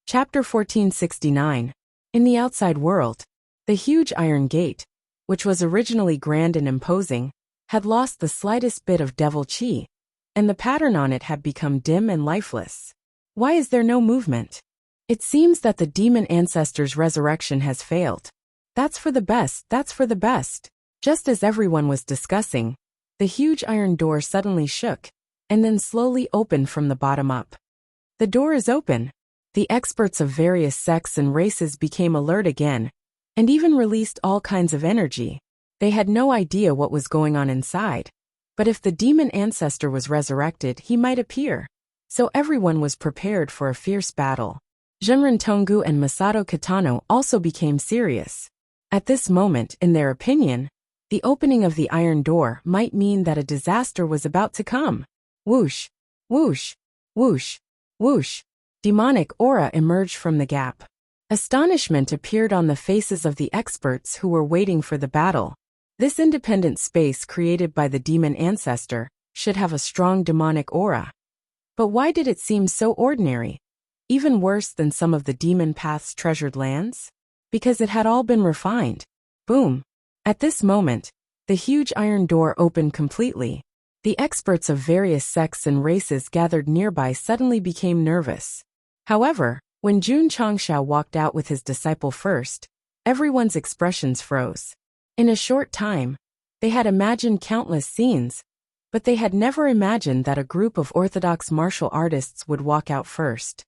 Chapter 1469. In the outside world, the huge iron gate, which was originally grand and imposing, had lost the slightest bit of devil chi, and the pattern on it had become dim and lifeless. Why is there no movement? It seems that the demon ancestor's resurrection has failed. That's for the best, that's for the best. Just as everyone was discussing, the huge iron door suddenly shook, and then slowly opened from the bottom up. The door is open. The experts of various sects and races became alert again, and even released all kinds of energy. They had no idea what was going on inside, but if the demon ancestor was resurrected, he might appear. So everyone was prepared for a fierce battle. Junrin Tonggu and Masato Kitano also became serious. At this moment, in their opinion, the opening of the iron door might mean that a disaster was about to come. Whoosh, whoosh, whoosh, whoosh. Demonic aura emerged from the gap. Astonishment appeared on the faces of the experts who were waiting for the battle. This independent space created by the demon ancestor should have a strong demonic aura. But why did it seem so ordinary? Even worse than some of the demon path's treasured lands? Because it had all been refined. Boom. At this moment, the huge iron door opened completely. The experts of various sects and races gathered nearby suddenly became nervous. However, when Jun Changshao walked out with his disciple first, everyone's expressions froze. In a short time, they had imagined countless scenes, but they had never imagined that a group of orthodox martial artists would walk out first.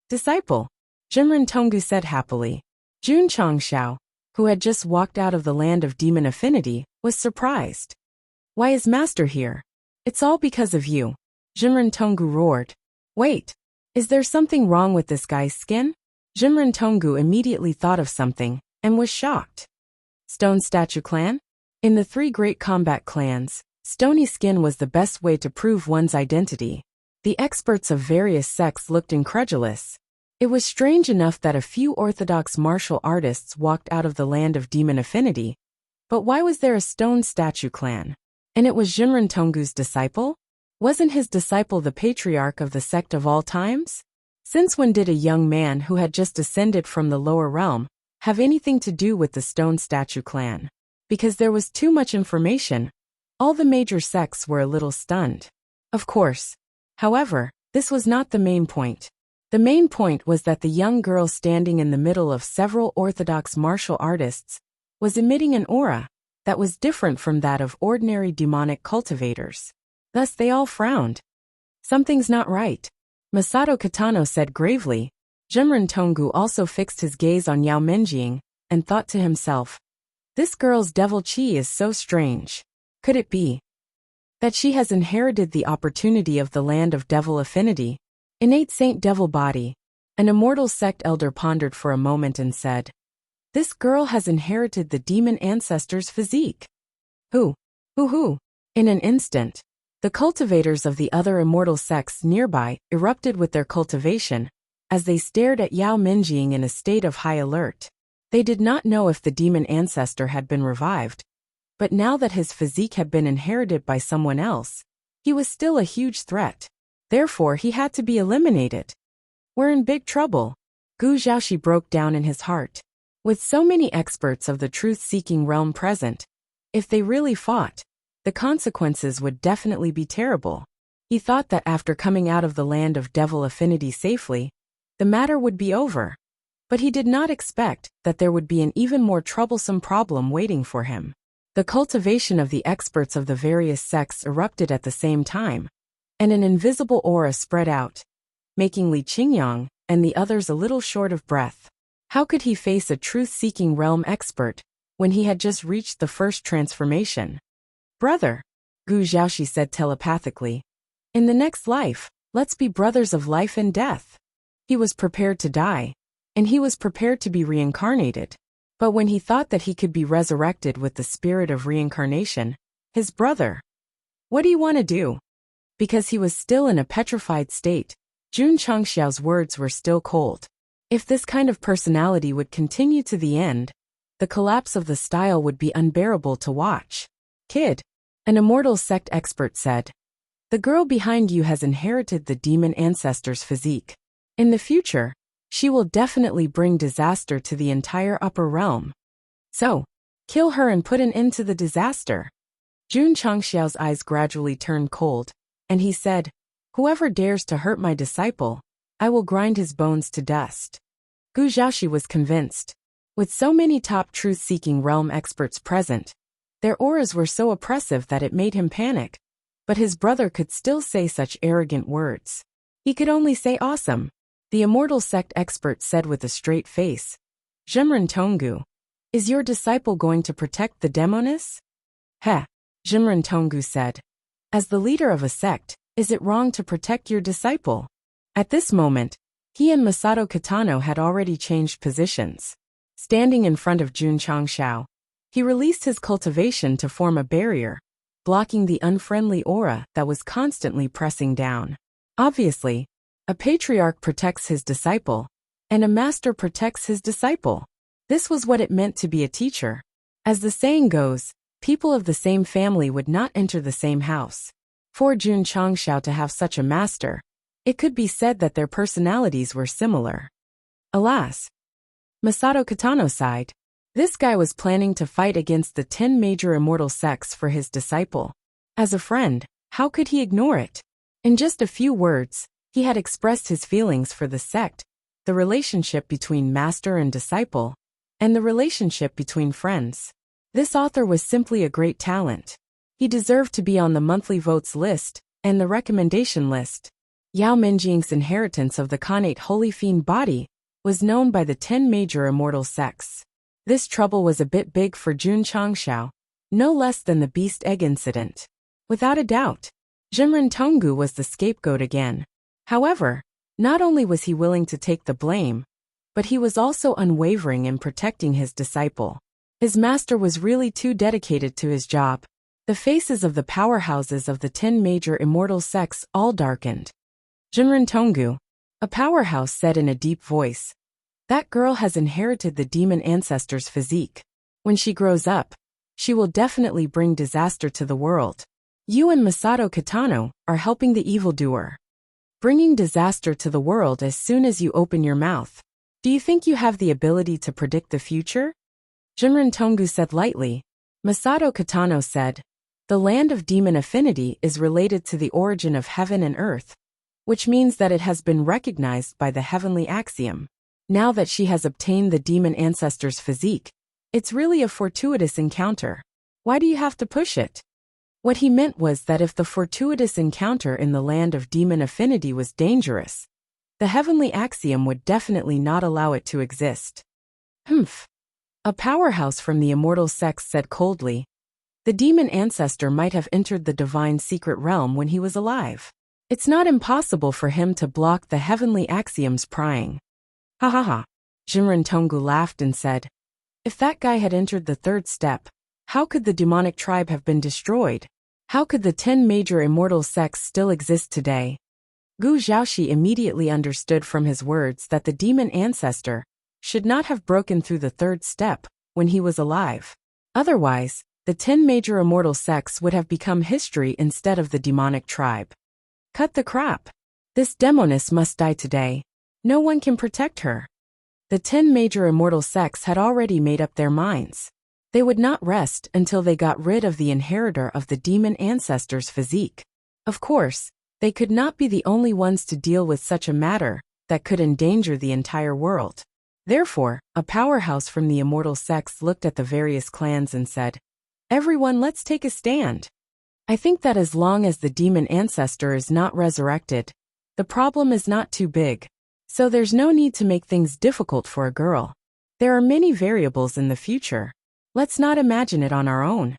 Disciple, Junrin Tonggu said happily. Jun Changshao, who had just walked out of the land of demon affinity, was surprised. Why is Master here? It's all because of you, Junrin Tonggu roared. Wait. Is there something wrong with this guy's skin? Junrin Tonggu immediately thought of something, and was shocked. Stone Statue Clan? In the three great combat clans, stony skin was the best way to prove one's identity. The experts of various sects looked incredulous. It was strange enough that a few orthodox martial artists walked out of the land of demon affinity, but why was there a Stone Statue Clan? And it was Junrin Tonggu's disciple? Wasn't his disciple the patriarch of the sect of all times? Since when did a young man who had just ascended from the lower realm have anything to do with the Stone Statue Clan? Because there was too much information, all the major sects were a little stunned. Of course. However, this was not the main point. The main point was that the young girl standing in the middle of several orthodox martial artists was emitting an aura that was different from that of ordinary demonic cultivators. Thus they all frowned. Something's not right, Masato Kitano said gravely. Junrin Tonggu also fixed his gaze on Yao Menjing and thought to himself, this girl's devil chi is so strange. Could it be that she has inherited the opportunity of the land of devil affinity? Innate Saint Devil Body. An immortal sect elder pondered for a moment and said, this girl has inherited the demon ancestor's physique. Who? In an instant, the cultivators of the other immortal sects nearby erupted with their cultivation, as they stared at Yao Menjing in a state of high alert. They did not know if the demon ancestor had been revived, but now that his physique had been inherited by someone else, he was still a huge threat. Therefore he had to be eliminated. We're in big trouble. Gu Zhaoxi broke down in his heart. With so many experts of the truth-seeking realm present, if they really fought, the consequences would definitely be terrible. He thought that after coming out of the land of devil affinity safely, the matter would be over. But he did not expect that there would be an even more troublesome problem waiting for him. The cultivation of the experts of the various sects erupted at the same time, and an invisible aura spread out, making Li Qingyang and the others a little short of breath. How could he face a truth-seeking realm expert when he had just reached the first transformation? Brother, Gu Zhaoxi said telepathically. In the next life, let's be brothers of life and death. He was prepared to die, and he was prepared to be reincarnated. But when he thought that he could be resurrected with the spirit of reincarnation, his brother, what do you want to do? Because he was still in a petrified state, Jun Changshao's words were still cold. If this kind of personality would continue to the end, the collapse of the style would be unbearable to watch. Kid, an immortal sect expert said, the girl behind you has inherited the demon ancestor's physique. In the future, she will definitely bring disaster to the entire upper realm. So, kill her and put an end to the disaster. Jun Changxiao's eyes gradually turned cold, and he said, "Whoever dares to hurt my disciple, I will grind his bones to dust." Gu Zhaoxi was convinced. With so many top truth-seeking realm experts present, their auras were so oppressive that it made him panic. But his brother could still say such arrogant words. He could only say awesome. The immortal sect expert said with a straight face, "Jimren Tonggu, is your disciple going to protect the demoness?" "Heh," Jimren Tonggu said. "As the leader of a sect, is it wrong to protect your disciple?" At this moment, he and Masato Kitano had already changed positions. Standing in front of Jun Changxiao, he released his cultivation to form a barrier, blocking the unfriendly aura that was constantly pressing down. Obviously, a patriarch protects his disciple, and a master protects his disciple. This was what it meant to be a teacher. As the saying goes, people of the same family would not enter the same house. For Jun Changxiao to have such a master, it could be said that their personalities were similar. Alas, Masato Kitano sighed. This guy was planning to fight against the 10 major immortal sects for his disciple. As a friend, how could he ignore it? In just a few words, he had expressed his feelings for the sect, the relationship between master and disciple, and the relationship between friends. This author was simply a great talent. He deserved to be on the monthly votes list and the recommendation list. Yao Menjing's inheritance of the Khanate Holy Fiend body was known by the 10 major immortal sects. This trouble was a bit big for Jun Changxiao, no less than the Beast Egg incident. Without a doubt, Jimren Tonggu was the scapegoat again. However, not only was he willing to take the blame, but he was also unwavering in protecting his disciple. His master was really too dedicated to his job. The faces of the powerhouses of the 10 major immortal sects all darkened. Jimren Tonggu, a powerhouse, said in a deep voice, "That girl has inherited the demon ancestor's physique. When she grows up, she will definitely bring disaster to the world. You and Masato Kitano are helping the evildoer, bringing disaster to the world as soon as you open your mouth. Do you think you have the ability to predict the future?" Jimren Tonggu said lightly. Masato Kitano said, "The land of demon affinity is related to the origin of heaven and earth, which means that it has been recognized by the heavenly axiom. Now that she has obtained the demon ancestor's physique, it's really a fortuitous encounter. Why do you have to push it?" What he meant was that if the fortuitous encounter in the land of demon affinity was dangerous, the heavenly axiom would definitely not allow it to exist. Humph. A powerhouse from the immortal sects said coldly, "The demon ancestor might have entered the divine secret realm when he was alive. It's not impossible for him to block the heavenly axiom's prying." "Ha ha ha." Jimren Tonggu laughed and said, "If that guy had entered the third step, how could the demonic tribe have been destroyed? How could the 10 major immortal sects still exist today?" Gu Zhaoxi immediately understood from his words that the demon ancestor should not have broken through the third step when he was alive. Otherwise, the 10 major immortal sects would have become history instead of the demonic tribe. Cut the crap. This demoness must die today. No one can protect her. The 10 major immortal sects had already made up their minds. They would not rest until they got rid of the inheritor of the demon ancestor's physique. Of course, they could not be the only ones to deal with such a matter that could endanger the entire world. Therefore, a powerhouse from the immortal sects looked at the various clans and said, "Everyone, let's take a stand. I think that as long as the demon ancestor is not resurrected, the problem is not too big. So there's no need to make things difficult for a girl. There are many variables in the future. Let's not imagine it on our own."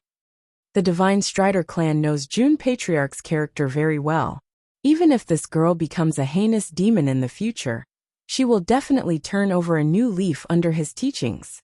The Divine Strider clan knows Jun Patriarch's character very well. Even if this girl becomes a heinous demon in the future, she will definitely turn over a new leaf under his teachings.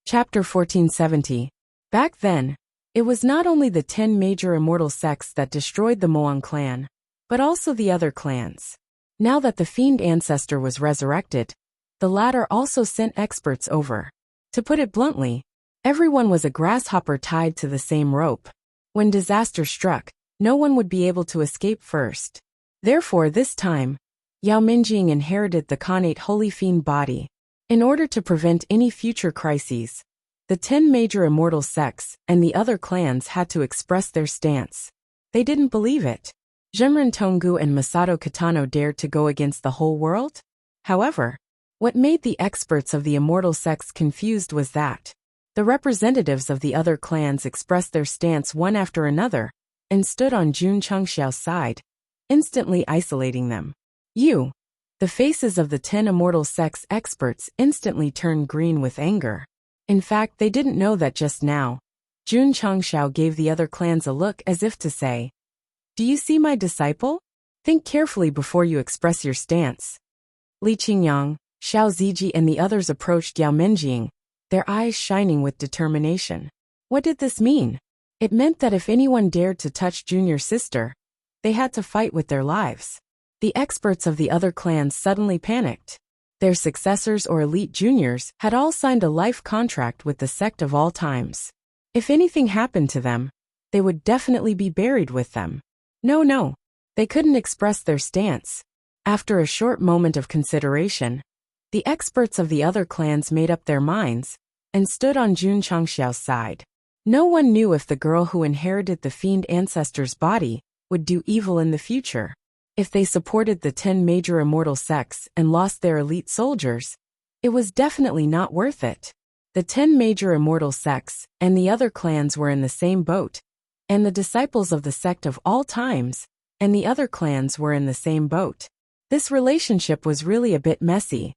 Chapter 1470. Back then, it was not only the 10 major immortal sects that destroyed the Moan clan, but also the other clans. Now that the fiend ancestor was resurrected, the latter also sent experts over. To put it bluntly, everyone was a grasshopper tied to the same rope. When disaster struck, no one would be able to escape first. Therefore, this time, Yao Minjing inherited the Khanate Holy Fiend body. In order to prevent any future crises, the 10 major immortal sects and the other clans had to express their stance. They didn't believe it. Jimren Tonggu and Masato Kitano dared to go against the whole world? However, what made the experts of the immortal sects confused was that the representatives of the other clans expressed their stance one after another and stood on Jun Chengxiao's side, instantly isolating them. The faces of the 10 immortal sects experts instantly turned green with anger. In fact, they didn't know that just now. Jun Chengxiao gave the other clans a look as if to say, "Do you see my disciple? Think carefully before you express your stance." Li Qingyang, Xiao Ziji and the others approached Yao Minjing, their eyes shining with determination. What did this mean? It meant that if anyone dared to touch Junior Sister, they had to fight with their lives. The experts of the other clans suddenly panicked. Their successors or elite juniors had all signed a life contract with the sect of all times. If anything happened to them, they would definitely be buried with them. No, they couldn't express their stance. After a short moment of consideration, the experts of the other clans made up their minds and stood on Jun Chengxiao's side. No one knew if the girl who inherited the fiend ancestor's body would do evil in the future. If they supported the 10 major immortal sects and lost their elite soldiers, it was definitely not worth it. The 10 major immortal sects and the other clans were in the same boat, and the disciples of the sect of all times and the other clans were in the same boat. This relationship was really a bit messy.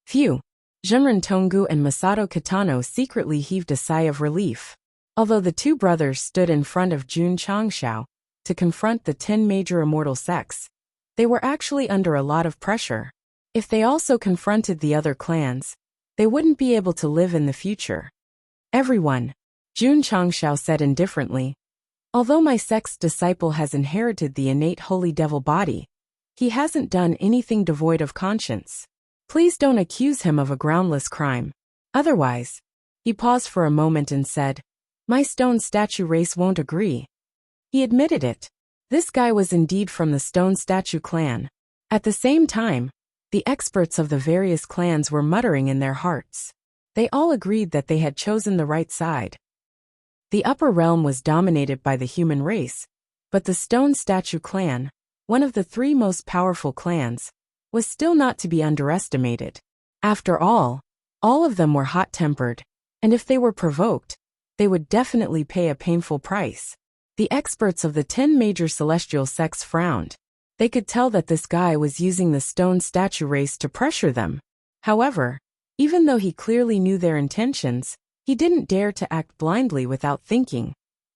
Phew! Jimren Tonggu and Masato Kitano secretly heaved a sigh of relief. Although the two brothers stood in front of Jun Chengxiao to confront the 10 major immortal sects, they were actually under a lot of pressure. If they also confronted the other clans, they wouldn't be able to live in the future. "Everyone," Jun Chengxiao said indifferently, "although my sect's disciple has inherited the innate holy devil body, he hasn't done anything devoid of conscience. Please don't accuse him of a groundless crime. Otherwise," he paused for a moment and said, "my stone statue race won't agree." He admitted it. This guy was indeed from the Stone Statue clan. At the same time, the experts of the various clans were muttering in their hearts. They all agreed that they had chosen the right side. The upper realm was dominated by the human race, but the Stone Statue clan, one of the 3 most powerful clans, was still not to be underestimated. After all of them were hot-tempered, and if they were provoked, they would definitely pay a painful price. The experts of the 10 major celestial sects frowned. They could tell that this guy was using the stone statue race to pressure them. However, even though he clearly knew their intentions, he didn't dare to act blindly without thinking,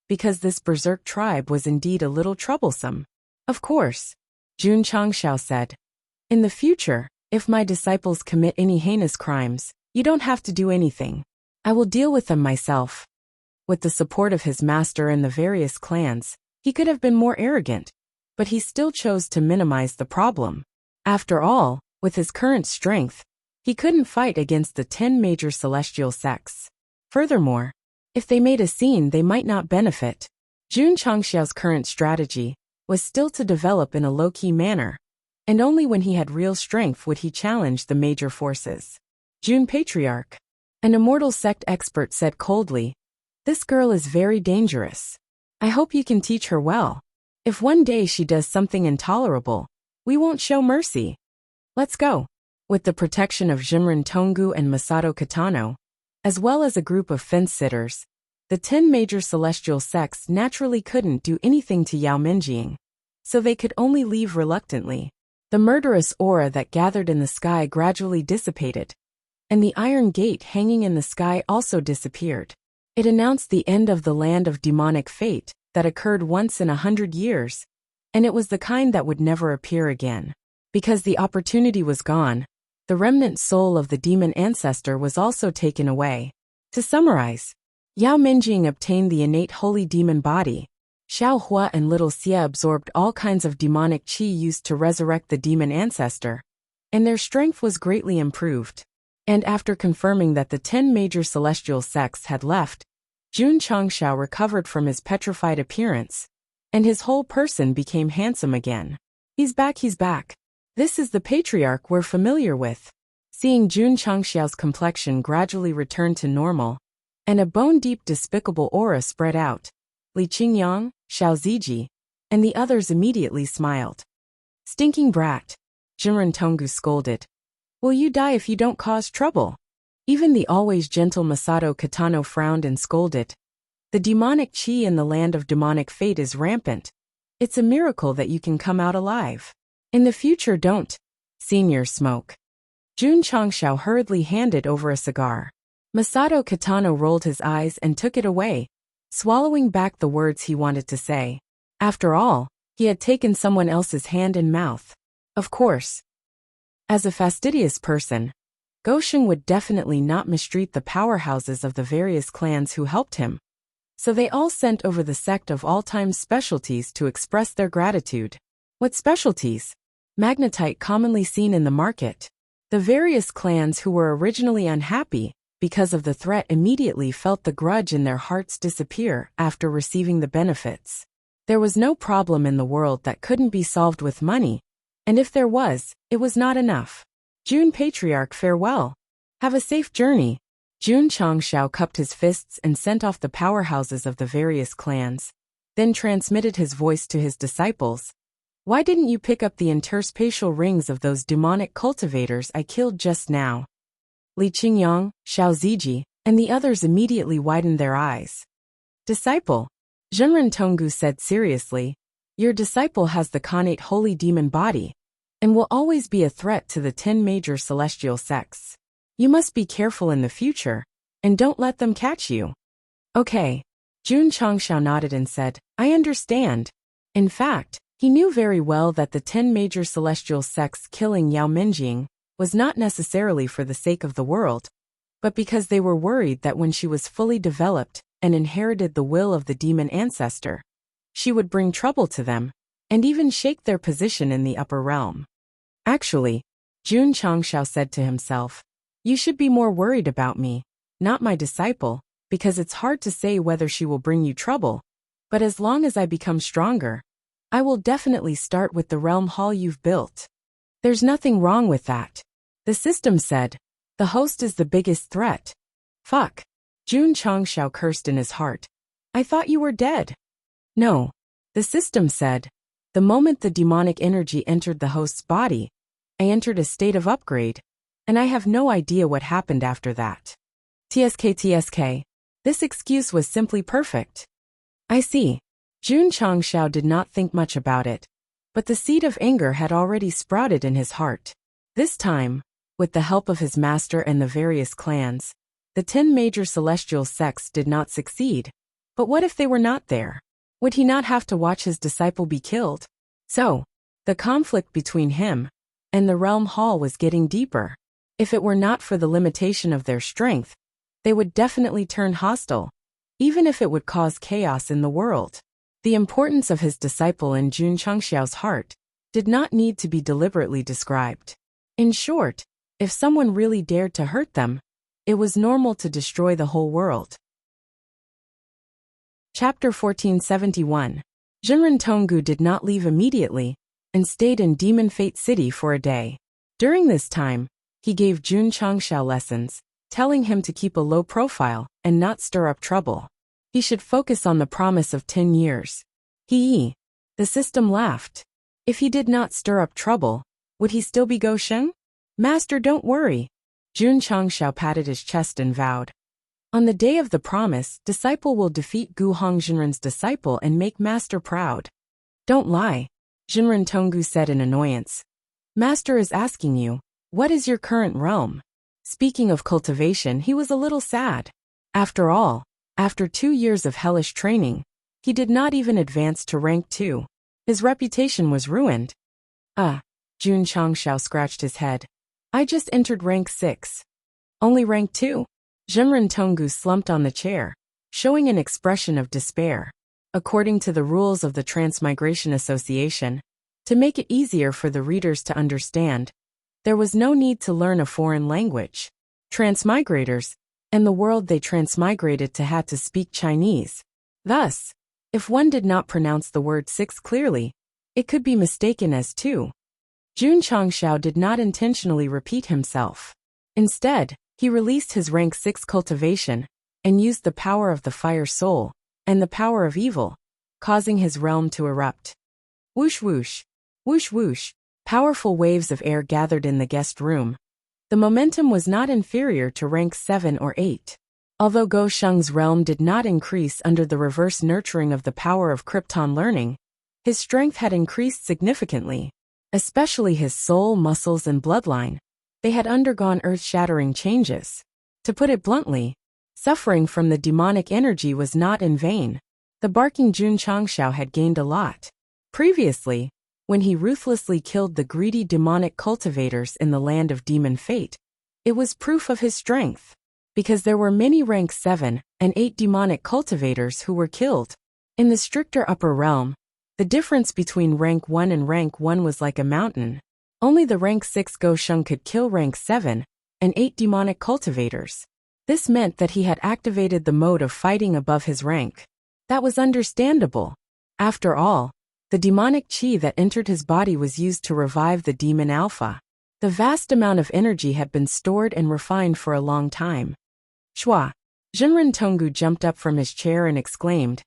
because this berserk tribe was indeed a little troublesome. "Of course," Jun Chengxiao said. "In the future, if my disciples commit any heinous crimes, you don't have to do anything. I will deal with them myself." With the support of his master and the various clans, he could have been more arrogant, but he still chose to minimize the problem. After all, with his current strength, he couldn't fight against the 10 major celestial sects. Furthermore, if they made a scene, they might not benefit. Jun Chengxiao's current strategy was still to develop in a low-key manner, and only when he had real strength would he challenge the major forces. "Jun Patriarch," an immortal sect expert said coldly, "this girl is very dangerous. I hope you can teach her well. If one day she does something intolerable, we won't show mercy. Let's go." With the protection of Jimren Tonggu and Masato Kitano, as well as a group of fence-sitters, the 10 major celestial sects naturally couldn't do anything to Yao Minjing, so they could only leave reluctantly. The murderous aura that gathered in the sky gradually dissipated, and the iron gate hanging in the sky also disappeared. It announced the end of the land of demonic fate that occurred once in 100 years, and it was the kind that would never appear again. Because the opportunity was gone, the remnant soul of the demon ancestor was also taken away. To summarize, Yao Minjing obtained the innate holy demon body. Xiao Hua and Little Xia absorbed all kinds of demonic qi used to resurrect the demon ancestor, and their strength was greatly improved. And after confirming that the 10 major celestial sects had left, Jun Chengxiao recovered from his petrified appearance, and his whole person became handsome again. He's back. This is the patriarch we're familiar with. Seeing Jun Changxiao's complexion gradually return to normal, and a bone-deep despicable aura spread out, Li Qingyang, Xiao Ziji, and the others immediately smiled. Stinking brat, Jinren Tonggu scolded. Will you die if you don't cause trouble? Even the always gentle Masato Kitano frowned and scolded. The demonic qi in the land of demonic fate is rampant. It's a miracle that you can come out alive. In the future don't. Senior smoke. Jun Changxiao hurriedly handed over a cigar. Masato Kitano rolled his eyes and took it away, swallowing back the words he wanted to say. After all, he had taken someone else's hand and mouth. Of course. As a fastidious person, Gosheng would definitely not mistreat the powerhouses of the various clans who helped him. So they all sent over the Sect of all-time specialties to express their gratitude. What specialties? Magnetite commonly seen in the market. The various clans who were originally unhappy because of the threat immediately felt the grudge in their hearts disappear after receiving the benefits. There was no problem in the world that couldn't be solved with money, and if there was, it was not enough. Jun Patriarch, farewell. Have a safe journey. Jun Changxiao cupped his fists and sent off the powerhouses of the various clans, then transmitted his voice to his disciples. Why didn't you pick up the interspatial rings of those demonic cultivators I killed just now? Li Qingyang, Xiao Ziji, and the others immediately widened their eyes. Disciple, Jinren Tonggu said seriously, your disciple has the connate holy demon body, and will always be a threat to the 10 major celestial sects. You must be careful in the future, and don't let them catch you. Okay. Jun Changxiao nodded and said, I understand. In fact, he knew very well that the 10 major celestial sects killing Yao Minjing was not necessarily for the sake of the world, but because they were worried that when she was fully developed and inherited the will of the demon ancestor, she would bring trouble to them, and even shake their position in the upper realm. Actually, Jun Changxiao said to himself, you should be more worried about me, not my disciple, because it's hard to say whether she will bring you trouble, but as long as I become stronger, I will definitely start with the realm hall you've built. There's nothing wrong with that. The system said, the host is the biggest threat. Fuck. Jun Changxiao cursed in his heart. I thought you were dead. No. The system said, the moment the demonic energy entered the host's body, I entered a state of upgrade, and I have no idea what happened after that. TSK. This excuse was simply perfect. I see. Jun Changxiao did not think much about it, but the seed of anger had already sprouted in his heart. This time, with the help of his master and the various clans, the 10 major celestial sects did not succeed. But what if they were not there? Would he not have to watch his disciple be killed? So, the conflict between him and the realm hall was getting deeper. If it were not for the limitation of their strength, they would definitely turn hostile, even if it would cause chaos in the world. The importance of his disciple in Jun Changxiao's heart did not need to be deliberately described. In short, if someone really dared to hurt them, it was normal to destroy the whole world. Chapter 1471. Jinren Tonggu did not leave immediately, and stayed in Demon Fate City for a day. During this time, he gave Jun Changxiao lessons, telling him to keep a low profile and not stir up trouble. He should focus on the promise of 10 years. The system laughed. If he did not stir up trouble, would he still be Gosheng? Master, don't worry. Jun Changxiao patted his chest and vowed. On the day of the promise, disciple will defeat Gu Hongjinren's disciple and make master proud. Don't lie, Jinren Tonggu said in annoyance. Master is asking you, what is your current realm? Speaking of cultivation, he was a little sad. After all, after 2 years of hellish training, he did not even advance to rank 2. His reputation was ruined. Jun Changxiao scratched his head. I just entered rank 6. Only rank 2? Jinren Tonggu slumped on the chair, showing an expression of despair. According to the rules of the Transmigration Association, to make it easier for the readers to understand, there was no need to learn a foreign language. Transmigrators, and the world they transmigrated to had to speak Chinese. Thus, if one did not pronounce the word 6 clearly, it could be mistaken as 2. Jun Changshao did not intentionally repeat himself. Instead, he released his rank 6 cultivation and used the power of the fire soul and the power of evil, causing his realm to erupt. Whoosh whoosh, whoosh whoosh, powerful waves of air gathered in the guest room. The momentum was not inferior to rank 7 or 8. Although Go Sheng's realm did not increase under the reverse nurturing of the power of Krypton learning, his strength had increased significantly, especially his soul, muscles, and bloodline. They had undergone earth-shattering changes. To put it bluntly, suffering from the demonic energy was not in vain. The barking Jun Changshao had gained a lot. Previously, when he ruthlessly killed the greedy demonic cultivators in the land of demon fate, it was proof of his strength, because there were many rank 7 and 8 demonic cultivators who were killed. In the stricter upper realm, the difference between rank 1 and rank 1 was like a mountain. Only the rank 6 Go Sheng could kill rank 7 and 8 demonic cultivators. This meant that he had activated the mode of fighting above his rank. That was understandable. After all, the demonic chi that entered his body was used to revive the demon alpha. The vast amount of energy had been stored and refined for a long time. Shua! Jinren Tonggu jumped up from his chair and exclaimed,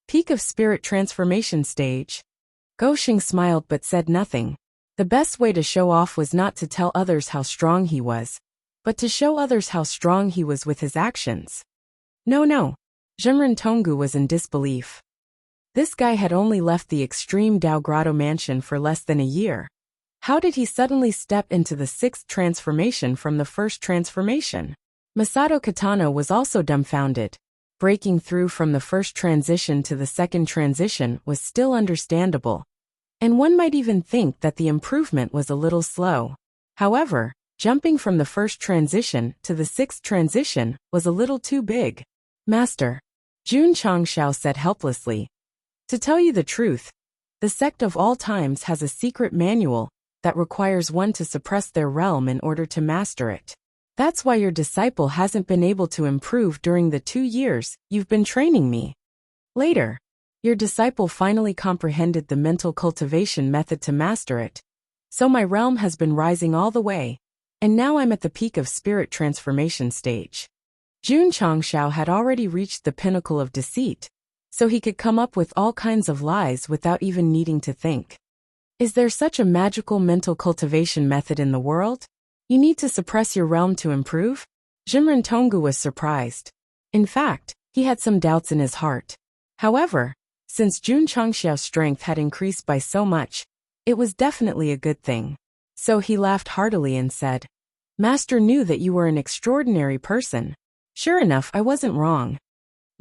"Peak of spirit transformation stage." Go Sheng smiled but said nothing. The best way to show off was not to tell others how strong he was, but to show others how strong he was with his actions. No. Jinren Tonggu was in disbelief. This guy had only left the extreme Dao Grotto mansion for less than a year. How did he suddenly step into the 6th transformation from the 1st transformation? Masato Katano was also dumbfounded. Breaking through from the 1st transition to the 2nd transition was still understandable, and one might even think that the improvement was a little slow. However, jumping from the 1st transition to the 6th transition was a little too big. "Master," Jun Changshao said helplessly, "to tell you the truth, the sect of all times has a secret manual that requires one to suppress their realm in order to master it. That's why your disciple hasn't been able to improve during the 2 years you've been training me. Later, your disciple finally comprehended the mental cultivation method to master it. So my realm has been rising all the way, and now I'm at the peak of spirit transformation stage." Jun Changshao had already reached the pinnacle of deceit, so he could come up with all kinds of lies without even needing to think. Is there such a magical mental cultivation method in the world? You need to suppress your realm to improve? Jinren Tonggu was surprised. In fact, he had some doubts in his heart. However, since Jun Changshao's strength had increased by so much, it was definitely a good thing. So he laughed heartily and said, "Master knew that you were an extraordinary person. Sure enough, I wasn't wrong."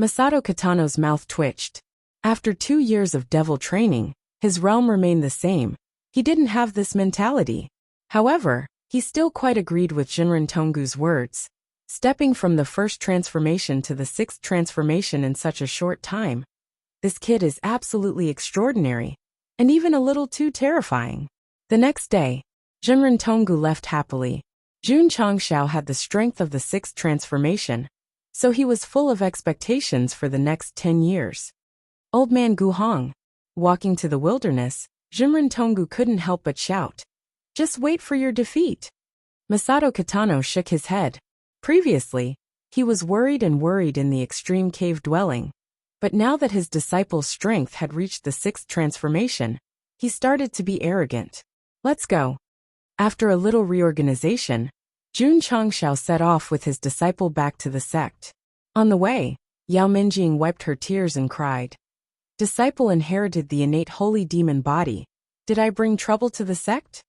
Masato Katano's mouth twitched. After 2 years of devil training, his realm remained the same. He didn't have this mentality. However, he still quite agreed with Jinren Tonggu's words. Stepping from the 1st transformation to the 6th transformation in such a short time. This kid is absolutely extraordinary, and even a little too terrifying. The next day, Jinren Tonggu left happily. Jun Changshao had the strength of the 6th transformation, so he was full of expectations for the next 10 years. Old man Guhong. Walking to the wilderness, Jinren Tonggu couldn't help but shout, "Just wait for your defeat." Masato Katano shook his head. Previously, he was worried in the extreme cave dwelling, but now that his disciple's strength had reached the 6th transformation, he started to be arrogant. "Let's go." After a little reorganization, Jun Changshao set off with his disciple back to the sect. On the way, Yao Minjing wiped her tears and cried, "Disciple inherited the innate holy demon body. Did I bring trouble to the sect?"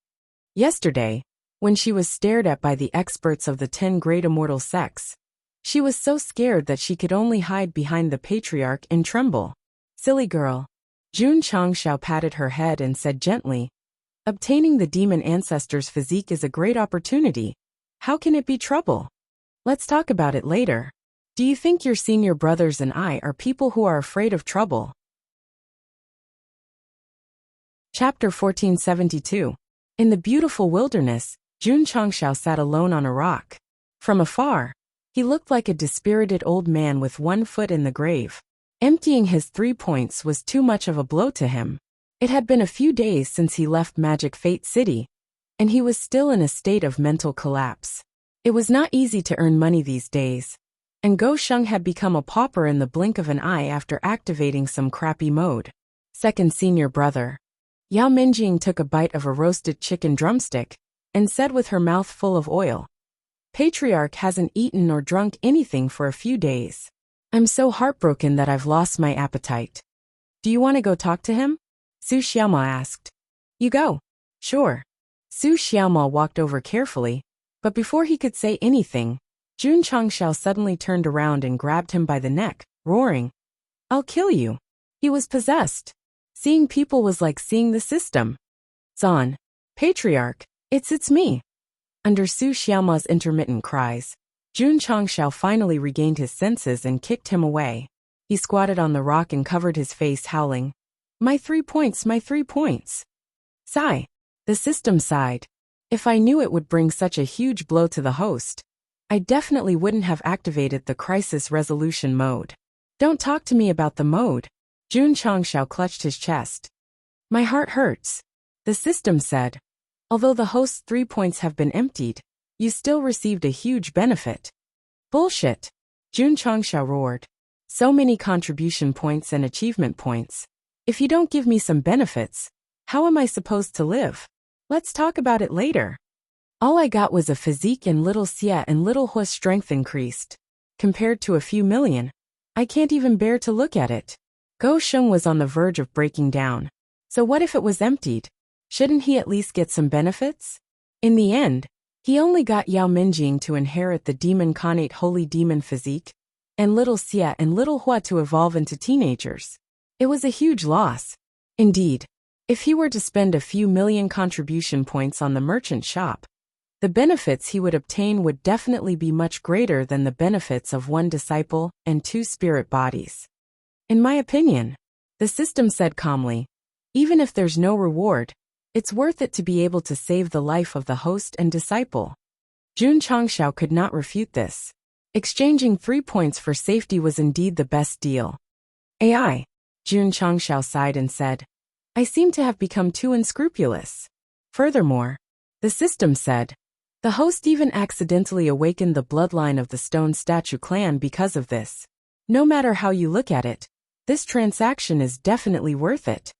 Yesterday, when she was stared at by the experts of the 10 great immortal sects, she was so scared that she could only hide behind the patriarch and tremble. "Silly girl." Jun Changshao patted her head and said gently, "Obtaining the demon ancestor's physique is a great opportunity. How can it be trouble? Let's talk about it later. Do you think your senior brothers and I are people who are afraid of trouble?" Chapter 1472. In the beautiful wilderness, Jun Changshao sat alone on a rock. From afar, he looked like a dispirited old man with one foot in the grave. Emptying his 3 points was too much of a blow to him. It had been a few days since he left Magic Fate City, and he was still in a state of mental collapse. It was not easy to earn money these days, and Go Sheng had become a pauper in the blink of an eye after activating some crappy mode. Second senior brother. Yao Minjing took a bite of a roasted chicken drumstick and said with her mouth full of oil, "Patriarch hasn't eaten or drunk anything for a few days. I'm so heartbroken that I've lost my appetite. Do you want to go talk to him?" Su Xiaoma asked. "You go." "Sure." Su Xiaoma walked over carefully, but before he could say anything, Jun Changshao suddenly turned around and grabbed him by the neck, roaring, "I'll kill you." He was possessed. Seeing people was like seeing the system. "Zan, Patriarch, it's me." Under Su Xiaoma's intermittent cries, Jun Changshao finally regained his senses and kicked him away. He squatted on the rock and covered his face, howling, "My 3 points, my 3 points." Sigh. The system sighed. "If I knew it would bring such a huge blow to the host, I definitely wouldn't have activated the crisis resolution mode." "Don't talk to me about the mode." Jun Changshao clutched his chest. "My heart hurts." The system said, "Although the host's 3 points have been emptied, you still received a huge benefit." "Bullshit." Jun Changshao roared. "So many contribution points and achievement points. If you don't give me some benefits, how am I supposed to live? Let's talk about it later." "All I got was a physique and little Xia and little Hua's strength increased. Compared to a few million, I can't even bear to look at it." Go Sheng was on the verge of breaking down. So what if it was emptied? Shouldn't he at least get some benefits? In the end, he only got Yao Minjing to inherit the demon connate holy demon physique, and little Xia and little Hua to evolve into teenagers. It was a huge loss. Indeed, if he were to spend a few million contribution points on the merchant shop, the benefits he would obtain would definitely be much greater than the benefits of 1 disciple and 2 spirit bodies. "In my opinion," the system said calmly, "even if there's no reward, it's worth it to be able to save the life of the host and disciple." Jun Changshao could not refute this. Exchanging 3 points for safety was indeed the best deal. "AI," Jun Changshao sighed and said, "I seem to have become too unscrupulous." Furthermore, the system said, "The host even accidentally awakened the bloodline of the Stone Statue clan because of this. No matter how you look at it, this transaction is definitely worth it."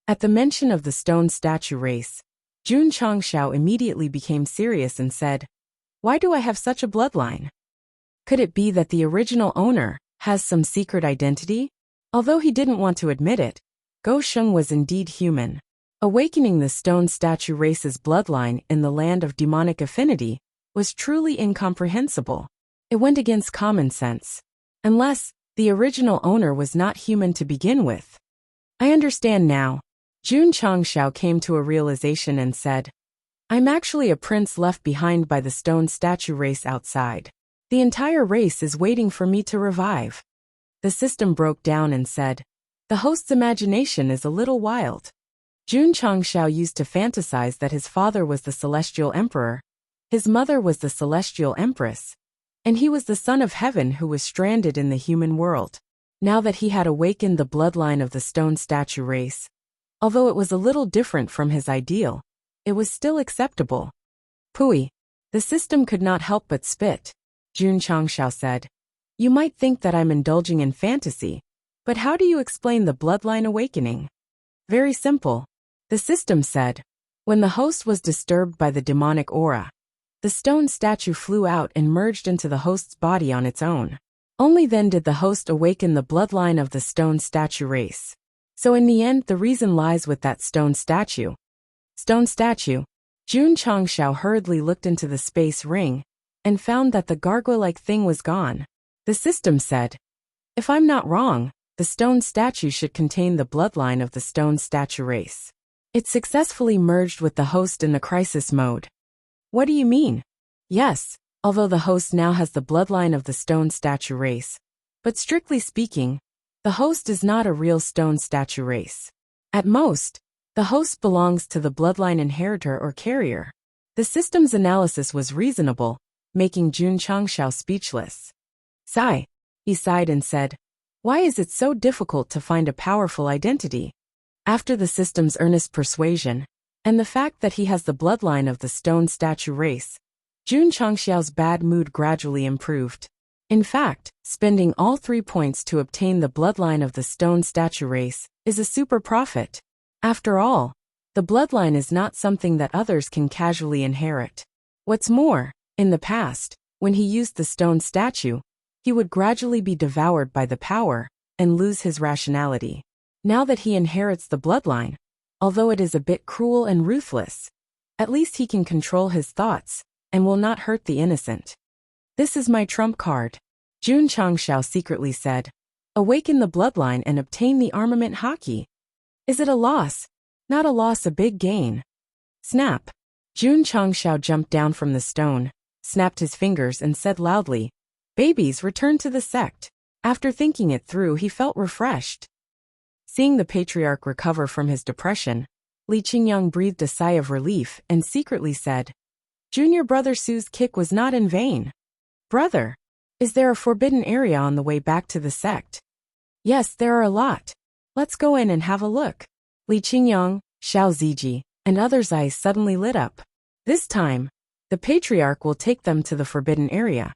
At the mention of the Stone Statue race, Jun Changshao immediately became serious and said, "Why do I have such a bloodline? Could it be that the original owner has some secret identity?" Although he didn't want to admit it, Go Sheng was indeed human. Awakening the Stone Statue race's bloodline in the land of demonic affinity was truly incomprehensible. It went against common sense. Unless the original owner was not human to begin with. "I understand now." Jun Changshao came to a realization and said, "I'm actually a prince left behind by the Stone Statue race outside. The entire race is waiting for me to revive." The system broke down and said, "The host's imagination is a little wild." Jun Changshao used to fantasize that his father was the Celestial Emperor, his mother was the Celestial Empress, and he was the son of heaven who was stranded in the human world. Now that he had awakened the bloodline of the Stone Statue race, although it was a little different from his ideal, it was still acceptable. "Pooey." The system could not help but spit. Jun Changshao said, "You might think that I'm indulging in fantasy, but how do you explain the bloodline awakening?" "Very simple." The system said, "When the host was disturbed by the demonic aura, the stone statue flew out and merged into the host's body on its own. Only then did the host awaken the bloodline of the stone statue race. So in the end, the reason lies with that stone statue." Stone statue. Jun Changshao hurriedly looked into the space ring and found that the gargoyle-like thing was gone. The system said, "If I'm not wrong, the stone statue should contain the bloodline of the stone statue race. It successfully merged with the host in the crisis mode." "What do you mean?" "Yes, although the host now has the bloodline of the stone statue race, but strictly speaking, the host is not a real stone statue race. At most, the host belongs to the bloodline inheritor or carrier." The system's analysis was reasonable, making Jun Changshao speechless. "Sigh." He sighed and said, "Why is it so difficult to find a powerful identity?" After the system's earnest persuasion, and the fact that he has the bloodline of the stone statue race, Jun Changxiao's bad mood gradually improved. In fact, spending all 3 points to obtain the bloodline of the stone statue race is a super profit. After all, the bloodline is not something that others can casually inherit. What's more, in the past, when he used the stone statue, he would gradually be devoured by the power and lose his rationality. Now that he inherits the bloodline, although it is a bit cruel and ruthless, at least he can control his thoughts and will not hurt the innocent. This is my trump card, Jun Changxiao secretly said. Awaken the bloodline and obtain the armament haki. Is it a loss? Not a loss, a big gain. Snap. Jun Changxiao jumped down from the stone, snapped his fingers and said loudly, "Babies, return to the sect." After thinking it through, he felt refreshed. Seeing the patriarch recover from his depression, Li Qingyang breathed a sigh of relief and secretly said, "Junior brother Su's kick was not in vain." "Brother, is there a forbidden area on the way back to the sect?" "Yes, there are a lot. Let's go in and have a look." Li Qingyang, Xiao Ziji, and others' eyes suddenly lit up. This time, the patriarch will take them to the forbidden area,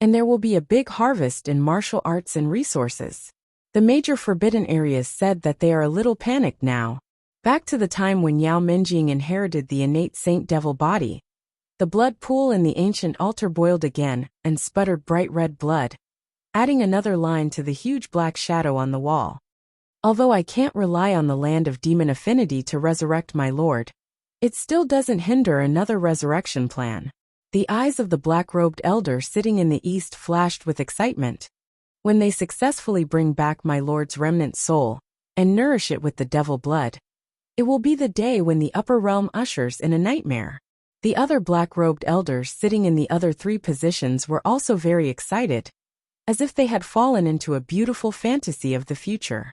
and there will be a big harvest in martial arts and resources. The major forbidden areas said that they are a little panicked now. Back to the time when Yao Minjing inherited the innate Saint Devil body, the blood pool in the ancient altar boiled again and sputtered bright red blood, adding another line to the huge black shadow on the wall. Although I can't rely on the land of demon affinity to resurrect my lord, it still doesn't hinder another resurrection plan. The eyes of the black-robed elder sitting in the east flashed with excitement. When they successfully bring back my lord's remnant soul and nourish it with the devil blood, it will be the day when the upper realm ushers in a nightmare. The other black-robed elders sitting in the other 3 positions were also very excited, as if they had fallen into a beautiful fantasy of the future.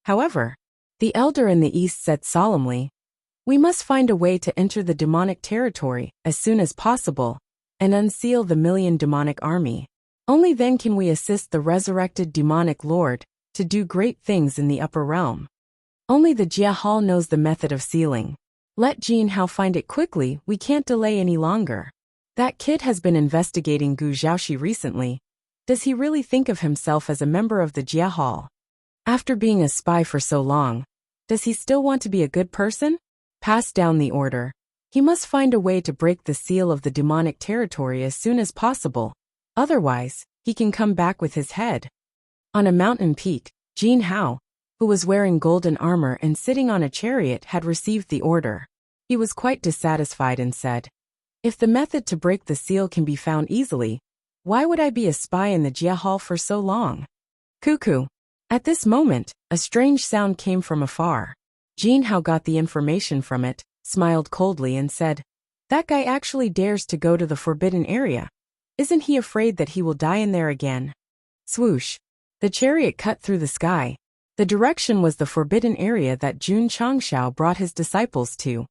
However, the elder in the east said solemnly, "We must find a way to enter the demonic territory as soon as possible and unseal the million demonic army. Only then can we assist the resurrected demonic lord to do great things in the upper realm. Only the Jia Hall knows the method of sealing. Let Jin Hao find it quickly, we can't delay any longer. That kid has been investigating Gu Zhaoxi recently. Does he really think of himself as a member of the Jia Hall? After being a spy for so long, does he still want to be a good person? Pass down the order. He must find a way to break the seal of the demonic territory as soon as possible. Otherwise, he can come back with his head." On a mountain peak, Jin Hao, who was wearing golden armor and sitting on a chariot, had received the order. He was quite dissatisfied and said, "If the method to break the seal can be found easily, why would I be a spy in the Jia Hall for so long?" Cuckoo. At this moment, a strange sound came from afar. Jin Hao got the information from it, smiled coldly and said, "That guy actually dares to go to the forbidden area. Isn't he afraid that he will die in there again?" Swoosh. The chariot cut through the sky. The direction was the forbidden area that Jun Changxiao brought his disciples to.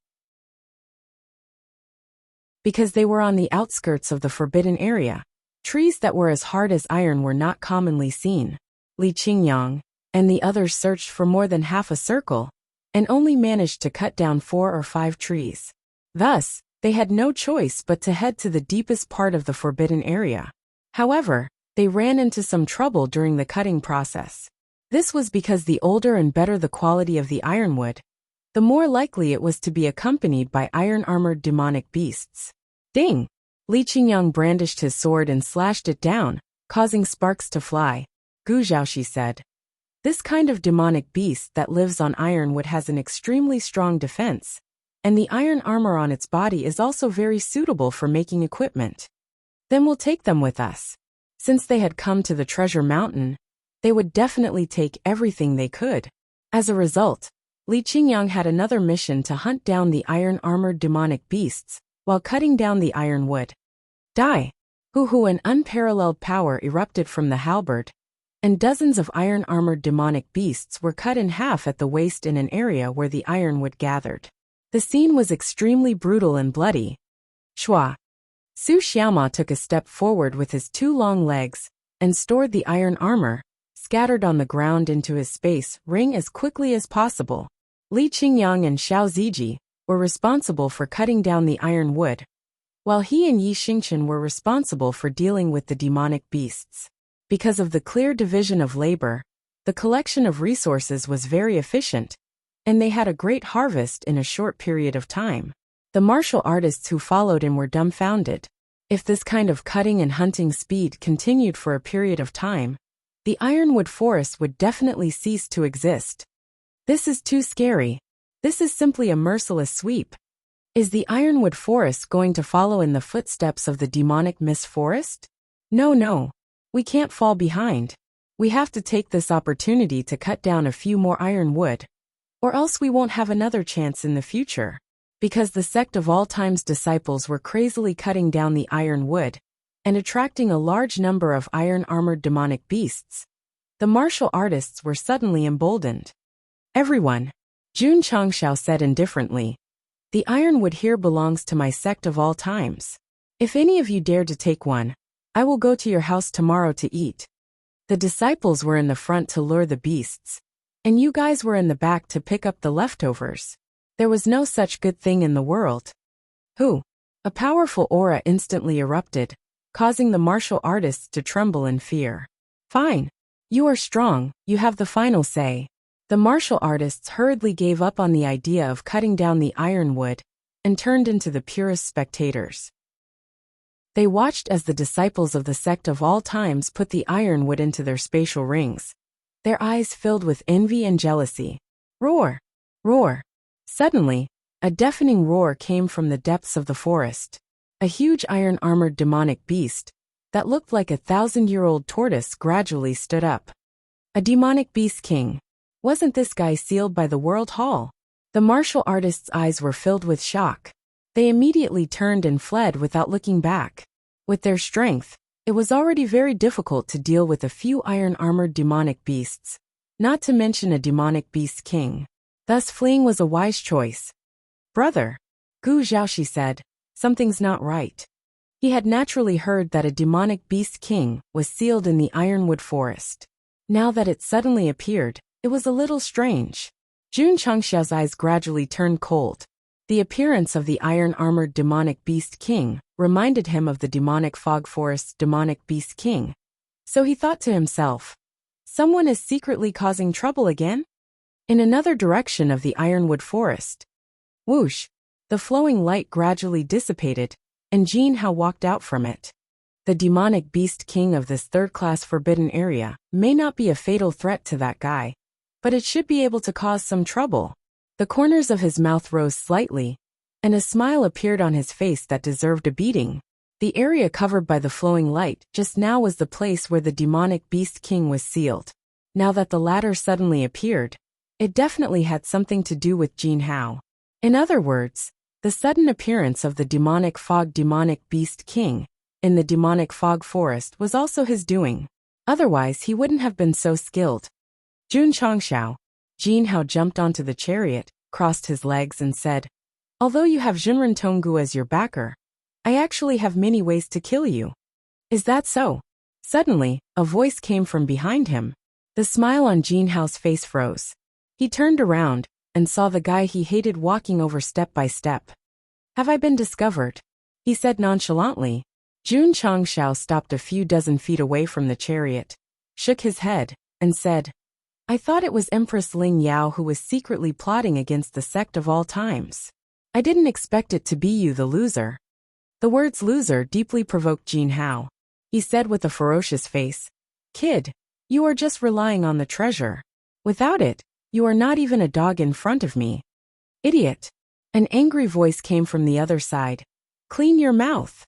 Because they were on the outskirts of the forbidden area, trees that were as hard as iron were not commonly seen. Li Qingyang and the others searched for more than half a circle and only managed to cut down 4 or 5 trees. Thus, they had no choice but to head to the deepest part of the forbidden area. However, they ran into some trouble during the cutting process. This was because the older and better the quality of the ironwood, the more likely it was to be accompanied by iron-armored demonic beasts. Ding! Li Qingyang brandished his sword and slashed it down, causing sparks to fly. Gu Zhaoxi said, "This kind of demonic beast that lives on ironwood has an extremely strong defense, and the iron armor on its body is also very suitable for making equipment. Then we'll take them with us." Since they had come to the treasure mountain, they would definitely take everything they could. As a result, Li Qingyang had another mission to hunt down the iron-armored demonic beasts while cutting down the iron wood. Die! Hoo-hoo, an unparalleled power erupted from the halberd, and dozens of iron-armored demonic beasts were cut in half at the waist in an area where the ironwood gathered. The scene was extremely brutal and bloody. Shua. Su Xiaoma took a step forward with his 2 long legs and stored the iron armor, scattered on the ground, into his space ring as quickly as possible. Li Qingyang and Xiao Ziji, were responsible for cutting down the iron wood, while he and Yi Xingchen were responsible for dealing with the demonic beasts. Because of the clear division of labor, the collection of resources was very efficient, and they had a great harvest in a short period of time. The martial artists who followed him were dumbfounded. If this kind of cutting and hunting speed continued for a period of time, the ironwood forest would definitely cease to exist. This is too scary. This is simply a merciless sweep. Is the ironwood forest going to follow in the footsteps of the demonic mist forest? No. We can't fall behind. We have to take this opportunity to cut down a few more ironwood, or else we won't have another chance in the future. Because the Sect of All Time's disciples were crazily cutting down the iron wood and attracting a large number of iron-armored demonic beasts, the martial artists were suddenly emboldened. Everyone, Jun Changxiao said indifferently, the ironwood here belongs to my Sect of All Times. If any of you dare to take one, I will go to your house tomorrow to eat. The disciples were in the front to lure the beasts, and you guys were in the back to pick up the leftovers. There was no such good thing in the world. Who? A powerful aura instantly erupted, causing the martial artists to tremble in fear. Fine. You are strong, you have the final say. The martial artists hurriedly gave up on the idea of cutting down the ironwood and turned into the purest spectators. They watched as the disciples of the Sect of All Times put the ironwood into their spatial rings, their eyes filled with envy and jealousy. Roar! Roar! Suddenly, a deafening roar came from the depths of the forest. A huge iron-armored demonic beast that looked like a 1,000-year-old tortoise gradually stood up. A demonic beast king. Wasn't this guy sealed by the World Hall? The martial artists' eyes were filled with shock. They immediately turned and fled without looking back. With their strength, it was already very difficult to deal with a few iron-armored demonic beasts, not to mention a demonic beast king. Thus fleeing was a wise choice. Brother, Gu Zhaoxi said, something's not right. He had naturally heard that a demonic beast king was sealed in the ironwood forest. Now that it suddenly appeared, it was a little strange. Jun Changxiao's eyes gradually turned cold. The appearance of the iron-armored demonic beast king reminded him of the demonic fog forest's demonic beast king. So he thought to himself, someone is secretly causing trouble again? In another direction of the ironwood forest. Whoosh! The flowing light gradually dissipated, and Jin Hao walked out from it. The demonic beast king of this third-class forbidden area may not be a fatal threat to that guy, but it should be able to cause some trouble. The corners of his mouth rose slightly, and a smile appeared on his face that deserved a beating. The area covered by the flowing light just now was the place where the demonic beast king was sealed. Now that the latter suddenly appeared, it definitely had something to do with Jin Hao. In other words, the sudden appearance of the demonic beast king in the demonic fog forest was also his doing. Otherwise he wouldn't have been so skilled. Jun Changxiao. Jin Hao jumped onto the chariot, crossed his legs and said, although you have Junren Tonggu as your backer, I actually have many ways to kill you. Is that so? Suddenly, a voice came from behind him. The smile on Jin Hao's face froze. He turned around and saw the guy he hated walking over step by step. Have I been discovered? He said nonchalantly. Jun Changxiao stopped a few dozen feet away from the chariot, shook his head, and said, I thought it was Empress Ling Yao who was secretly plotting against the Sect of All Times. I didn't expect it to be you, the loser. The words loser deeply provoked Jin Hao. He said with a ferocious face, Kid, you are just relying on the treasure. Without it, you are not even a dog in front of me. Idiot. An angry voice came from the other side. Clean your mouth.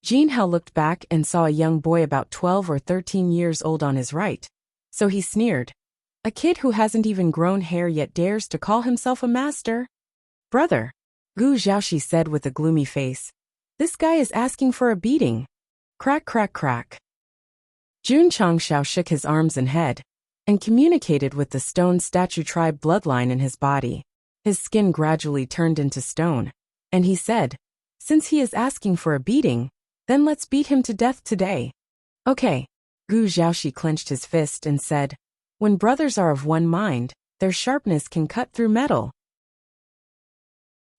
Jin Hao looked back and saw a young boy about 12 or 13 years old on his right. So he sneered. A kid who hasn't even grown hair yet dares to call himself a master? Brother, Gu Zhaoxi said with a gloomy face. This guy is asking for a beating. Crack, crack, crack. Jun Changxiao shook his arms and head, and communicated with the stone statue tribe bloodline in his body. His skin gradually turned into stone, and he said, since he is asking for a beating, then let's beat him to death today. Okay. Gu Zhaoxi clenched his fist and said, when brothers are of one mind, their sharpness can cut through metal.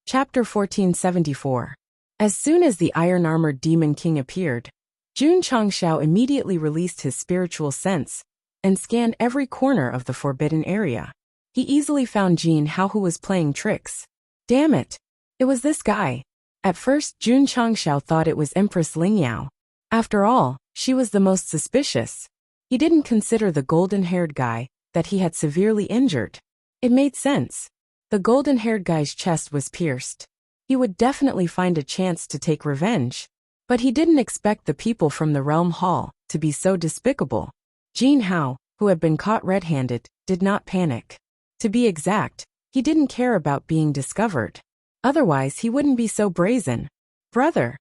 Chapter 1474. As soon as the iron-armored Demon King appeared, Jun Changxiao immediately released his spiritual sense and scanned every corner of the forbidden area. He easily found Jin Hao, who was playing tricks. Damn it! It was this guy. At first, Jun Changxiao thought it was Empress Lingyao. After all, she was the most suspicious. He didn't consider the golden-haired guy that he had severely injured. It made sense. The golden-haired guy's chest was pierced. He would definitely find a chance to take revenge. But he didn't expect the people from the Realm Hall to be so despicable. Jin Hao, who had been caught red-handed, did not panic. To be exact, he didn't care about being discovered. Otherwise, he wouldn't be so brazen. Brother,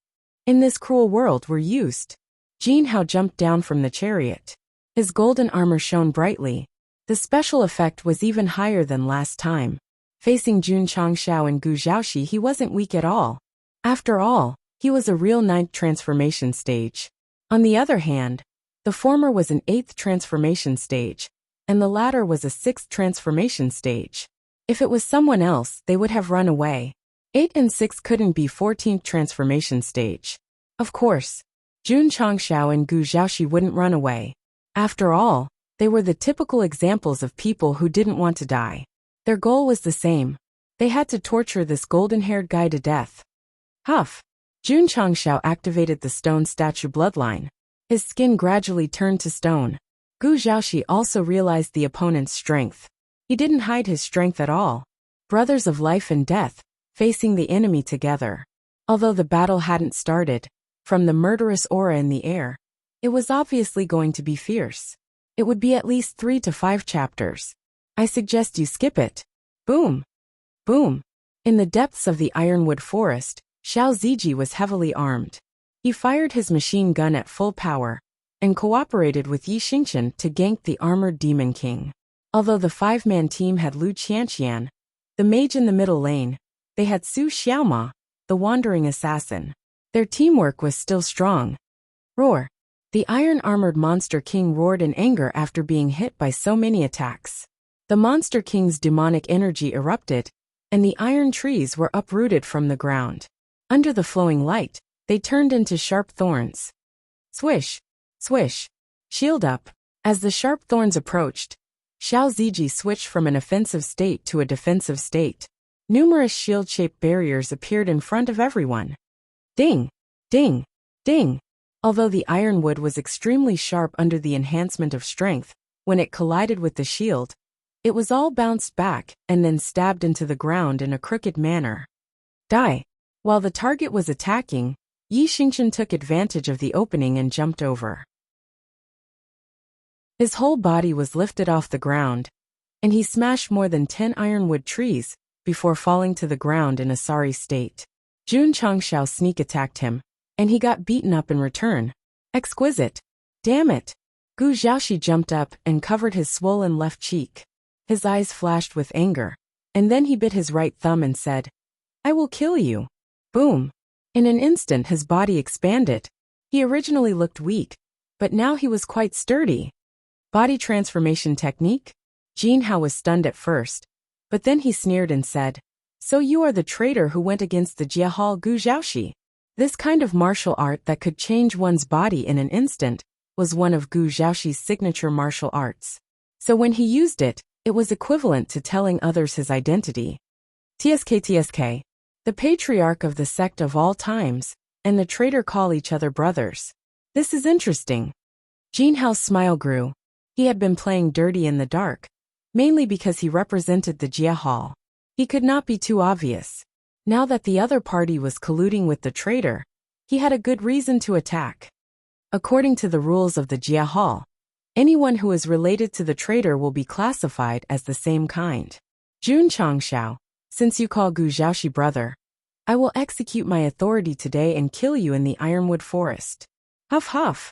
in this cruel world we're used. Jin Hao jumped down from the chariot. His golden armor shone brightly. The special effect was even higher than last time. Facing Jun Changxiao and Gu Zhaoxi, he wasn't weak at all. After all, he was a real 9th transformation stage. On the other hand, the former was an 8th transformation stage, and the latter was a 6th transformation stage. If it was someone else, they would have run away. 8 and 6 couldn't be 14th transformation stage. Of course, Jun Changxiao and Gu Zhaoxi wouldn't run away. After all, they were the typical examples of people who didn't want to die. Their goal was the same. They had to torture this golden-haired guy to death. Huff! Jun Changxiao activated the stone statue bloodline. His skin gradually turned to stone. Gu Zhaoxi also realized the opponent's strength. He didn't hide his strength at all. Brothers of life and death, facing the enemy together. Although the battle hadn't started, from the murderous aura in the air, it was obviously going to be fierce. It would be at least 3 to 5 chapters. I suggest you skip it. Boom! Boom! In the depths of the ironwood forest, Xiao Ziji was heavily armed. He fired his machine gun at full power and cooperated with Yi Xingchen to gank the armored Demon King. Although the 5-man team had Lu Qianqian, the mage in the middle lane, they had Su Xiaoma, the wandering assassin. Their teamwork was still strong. Roar! The iron-armored Monster King roared in anger after being hit by so many attacks. The Monster King's demonic energy erupted, and the iron trees were uprooted from the ground. Under the flowing light, they turned into sharp thorns. Swish! Swish! Shield up! As the sharp thorns approached, Xiao Ziji switched from an offensive state to a defensive state. Numerous shield-shaped barriers appeared in front of everyone. Ding! Ding! Ding! Although the ironwood was extremely sharp under the enhancement of strength, when it collided with the shield, it was all bounced back and then stabbed into the ground in a crooked manner. Die! While the target was attacking, Yi Xingchen took advantage of the opening and jumped over. His whole body was lifted off the ground, and he smashed more than 10 ironwood trees before falling to the ground in a sorry state. Jun Changxiao sneak attacked him, and he got beaten up in return. Exquisite! Damn it! Gu Zhaoxi jumped up and covered his swollen left cheek. His eyes flashed with anger, and then he bit his right thumb and said, "I will kill you." Boom! In an instant his body expanded. He originally looked weak, but now he was quite sturdy. Body transformation technique? Jin Hao was stunned at first, but then he sneered and said, "So you are the traitor who went against the Jia Hall Gu Zhaoxi?" This kind of martial art that could change one's body in an instant was one of Gu Zhaoxi's signature martial arts. So when he used it, it was equivalent to telling others his identity. TSK, the patriarch of the sect of all times, and the traitor call each other brothers. This is interesting. Jin Hao's smile grew. He had been playing dirty in the dark, mainly because he represented the Jia Hall. He could not be too obvious. Now that the other party was colluding with the traitor, he had a good reason to attack. According to the rules of the Jia Hall, anyone who is related to the traitor will be classified as the same kind. Jun Changxiao, since you call Gu Zhaoxi brother, I will execute my authority today and kill you in the ironwood forest. Huff huff.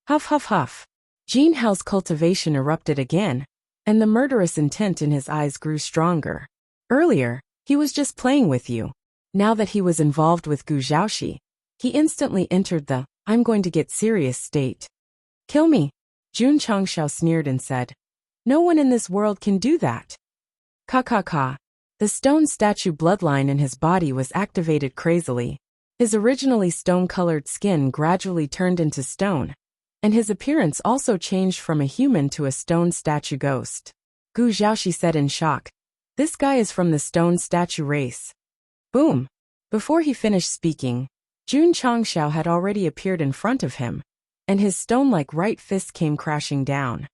Huff huff huff. Jin Hao's cultivation erupted again, and the murderous intent in his eyes grew stronger. Earlier, he was just playing with you. Now that he was involved with Gu Zhaoxi, he instantly entered the "I'm going to get serious" state. Kill me. Jun Changxiao sneered and said, "No one in this world can do that." Ka ka ka. The The stone statue bloodline in his body was activated crazily. His originally stone-colored skin gradually turned into stone, and his appearance also changed from a human to a stone statue ghost. Gu Zhaoxi said in shock, "This guy is from the stone statue race." Boom! Before he finished speaking, Jun Changxiao had already appeared in front of him, and his stone-like right fist came crashing down.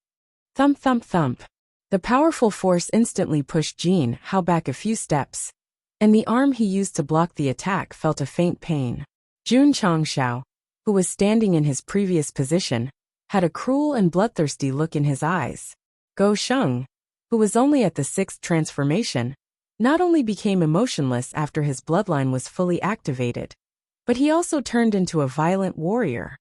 Thump thump thump. The powerful force instantly pushed Jin Hao back a few steps, and the arm he used to block the attack felt a faint pain. Jun Changxiao, who was standing in his previous position, had a cruel and bloodthirsty look in his eyes. Go Sheng, who was only at the 6th transformation, not only became emotionless after his bloodline was fully activated, but he also turned into a violent warrior.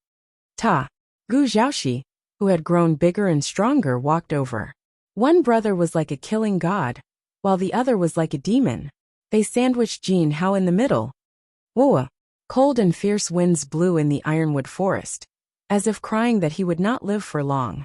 Gu Zhaoxi, who had grown bigger and stronger, walked over. One brother was like a killing god, while the other was like a demon. They sandwiched Jin Hao in the middle. Whoa! Cold and fierce winds blew in the ironwood forest, as if crying that he would not live for long.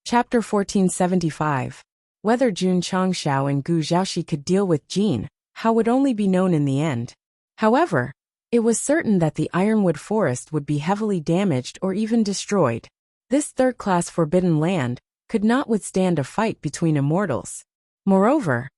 Chapter 1475. Whether Jun Changxiao and Gu Zhaoxi could deal with Jin Hao would only be known in the end. However, it was certain that the ironwood forest would be heavily damaged or even destroyed. This third-class forbidden land could not withstand a fight between immortals. Moreover,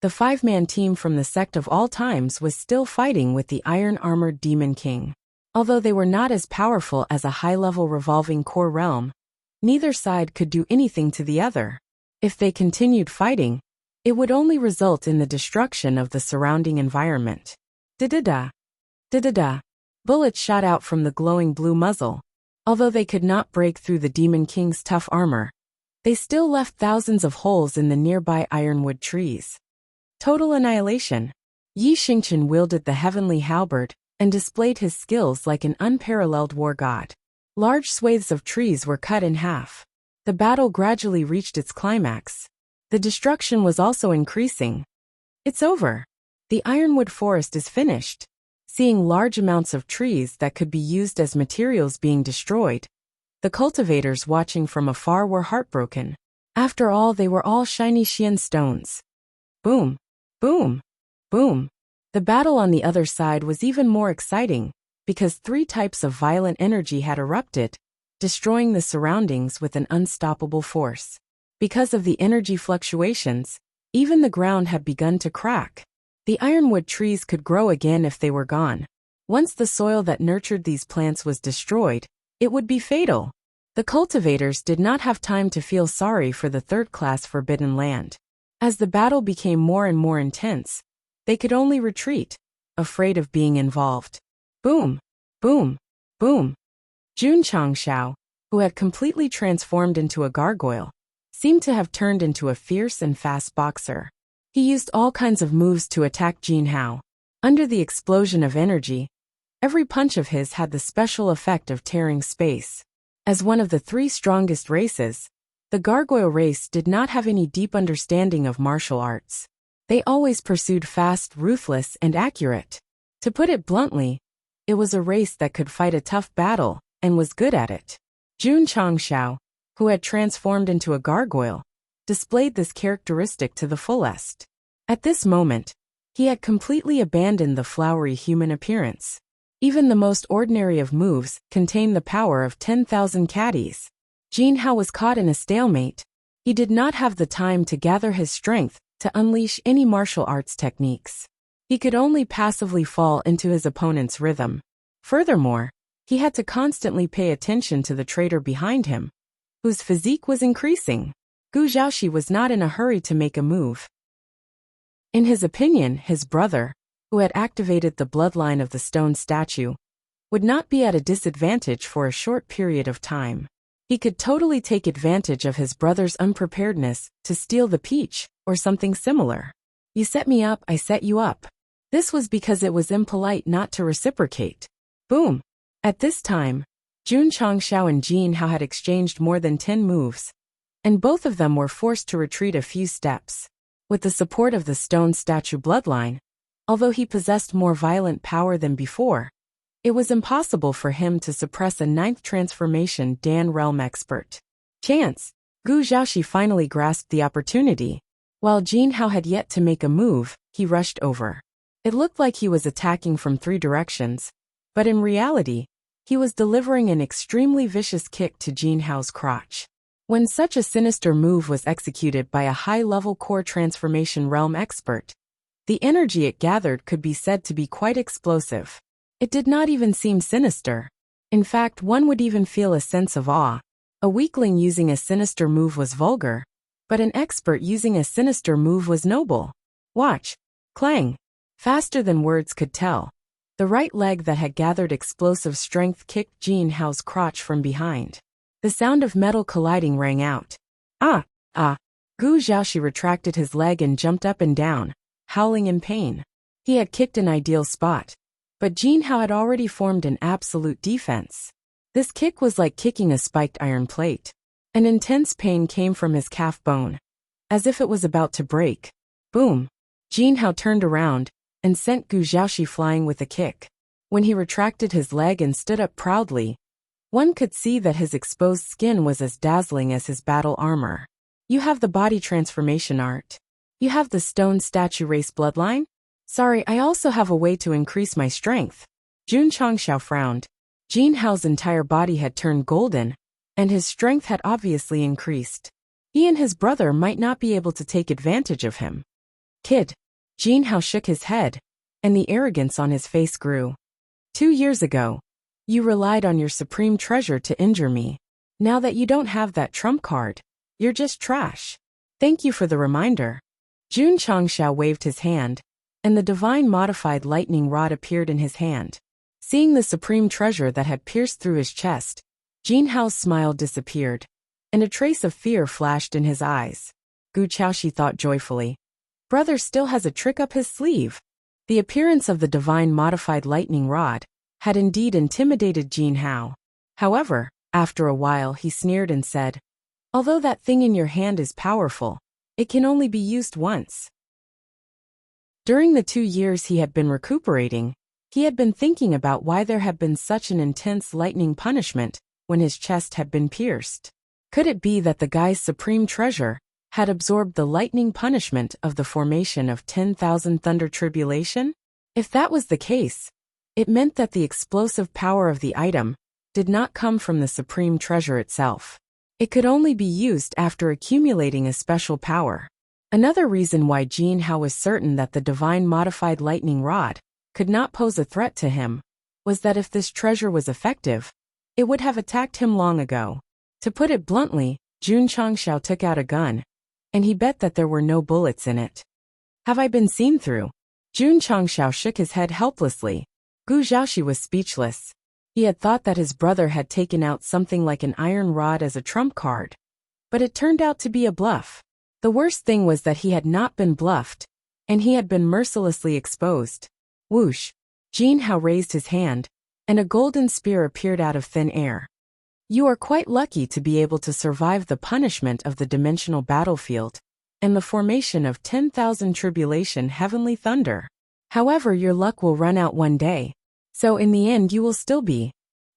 the 5-man team from the Sect of all times was still fighting with the iron-armored Demon King. Although they were not as powerful as a high-level revolving core realm, neither side could do anything to the other. If they continued fighting, it would only result in the destruction of the surrounding environment. Da-da-da. Da-da-da. Bullets shot out from the glowing blue muzzle. Although they could not break through the Demon King's tough armor, they still left thousands of holes in the nearby ironwood trees. Total annihilation. Yi Xingqian wielded the heavenly halberd and displayed his skills like an unparalleled war god. Large swathes of trees were cut in half. The battle gradually reached its climax. The destruction was also increasing. It's over. The ironwood forest is finished. Seeing large amounts of trees that could be used as materials being destroyed, the cultivators watching from afar were heartbroken. After all, they were all shiny Xian stones. Boom, boom, boom. The battle on the other side was even more exciting, because 3 types of violent energy had erupted, destroying the surroundings with an unstoppable force. Because of the energy fluctuations, even the ground had begun to crack. The ironwood trees could grow again if they were gone. Once the soil that nurtured these plants was destroyed, it would be fatal. The cultivators did not have time to feel sorry for the third-class forbidden land. As the battle became more and more intense, they could only retreat, afraid of being involved. Boom, boom, boom. Jun Changxiao, who had completely transformed into a gargoyle, seemed to have turned into a fierce and fast boxer. He used all kinds of moves to attack Jin Hao. Under the explosion of energy, every punch of his had the special effect of tearing space. As one of the 3 strongest races, the gargoyle race did not have any deep understanding of martial arts. They always pursued fast, ruthless, and accurate. To put it bluntly, it was a race that could fight a tough battle and was good at it. Jun Changxiao, who had transformed into a gargoyle, displayed this characteristic to the fullest. At this moment, he had completely abandoned the flowery human appearance. Even the most ordinary of moves contained the power of 10,000 caddies. Jin Hao was caught in a stalemate. He did not have the time to gather his strength to unleash any martial arts techniques. He could only passively fall into his opponent's rhythm. Furthermore, he had to constantly pay attention to the traitor behind him, whose physique was increasing. Gu Zhaoxi was not in a hurry to make a move. In his opinion, his brother, who had activated the bloodline of the stone statue, would not be at a disadvantage for a short period of time. He could totally take advantage of his brother's unpreparedness to steal the peach, or something similar. You set me up, I set you up. This was because it was impolite not to reciprocate. Boom! At this time, Jun Changxiao and Jin Hao had exchanged more than 10 moves, and both of them were forced to retreat a few steps. With the support of the stone statue bloodline, although he possessed more violent power than before, it was impossible for him to suppress a 9th transformation Dan realm expert. Chance! Gu Zhaoxi finally grasped the opportunity. While Jin Hao had yet to make a move, he rushed over. It looked like he was attacking from 3 directions, but in reality, he was delivering an extremely vicious kick to Jin Hao's crotch. When such a sinister move was executed by a high-level core transformation realm expert, the energy it gathered could be said to be quite explosive. It did not even seem sinister. In fact, one would even feel a sense of awe. A weakling using a sinister move was vulgar, but an expert using a sinister move was noble. Watch. Clang. Faster than words could tell. The right leg that had gathered explosive strength kicked Jin Hao's crotch from behind. The sound of metal colliding rang out. Ah! Ah! Gu Zhaoxi retracted his leg and jumped up and down, howling in pain. He had kicked an ideal spot, but Jin Hao had already formed an absolute defense. This kick was like kicking a spiked iron plate. An intense pain came from his calf bone, as if it was about to break. Boom! Jin Hao turned around and sent Gu Zhaoxi flying with a kick. When he retracted his leg and stood up proudly, one could see that his exposed skin was as dazzling as his battle armor. You have the body transformation art. You have the stone statue race bloodline? Sorry, I also have a way to increase my strength. Jun Changxiao frowned. Jin Hao's entire body had turned golden, and his strength had obviously increased. He and his brother might not be able to take advantage of him. Kid. Jin Hao shook his head, and the arrogance on his face grew. 2 years ago, you relied on your supreme treasure to injure me. Now that you don't have that trump card, you're just trash. Thank you for the reminder. Jun Changxiao waved his hand, and the divine modified lightning rod appeared in his hand. Seeing the supreme treasure that had pierced through his chest, Jin Hao's smile disappeared, and a trace of fear flashed in his eyes. Gu Zhaoxi thought joyfully. Brother still has a trick up his sleeve. The appearance of the divine modified lightning rod had indeed intimidated Jin Hao. However, after a while he sneered and said, although that thing in your hand is powerful, it can only be used once. During the 2 years he had been recuperating, he had been thinking about why there had been such an intense lightning punishment when his chest had been pierced. Could it be that the guy's supreme treasure had absorbed the lightning punishment of the formation of 10,000 thunder tribulation? If that was the case, it meant that the explosive power of the item did not come from the supreme treasure itself. It could only be used after accumulating a special power. Another reason why Jin Hao was certain that the divine modified lightning rod could not pose a threat to him was that if this treasure was effective, it would have attacked him long ago. To put it bluntly, Jun Changxiao took out a gun, and he bet that there were no bullets in it. Have I been seen through? Jun Changxiao shook his head helplessly. Gu Zhaoxi was speechless. He had thought that his brother had taken out something like an iron rod as a trump card, but it turned out to be a bluff. The worst thing was that he had not been bluffed, and he had been mercilessly exposed. Whoosh! Jin Hao raised his hand, and a golden spear appeared out of thin air. You are quite lucky to be able to survive the punishment of the dimensional battlefield and the formation of 10,000 tribulation heavenly thunder. However, your luck will run out one day, so in the end you will still be.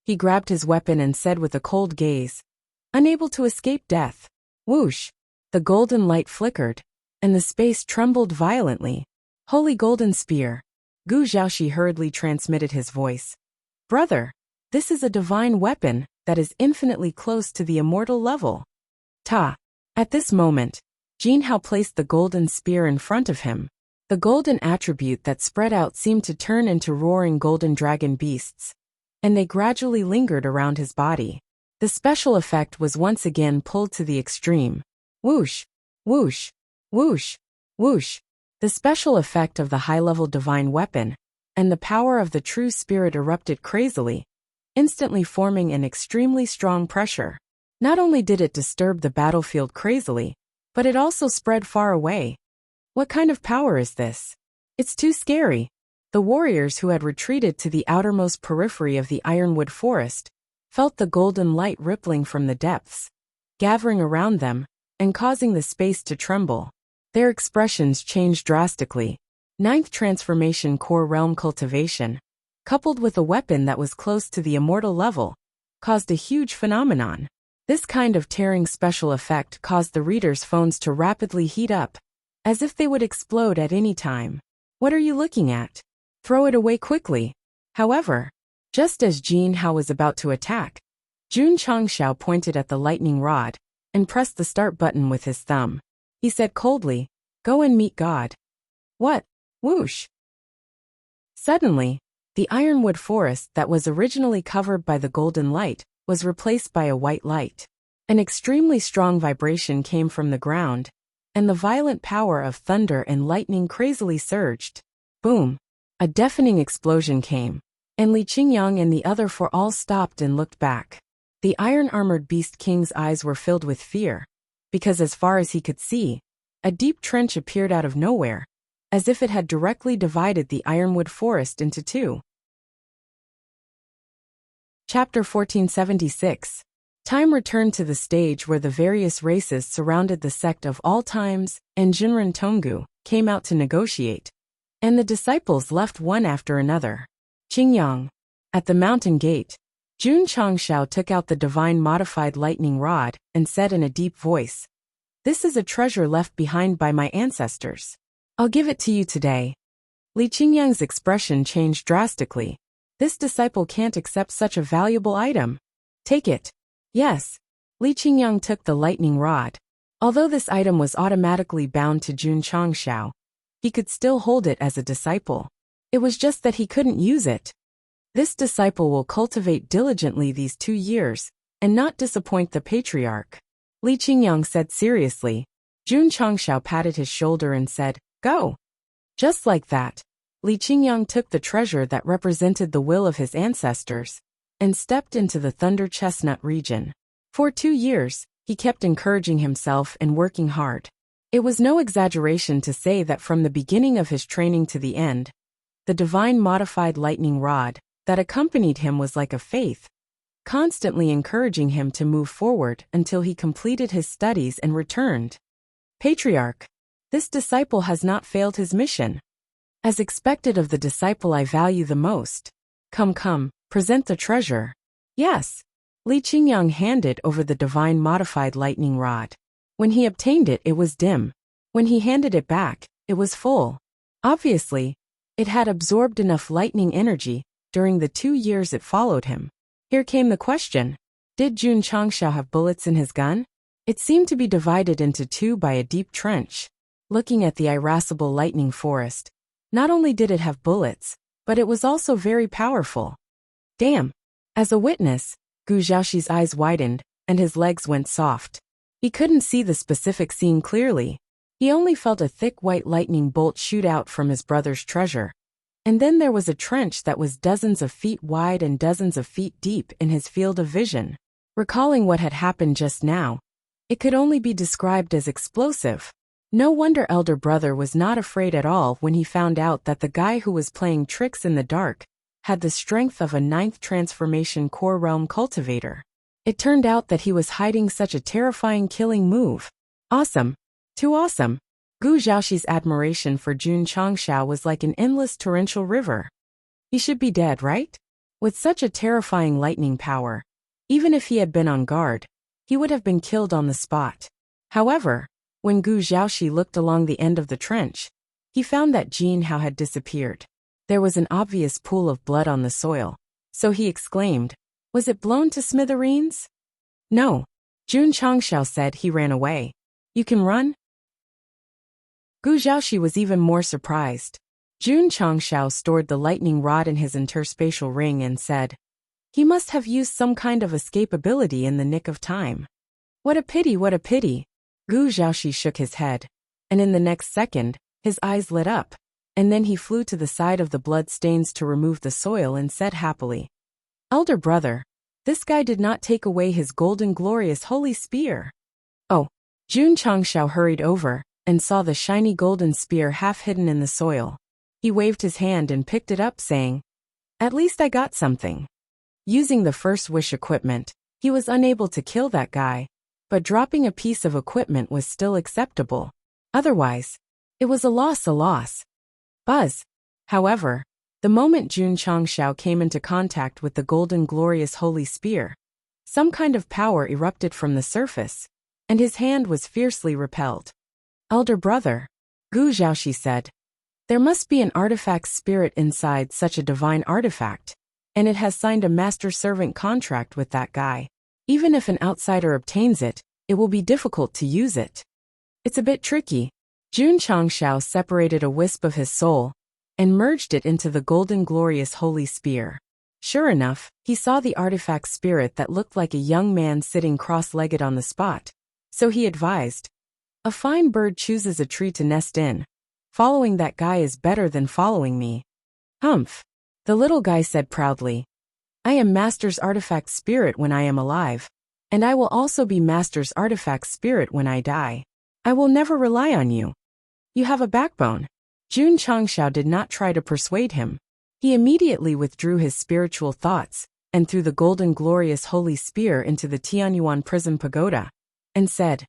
He grabbed his weapon and said with a cold gaze, unable to escape death. Whoosh! The golden light flickered, and the space trembled violently. Holy golden spear! Gu Zhaoxi hurriedly transmitted his voice. Brother, this is a divine weapon that is infinitely close to the immortal level. Ta! At this moment, Jin Hao placed the golden spear in front of him. The golden attribute that spread out seemed to turn into roaring golden dragon beasts, and they gradually lingered around his body. The special effect was once again pulled to the extreme. Whoosh! Whoosh! Whoosh! Whoosh! The special effect of the high-level divine weapon and the power of the true spirit erupted crazily, instantly forming an extremely strong pressure. Not only did it disturb the battlefield crazily, but it also spread far away. What kind of power is this? It's too scary. The warriors who had retreated to the outermost periphery of the ironwood forest felt the golden light rippling from the depths, gathering around them and causing the space to tremble. Their expressions changed drastically. Ninth transformation core realm cultivation, coupled with a weapon that was close to the immortal level, caused a huge phenomenon. This kind of tearing special effect caused the readers' phones to rapidly heat up, as if they would explode at any time. What are you looking at? Throw it away quickly. However, just as Jin Hao was about to attack, Jun Changxiao pointed at the lightning rod and pressed the start button with his thumb. He said coldly, "Go and meet God." What? Whoosh! Suddenly, the ironwood forest that was originally covered by the golden light was replaced by a white light. An extremely strong vibration came from the ground, and the violent power of thunder and lightning crazily surged. Boom! A deafening explosion came, and Li Qingyang and the other four all stopped and looked back. The iron-armored Beast King's eyes were filled with fear, because as far as he could see, a deep trench appeared out of nowhere, as if it had directly divided the ironwood forest into two. Chapter 1476. Time returned to the stage where the various races surrounded the Sect of All Times, and Jinren Tonggu came out to negotiate, and the disciples left one after another. Qingyang. At the mountain gate, Jun Changxiao took out the divine modified lightning rod and said in a deep voice, "This is a treasure left behind by my ancestors. I'll give it to you today." Li Qingyang's expression changed drastically. This disciple can't accept such a valuable item. Take it. Yes. Li Qingyang took the lightning rod. Although this item was automatically bound to Jun Changxiao, he could still hold it as a disciple. It was just that he couldn't use it. This disciple will cultivate diligently these 2 years, and not disappoint the patriarch. Li Qingyang said seriously. Jun Changxiao patted his shoulder and said, "Go." Just like that, Li Qingyang took the treasure that represented the will of his ancestors, and stepped into the Thunder Chestnut region. For 2 years, he kept encouraging himself and working hard. It was no exaggeration to say that from the beginning of his training to the end, the divine modified lightning rod that accompanied him was like a faith, constantly encouraging him to move forward until he completed his studies and returned. Patriarch, this disciple has not failed his mission. As expected of the disciple I value the most. Come, present the treasure. Yes. Li Qingyang handed over the divine modified lightning rod. When he obtained it, it was dim. When he handed it back, it was full. Obviously, it had absorbed enough lightning energy during the 2 years it followed him. Here came the question. Did Jun Changxiao have bullets in his gun? It seemed to be divided into two by a deep trench. Looking at the irascible lightning forest, not only did it have bullets, but it was also very powerful. Damn! As a witness, Gu Zhaoxi's eyes widened, and his legs went soft. He couldn't see the specific scene clearly. He only felt a thick white lightning bolt shoot out from his brother's treasure. And then there was a trench that was dozens of feet wide and dozens of feet deep in his field of vision. Recalling what had happened just now, it could only be described as explosive. No wonder elder brother was not afraid at all when he found out that the guy who was playing tricks in the dark had the strength of a 9th transformation core realm cultivator. It turned out that he was hiding such a terrifying killing move. Awesome. Too awesome. Gu Zhaoxi's admiration for Jun Changxiao was like an endless torrential river. He should be dead, right? With such a terrifying lightning power, even if he had been on guard, he would have been killed on the spot. However, when Gu Zhaoxi looked along the end of the trench, he found that Jin Hao had disappeared. There was an obvious pool of blood on the soil, so he exclaimed, "Was it blown to smithereens?" "No." Jun Changxiao said he ran away. "You can run?" Gu Zhaoxi was even more surprised. Jun Changxiao stored the lightning rod in his interspatial ring and said, "He must have used some kind of escapability in the nick of time." What a pity, what a pity. Gu Zhaoxi shook his head, and in the next second, his eyes lit up, and then he flew to the side of the blood stains to remove the soil and said happily, "Elder brother, this guy did not take away his golden glorious holy spear." Oh, Jun Changxiao hurried over and saw the shiny golden spear half hidden in the soil. He waved his hand and picked it up, saying, "At least I got something." Using the first wish equipment, he was unable to kill that guy, but dropping a piece of equipment was still acceptable. Otherwise, it was a loss. Buzz. However, the moment Jun Changxiao came into contact with the golden glorious holy spear, Some kind of power erupted from the surface, and his hand was fiercely repelled. Elder brother, Gu Zhaoxi said, there must be an artifact spirit inside such a divine artifact, and it has signed a master-servant contract with that guy. Even if an outsider obtains it, it will be difficult to use it. It's a bit tricky. Jun Changshao separated a wisp of his soul and merged it into the golden glorious holy spear. Sure enough, he saw the artifact spirit that looked like a young man sitting cross-legged on the spot. So he advised, a fine bird chooses a tree to nest in. Following that guy is better than following me. Humph. The little guy said proudly, I am Master's artifact spirit when I am alive, and I will also be Master's artifact spirit when I die. I will never rely on you. You have a backbone. Jun Changshao did not try to persuade him. He immediately withdrew his spiritual thoughts and threw the golden glorious holy spear into the Tianyuan prison pagoda, and said,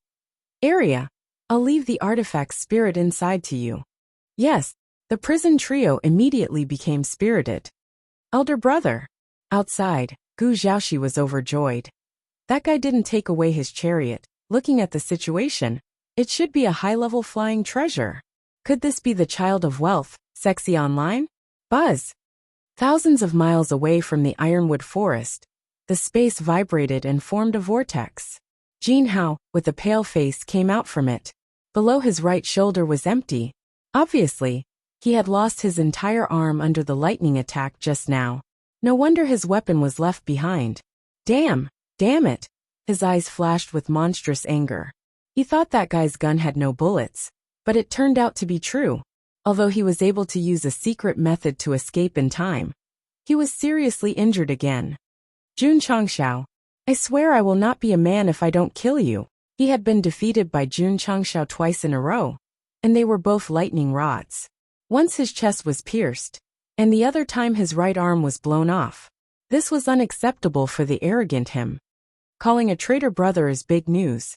Area, I'll leave the artifact spirit inside to you. Yes, the prison trio immediately became spirited. Elder brother. Outside, Gu Zhaoxi was overjoyed. That guy didn't take away his chariot. Looking at the situation, it should be a high-level flying treasure. Could this be the child of wealth, sexy online? Buzz. Thousands of miles away from the ironwood forest, the space vibrated and formed a vortex. Jin Hao, with a pale face, came out from it. Below his right shoulder was empty. Obviously, he had lost his entire arm under the lightning attack just now. No wonder his weapon was left behind. Damn it. His eyes flashed with monstrous anger. He thought that guy's gun had no bullets, but it turned out to be true. Although he was able to use a secret method to escape in time, he was seriously injured again. Jun Changshao, I swear I will not be a man if I don't kill you. He had been defeated by Jun Changshao twice in a row, and they were both lightning rods. Once his chest was pierced, and the other time his right arm was blown off. This was unacceptable for the arrogant him. Calling a traitor brother is big news.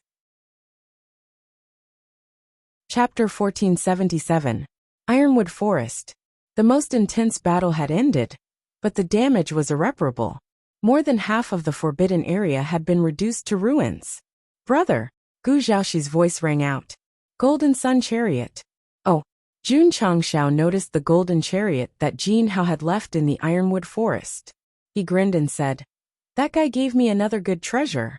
Chapter 1477. Ironwood Forest. The most intense battle had ended, but the damage was irreparable. More than half of the forbidden area had been reduced to ruins. Brother, Gu Zhaoxi's voice rang out. Golden Sun Chariot. Oh, Jun Changshao noticed the golden chariot that Jin Hao had left in the Ironwood Forest. He grinned and said, that guy gave me another good treasure.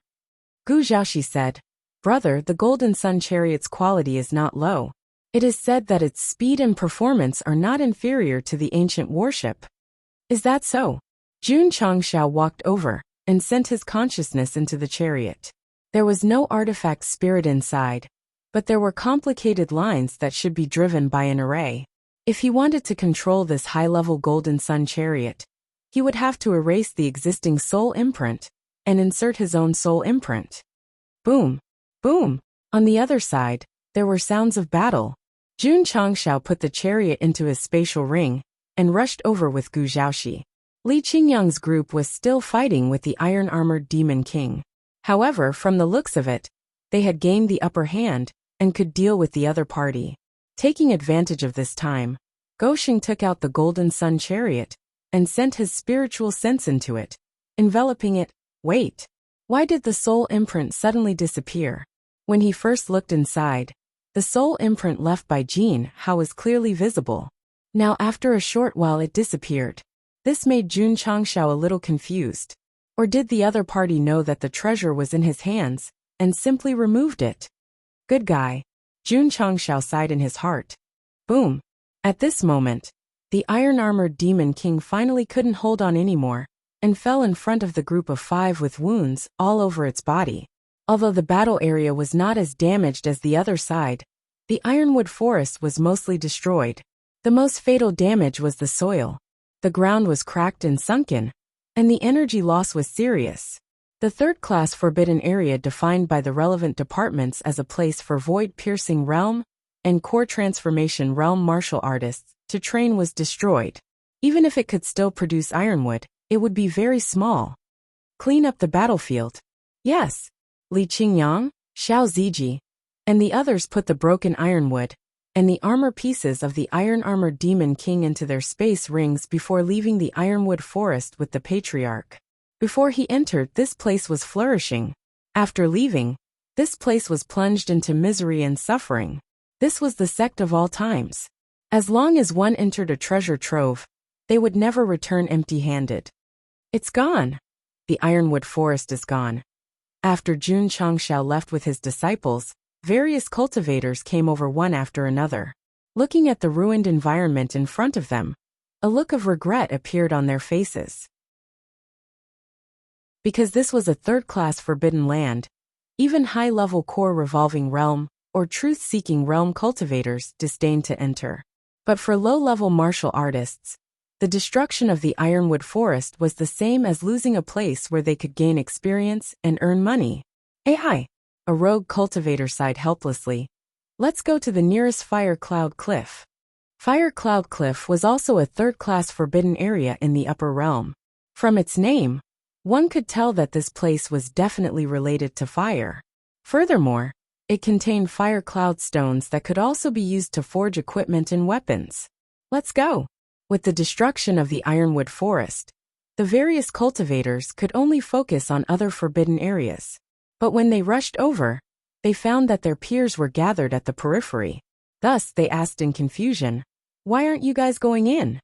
Gu Zhaoxi said, brother, the Golden Sun Chariot's quality is not low. It is said that its speed and performance are not inferior to the ancient warship. Is that so? Jun Changshao walked over and sent his consciousness into the chariot. There was no artifact spirit inside, but there were complicated lines that should be driven by an array. If he wanted to control this high-level Golden Sun Chariot, he would have to erase the existing soul imprint and insert his own soul imprint. Boom, boom. On the other side, there were sounds of battle. Jun Changshao put the chariot into his spatial ring and rushed over with Gu Zhaoxi. Li Qingyang's group was still fighting with the iron-armored Demon King. However, from the looks of it, they had gained the upper hand and could deal with the other party. Taking advantage of this time, Gosheng took out the Golden Sun Chariot and sent his spiritual sense into it, enveloping it. Wait, why did the soul imprint suddenly disappear? When he first looked inside, the soul imprint left by Jin Hao was clearly visible. Now after a short while it disappeared. This made Jun Changshao a little confused. Or did the other party know that the treasure was in his hands and simply removed it? Good guy. Jun Changshao sighed in his heart. Boom. At this moment, the iron-armored Demon King finally couldn't hold on anymore and fell in front of the group of 5 with wounds all over its body. Although the battle area was not as damaged as the other side, the Ironwood Forest was mostly destroyed. The most fatal damage was the soil. The ground was cracked and sunken, and the energy loss was serious. The third-class forbidden area defined by the relevant departments as a place for void-piercing realm and core transformation realm martial artists to train was destroyed. Even if it could still produce ironwood, it would be very small. Clean up the battlefield. Yes. Li Qingyang, Xiao Ziji, and the others put the broken ironwood and the armor pieces of the iron-armored Demon King into their space rings before leaving the Ironwood Forest with the Patriarch. Before he entered, this place was flourishing. After leaving, this place was plunged into misery and suffering. This was the sect of all times. As long as one entered a treasure trove, they would never return empty-handed. It's gone. The ironwood forest is gone. After Jun Changshao left with his disciples, various cultivators came over one after another. Looking at the ruined environment in front of them, a look of regret appeared on their faces. Because this was a third-class forbidden land, even high-level core revolving realm or truth-seeking realm cultivators disdained to enter. But for low-level martial artists, the destruction of the ironwood forest was the same as losing a place where they could gain experience and earn money. Hi! A rogue cultivator sighed helplessly. Let's go to the nearest Fire Cloud Cliff. Fire Cloud Cliff was also a third-class forbidden area in the upper realm. From its name, one could tell that this place was definitely related to fire. Furthermore, it contained fire cloud stones that could also be used to forge equipment and weapons. Let's go! With the destruction of the ironwood forest, the various cultivators could only focus on other forbidden areas. But when they rushed over, they found that their peers were gathered at the periphery. Thus, they asked in confusion, "Why aren't you guys going in?"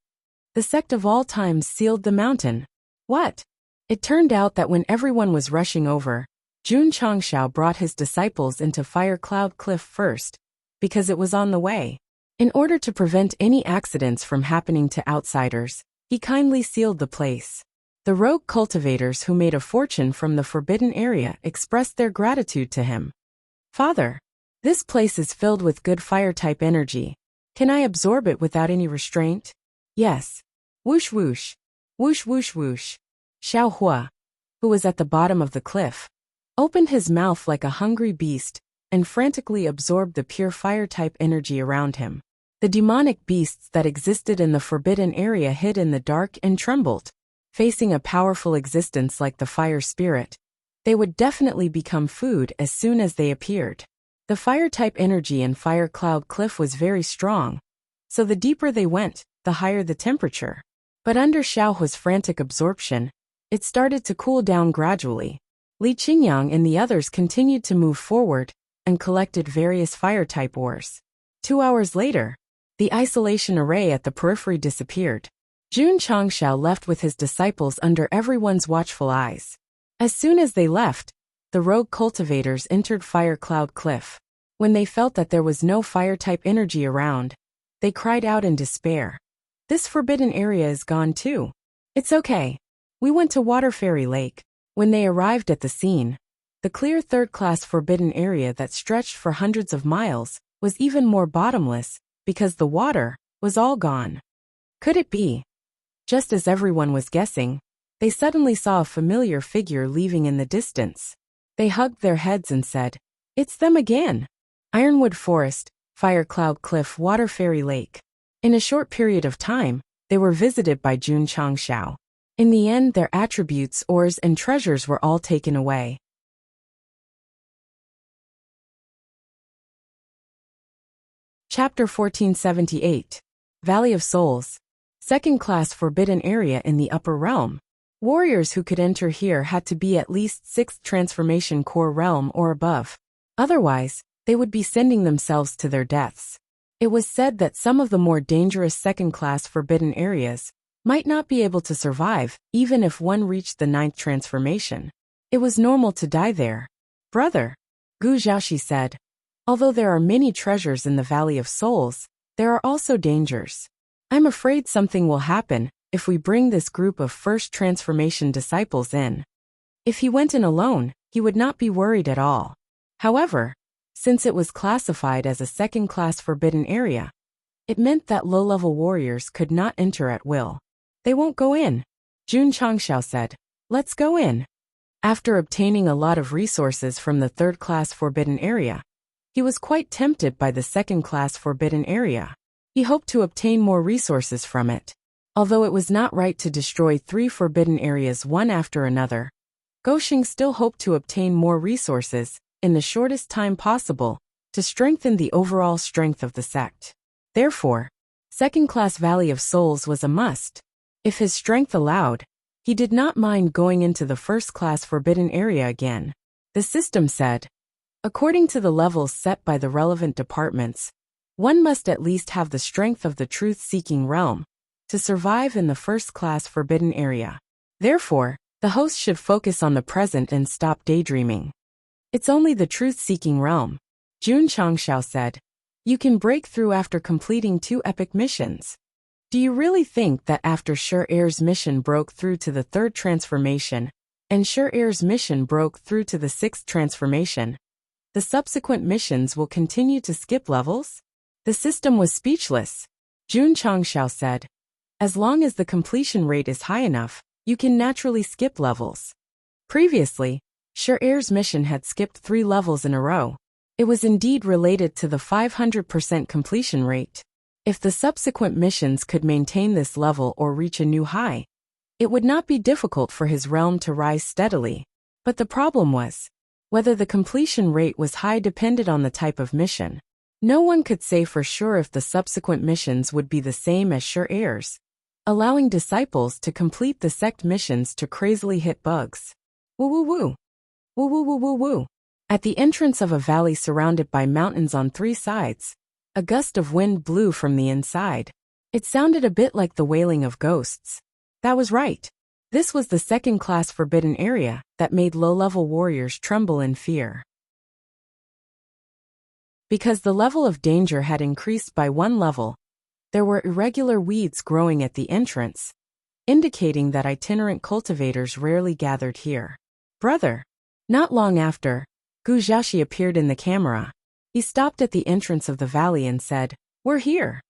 The sect of all times sealed the mountain. What? It turned out that when everyone was rushing over, Jun Changshao brought his disciples into Fire Cloud Cliff first, because it was on the way. In order to prevent any accidents from happening to outsiders, he kindly sealed the place. The rogue cultivators who made a fortune from the forbidden area expressed their gratitude to him. "Father, this place is filled with good fire-type energy. Can I absorb it without any restraint?" "Yes." Whoosh whoosh. Whoosh whoosh whoosh. Xiao Hua, who was at the bottom of the cliff, opened his mouth like a hungry beast and frantically absorbed the pure fire-type energy around him. The demonic beasts that existed in the forbidden area hid in the dark and trembled. Facing a powerful existence like the fire spirit, they would definitely become food as soon as they appeared. The fire-type energy in Fire Cloud Cliff was very strong, so the deeper they went, the higher the temperature. But under Xiaohua's frantic absorption, it started to cool down gradually. Li Qingyang and the others continued to move forward and collected various fire-type ores. 2 hours later, the isolation array at the periphery disappeared. Jun Changshao left with his disciples under everyone's watchful eyes. As soon as they left, the rogue cultivators entered Fire Cloud Cliff. When they felt that there was no fire-type energy around, they cried out in despair. "This forbidden area is gone too. It's okay. We went to Water Fairy Lake." When they arrived at the scene, the clear third-class forbidden area that stretched for hundreds of miles was even more bottomless because the water was all gone. Could it be? Just as everyone was guessing, they suddenly saw a familiar figure leaving in the distance. They hugged their heads and said, "It's them again." Ironwood Forest, Fire Cloud Cliff, Water Fairy Lake. In a short period of time, they were visited by Jun Changshao. In the end, their attributes, ores, and treasures were all taken away. Chapter 1478. Valley of Souls. Second-class forbidden area in the upper realm. Warriors who could enter here had to be at least 6th transformation core realm or above. Otherwise, they would be sending themselves to their deaths. It was said that some of the more dangerous second-class forbidden areas might not be able to survive even if one reached the 9th transformation. It was normal to die there. "Brother," Gu Zhaoxi said, "although there are many treasures in the Valley of Souls, there are also dangers. I'm afraid something will happen if we bring this group of first transformation disciples in." If he went in alone, he would not be worried at all. However, since it was classified as a second-class forbidden area, it meant that low-level warriors could not enter at will. "They won't go in," Jun Changshao said. "Let's go in." After obtaining a lot of resources from the third-class forbidden area, he was quite tempted by the second-class forbidden area. He hoped to obtain more resources from it. Although it was not right to destroy 3 forbidden areas one after another, Goshing still hoped to obtain more resources in the shortest time possible to strengthen the overall strength of the sect. Therefore, second-class Valley of Souls was a must. If his strength allowed, He did not mind going into the first-class forbidden area again. The system said, according to the levels set by the relevant departments, one must at least have the strength of the truth-seeking realm to survive in the first-class forbidden area. Therefore, the host should focus on the present and stop daydreaming. It's only the truth-seeking realm, Jun Changshao said. You can break through after completing 2 epic missions. Do you really think that after Sure-Air's mission broke through to the 3rd transformation, and Sure-Air's mission broke through to the 6th transformation, the subsequent missions will continue to skip levels? The system was speechless. Jun Changshao said, as long as the completion rate is high enough, you can naturally skip levels. Previously, Sure-Air's mission had skipped 3 levels in a row. It was indeed related to the 500% completion rate. If the subsequent missions could maintain this level or reach a new high, it would not be difficult for his realm to rise steadily. But the problem was, whether the completion rate was high depended on the type of mission. No one could say for sure if the subsequent missions would be the same as Sure-Air's, allowing disciples to complete the sect missions to crazily hit bugs. Woo woo woo. Woo woo woo woo woo. At the entrance of a valley surrounded by mountains on 3 sides, a gust of wind blew from the inside. It sounded a bit like the wailing of ghosts. That was right. This was the second-class forbidden area that made low-level warriors tremble in fear. Because the level of danger had increased by 1 level, there were irregular weeds growing at the entrance, indicating that itinerant cultivators rarely gathered here. Brother. Not long after, Gu Xiaoxi appeared in the camera. He stopped at the entrance of the valley and said, "We're here."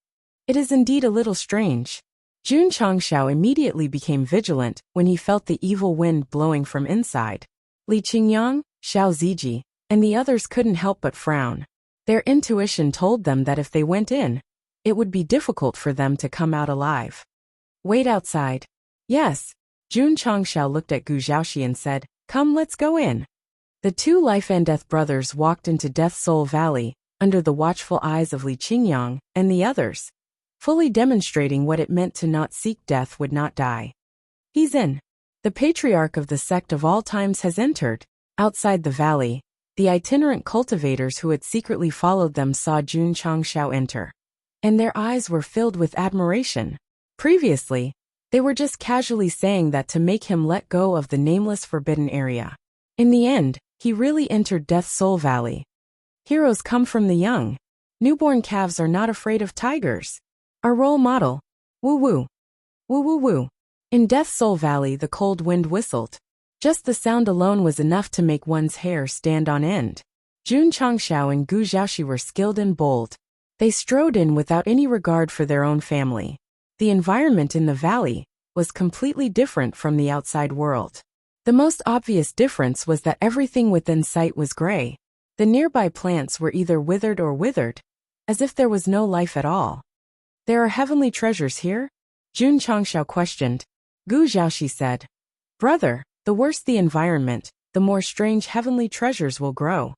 It is indeed a little strange. Jun Changshao immediately became vigilant when he felt the evil wind blowing from inside. Li Qingyang, Xiao Ziji, and the others couldn't help but frown. Their intuition told them that if they went in, it would be difficult for them to come out alive. Wait outside. Yes. Jun Changshao looked at Gu Xiaoxi and said, "Come, let's go in." The 2 Life and Death brothers walked into Death Soul Valley, under the watchful eyes of Li Qingyang and the others, fully demonstrating what it meant to not seek death would not die. He's in. The patriarch of the sect of all times has entered. Outside the valley, the itinerant cultivators who had secretly followed them saw Jun Changshao enter, and their eyes were filled with admiration. Previously, they were just casually saying that to make him let go of the nameless forbidden area. In the end, he really entered Death Soul Valley. Heroes come from the young. Newborn calves are not afraid of tigers. Our role model. Woo woo. Woo woo woo. In Death Soul Valley, the cold wind whistled. Just the sound alone was enough to make one's hair stand on end. Jun Changshao and Gu Xiaoxi were skilled and bold. They strode in without any regard for their own family. The environment in the valley was completely different from the outside world. The most obvious difference was that everything within sight was gray. The nearby plants were either withered, as if there was no life at all. There are heavenly treasures here? Jun Changshao questioned. Gu Xiaoxi said, "Brother, the worse the environment, the more strange heavenly treasures will grow."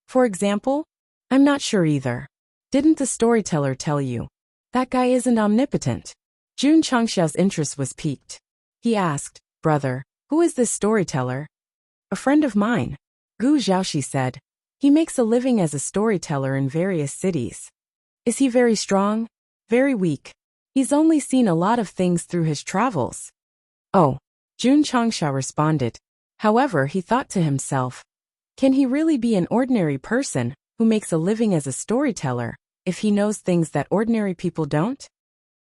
For example? I'm not sure either. Didn't the storyteller tell you? That guy isn't omnipotent. Jun Changshao's interest was piqued. He asked, "Brother, who is this storyteller?" "A friend of mine," Gu Xiaoxi said. "He makes a living as a storyteller in various cities." "Is he very strong?" "Very weak. He's only seen a lot of things through his travels." "Oh," Jun Changshao responded. However, he thought to himself, can he really be an ordinary person who makes a living as a storyteller if he knows things that ordinary people don't?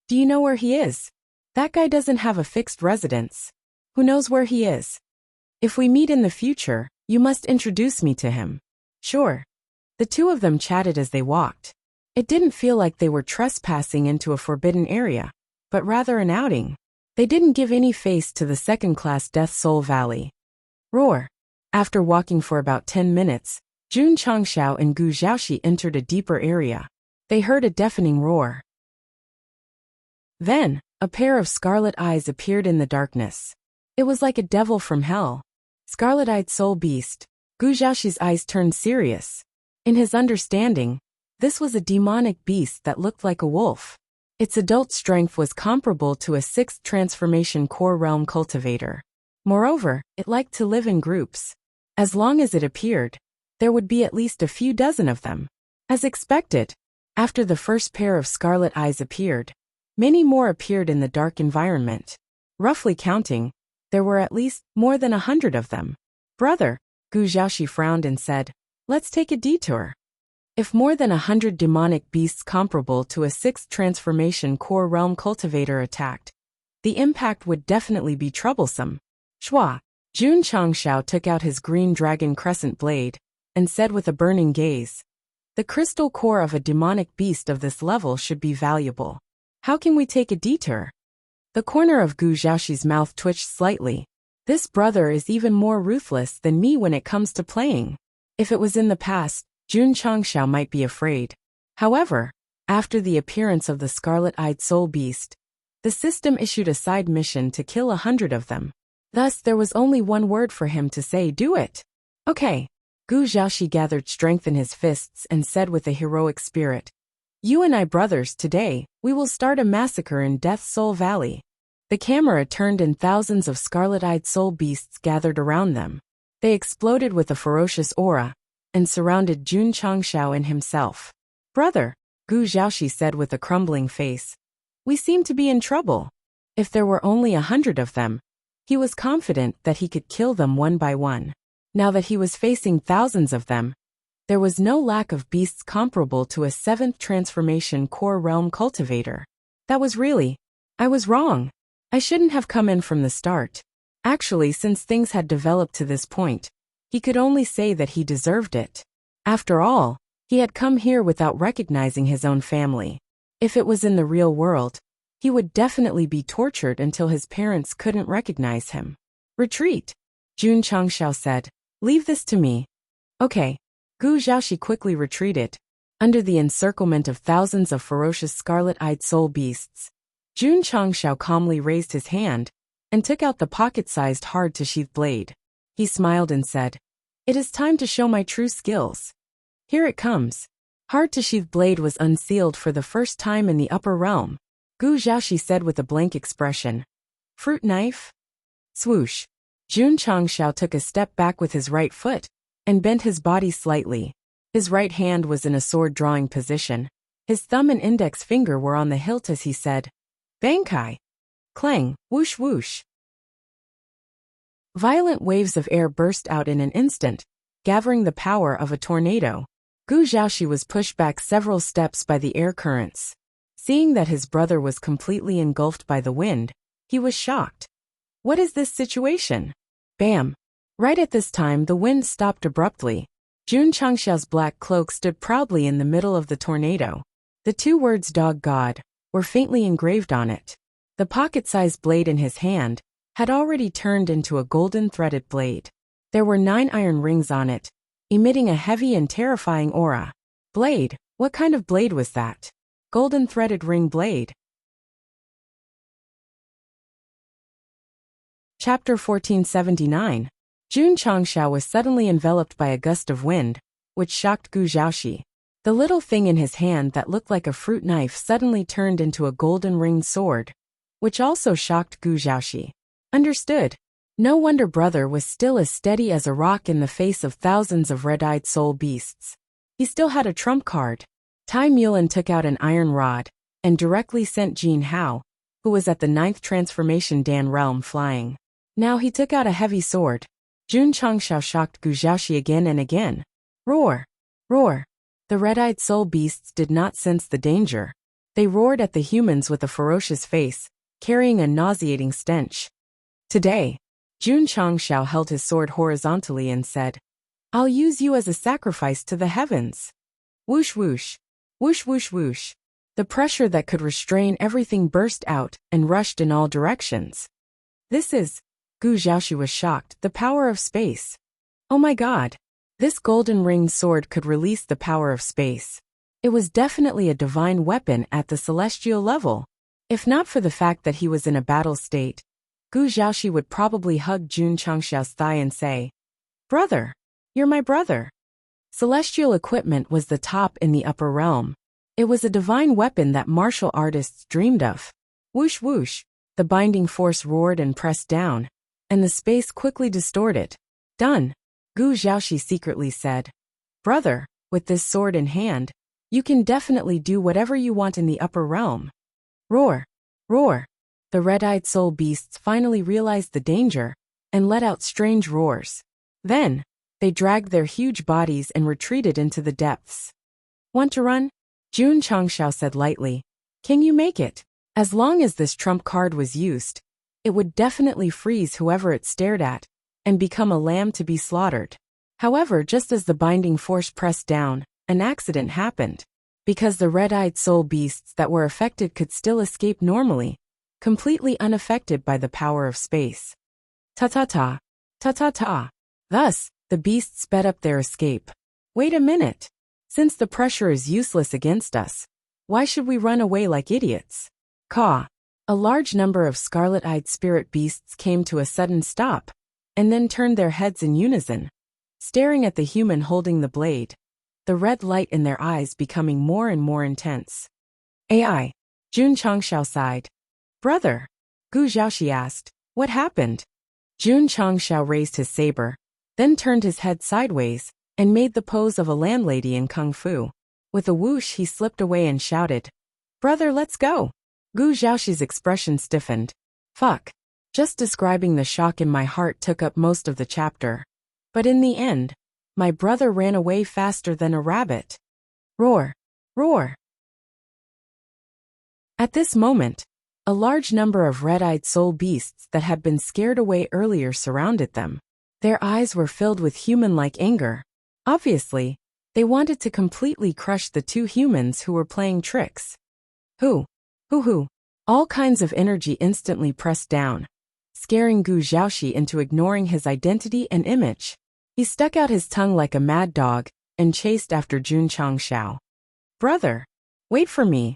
"Do you know where he is?" "That guy doesn't have a fixed residence." "Who knows where he is?" "If we meet in the future, you must introduce me to him." "Sure." The two of them chatted as they walked. It didn't feel like they were trespassing into a forbidden area, but rather an outing. They didn't give any face to the second-class Death Soul Valley. Roar. After walking for about 10 minutes, Jun Changshao and Gu Xiaoxi entered a deeper area. They heard a deafening roar. Then, a pair of scarlet eyes appeared in the darkness. It was like a devil from hell. Scarlet-eyed soul beast. Gu Xiaoxi's eyes turned serious. In his understanding, this was a demonic beast that looked like a wolf. Its adult strength was comparable to a 6th transformation core realm cultivator. Moreover, it liked to live in groups. As long as it appeared, there would be at least a few dozen of them. As expected, after the first pair of scarlet eyes appeared, many more appeared in the dark environment. Roughly counting, there were at least more than 100 of them. Brother, Gu Xiaoxi frowned and said, let's take a detour. If more than 100 demonic beasts comparable to a 6th transformation core realm cultivator attacked, the impact would definitely be troublesome. Shua, Jun Changshao took out his green dragon crescent blade and said with a burning gaze, the crystal core of a demonic beast of this level should be valuable. How can we take a detour? The corner of Gu Xiaoxi's mouth twitched slightly. This brother is even more ruthless than me when it comes to playing. If it was in the past, Jun Changshao might be afraid. However, after the appearance of the scarlet-eyed soul beast, the system issued a side mission to kill 100 of them. Thus, there was only one word for him to say, do it. Okay. Gu Xiaoxi gathered strength in his fists and said with a heroic spirit, you and I brothers, today, we will start a massacre in Death Soul Valley. The camera turned and thousands of scarlet-eyed soul beasts gathered around them. They exploded with a ferocious aura and surrounded Jun Changshao and himself. Brother, Gu Xiaoxi said with a crumbling face, we seem to be in trouble. If there were only 100 of them, he was confident that he could kill them one by one. Now that he was facing thousands of them, there was no lack of beasts comparable to a 7th transformation core realm cultivator. I was wrong. I shouldn't have come in from the start. Actually, since things had developed to this point, he could only say that he deserved it. After all, he had come here without recognizing his own family. If it was in the real world, he would definitely be tortured until his parents couldn't recognize him. Retreat, Jun Changshao said. Leave this to me. Okay. Gu Xiaoxi quickly retreated. Under the encirclement of thousands of ferocious scarlet-eyed soul beasts, Jun Changshao calmly raised his hand and took out the pocket-sized hard-to-sheath blade. He smiled and said, it is time to show my true skills. Here it comes. Hard-to-sheath blade was unsealed for the first time in the upper realm. Gu Xiaoxi said with a blank expression. Fruit knife? Swoosh. Jun Changshao took a step back with his right foot and bent his body slightly. His right hand was in a sword-drawing position. His thumb and index finger were on the hilt as he said, Bankai. Clang, whoosh whoosh. Violent waves of air burst out in an instant, gathering the power of a tornado. Gu Xiaoxi was pushed back several steps by the air currents. Seeing that his brother was completely engulfed by the wind, he was shocked. What is this situation? Bam! Right at this time the wind stopped abruptly. Jun Changshao's black cloak stood proudly in the middle of the tornado. The two words Dog God were faintly engraved on it. The pocket-sized blade in his hand had already turned into a golden threaded blade. There were 9 iron rings on it, emitting a heavy and terrifying aura. Blade? What kind of blade was that? Golden threaded ring blade. Chapter 1479. Jun Changshao was suddenly enveloped by a gust of wind, which shocked Gu Xiaoxi. The little thing in his hand that looked like a fruit knife suddenly turned into a golden ringed sword, which also shocked Gu Xiaoxi. Understood. No wonder brother was still as steady as a rock in the face of thousands of red-eyed soul beasts. He still had a trump card. Tai Mulan took out an iron rod and directly sent Jin Hao, who was at the 9th transformation Dan realm, flying. Now he took out a heavy sword. Jun Changshao shocked Gu Xiaoxi again and again. Roar! Roar! The red-eyed soul beasts did not sense the danger. They roared at the humans with a ferocious face, carrying a nauseating stench. Today, Jun Changshao held his sword horizontally and said, I'll use you as a sacrifice to the heavens. Whoosh whoosh. Whoosh whoosh whoosh. The pressure that could restrain everything burst out and rushed in all directions. This is, Gu Xiaoxi was shocked, the power of space. Oh my god. This golden ringed sword could release the power of space. It was definitely a divine weapon at the celestial level. If not for the fact that he was in a battle state, Gu Xiaoxi would probably hug Jun Changshao's thigh and say, Brother, you're my brother. Celestial equipment was the top in the upper realm. It was a divine weapon that martial artists dreamed of. Whoosh whoosh, the binding force roared and pressed down, and the space quickly distorted. Done, Gu Xiaoxi secretly said. Brother, with this sword in hand, you can definitely do whatever you want in the upper realm. Roar, roar. The red-eyed soul beasts finally realized the danger and let out strange roars. Then, they dragged their huge bodies and retreated into the depths. Want to run? Jun Changshao said lightly. Can you make it? As long as this trump card was used, it would definitely freeze whoever it stared at and become a lamb to be slaughtered. However, just as the binding force pressed down, an accident happened. Because the red-eyed soul beasts that were affected could still escape normally, completely unaffected by the power of space. Ta-ta-ta, ta-ta-ta. Thus, the beasts sped up their escape. Wait a minute. Since the pressure is useless against us, why should we run away like idiots? Caw. A large number of scarlet-eyed spirit beasts came to a sudden stop, and then turned their heads in unison, staring at the human holding the blade, the red light in their eyes becoming more and more intense. AI. Jun Changshao sighed. Brother, Gu Xiaoxi asked, what happened? Jun Changshao raised his saber, then turned his head sideways, and made the pose of a landlady in kung fu. With a whoosh he slipped away and shouted, Brother, let's go. Gu Xiaoxi's expression stiffened. Fuck. Just describing the shock in my heart took up most of the chapter. But in the end, my brother ran away faster than a rabbit. Roar, roar. At this moment, a large number of red-eyed soul beasts that had been scared away earlier surrounded them. Their eyes were filled with human-like anger. Obviously, they wanted to completely crush the two humans who were playing tricks. Who? All kinds of energy instantly pressed down, scaring Gu Xiaoxi into ignoring his identity and image. He stuck out his tongue like a mad dog and chased after Jun Changshao. Brother, wait for me.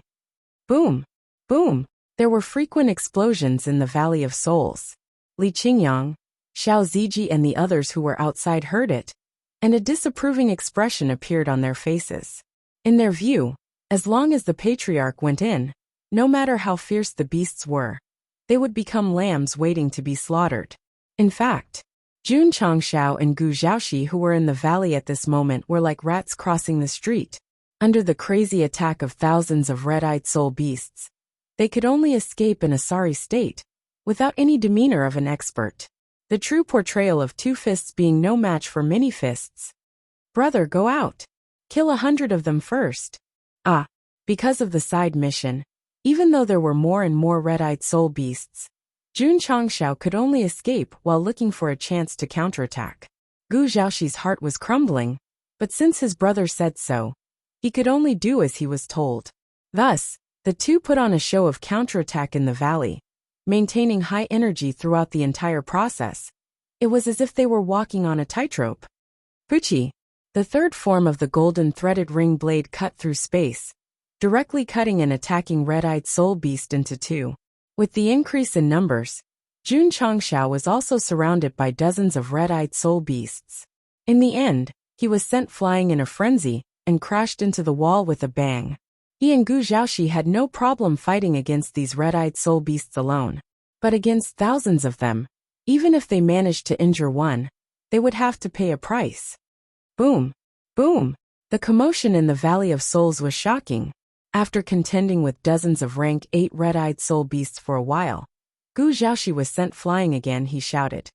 Boom, boom. There were frequent explosions in the Valley of Souls. Li Qingyang, Xiao Ziji and the others who were outside heard it, and a disapproving expression appeared on their faces. In their view, as long as the patriarch went in, no matter how fierce the beasts were, they would become lambs waiting to be slaughtered. In fact, Jun Changshao and Gu Xiaoxi who were in the valley at this moment were like rats crossing the street. Under the crazy attack of thousands of red-eyed soul beasts, they could only escape in a sorry state, without any demeanor of an expert. The true portrayal of two fists being no match for many fists. Brother, go out. Kill 100 of them first. Because of the side mission, even though there were more and more red-eyed soul beasts, Jun Changshao could only escape while looking for a chance to counterattack. Gu Xiaoxi's heart was crumbling, but since his brother said so, he could only do as he was told. Thus, the two put on a show of counterattack in the valley, maintaining high energy throughout the entire process. It was as if they were walking on a tightrope. Puchi, the third form of the golden threaded ring blade cut through space, directly cutting and attacking red-eyed soul beast into two. With the increase in numbers, Jun Changshao was also surrounded by dozens of red-eyed soul beasts. In the end, he was sent flying in a frenzy and crashed into the wall with a bang. He and Gu Xiaoxi had no problem fighting against these red-eyed soul beasts alone. But against thousands of them, even if they managed to injure one, they would have to pay a price. Boom! Boom! The commotion in the Valley of Souls was shocking. After contending with dozens of rank 8 red-eyed soul beasts for a while, Gu Xiaoxi was sent flying again. He shouted,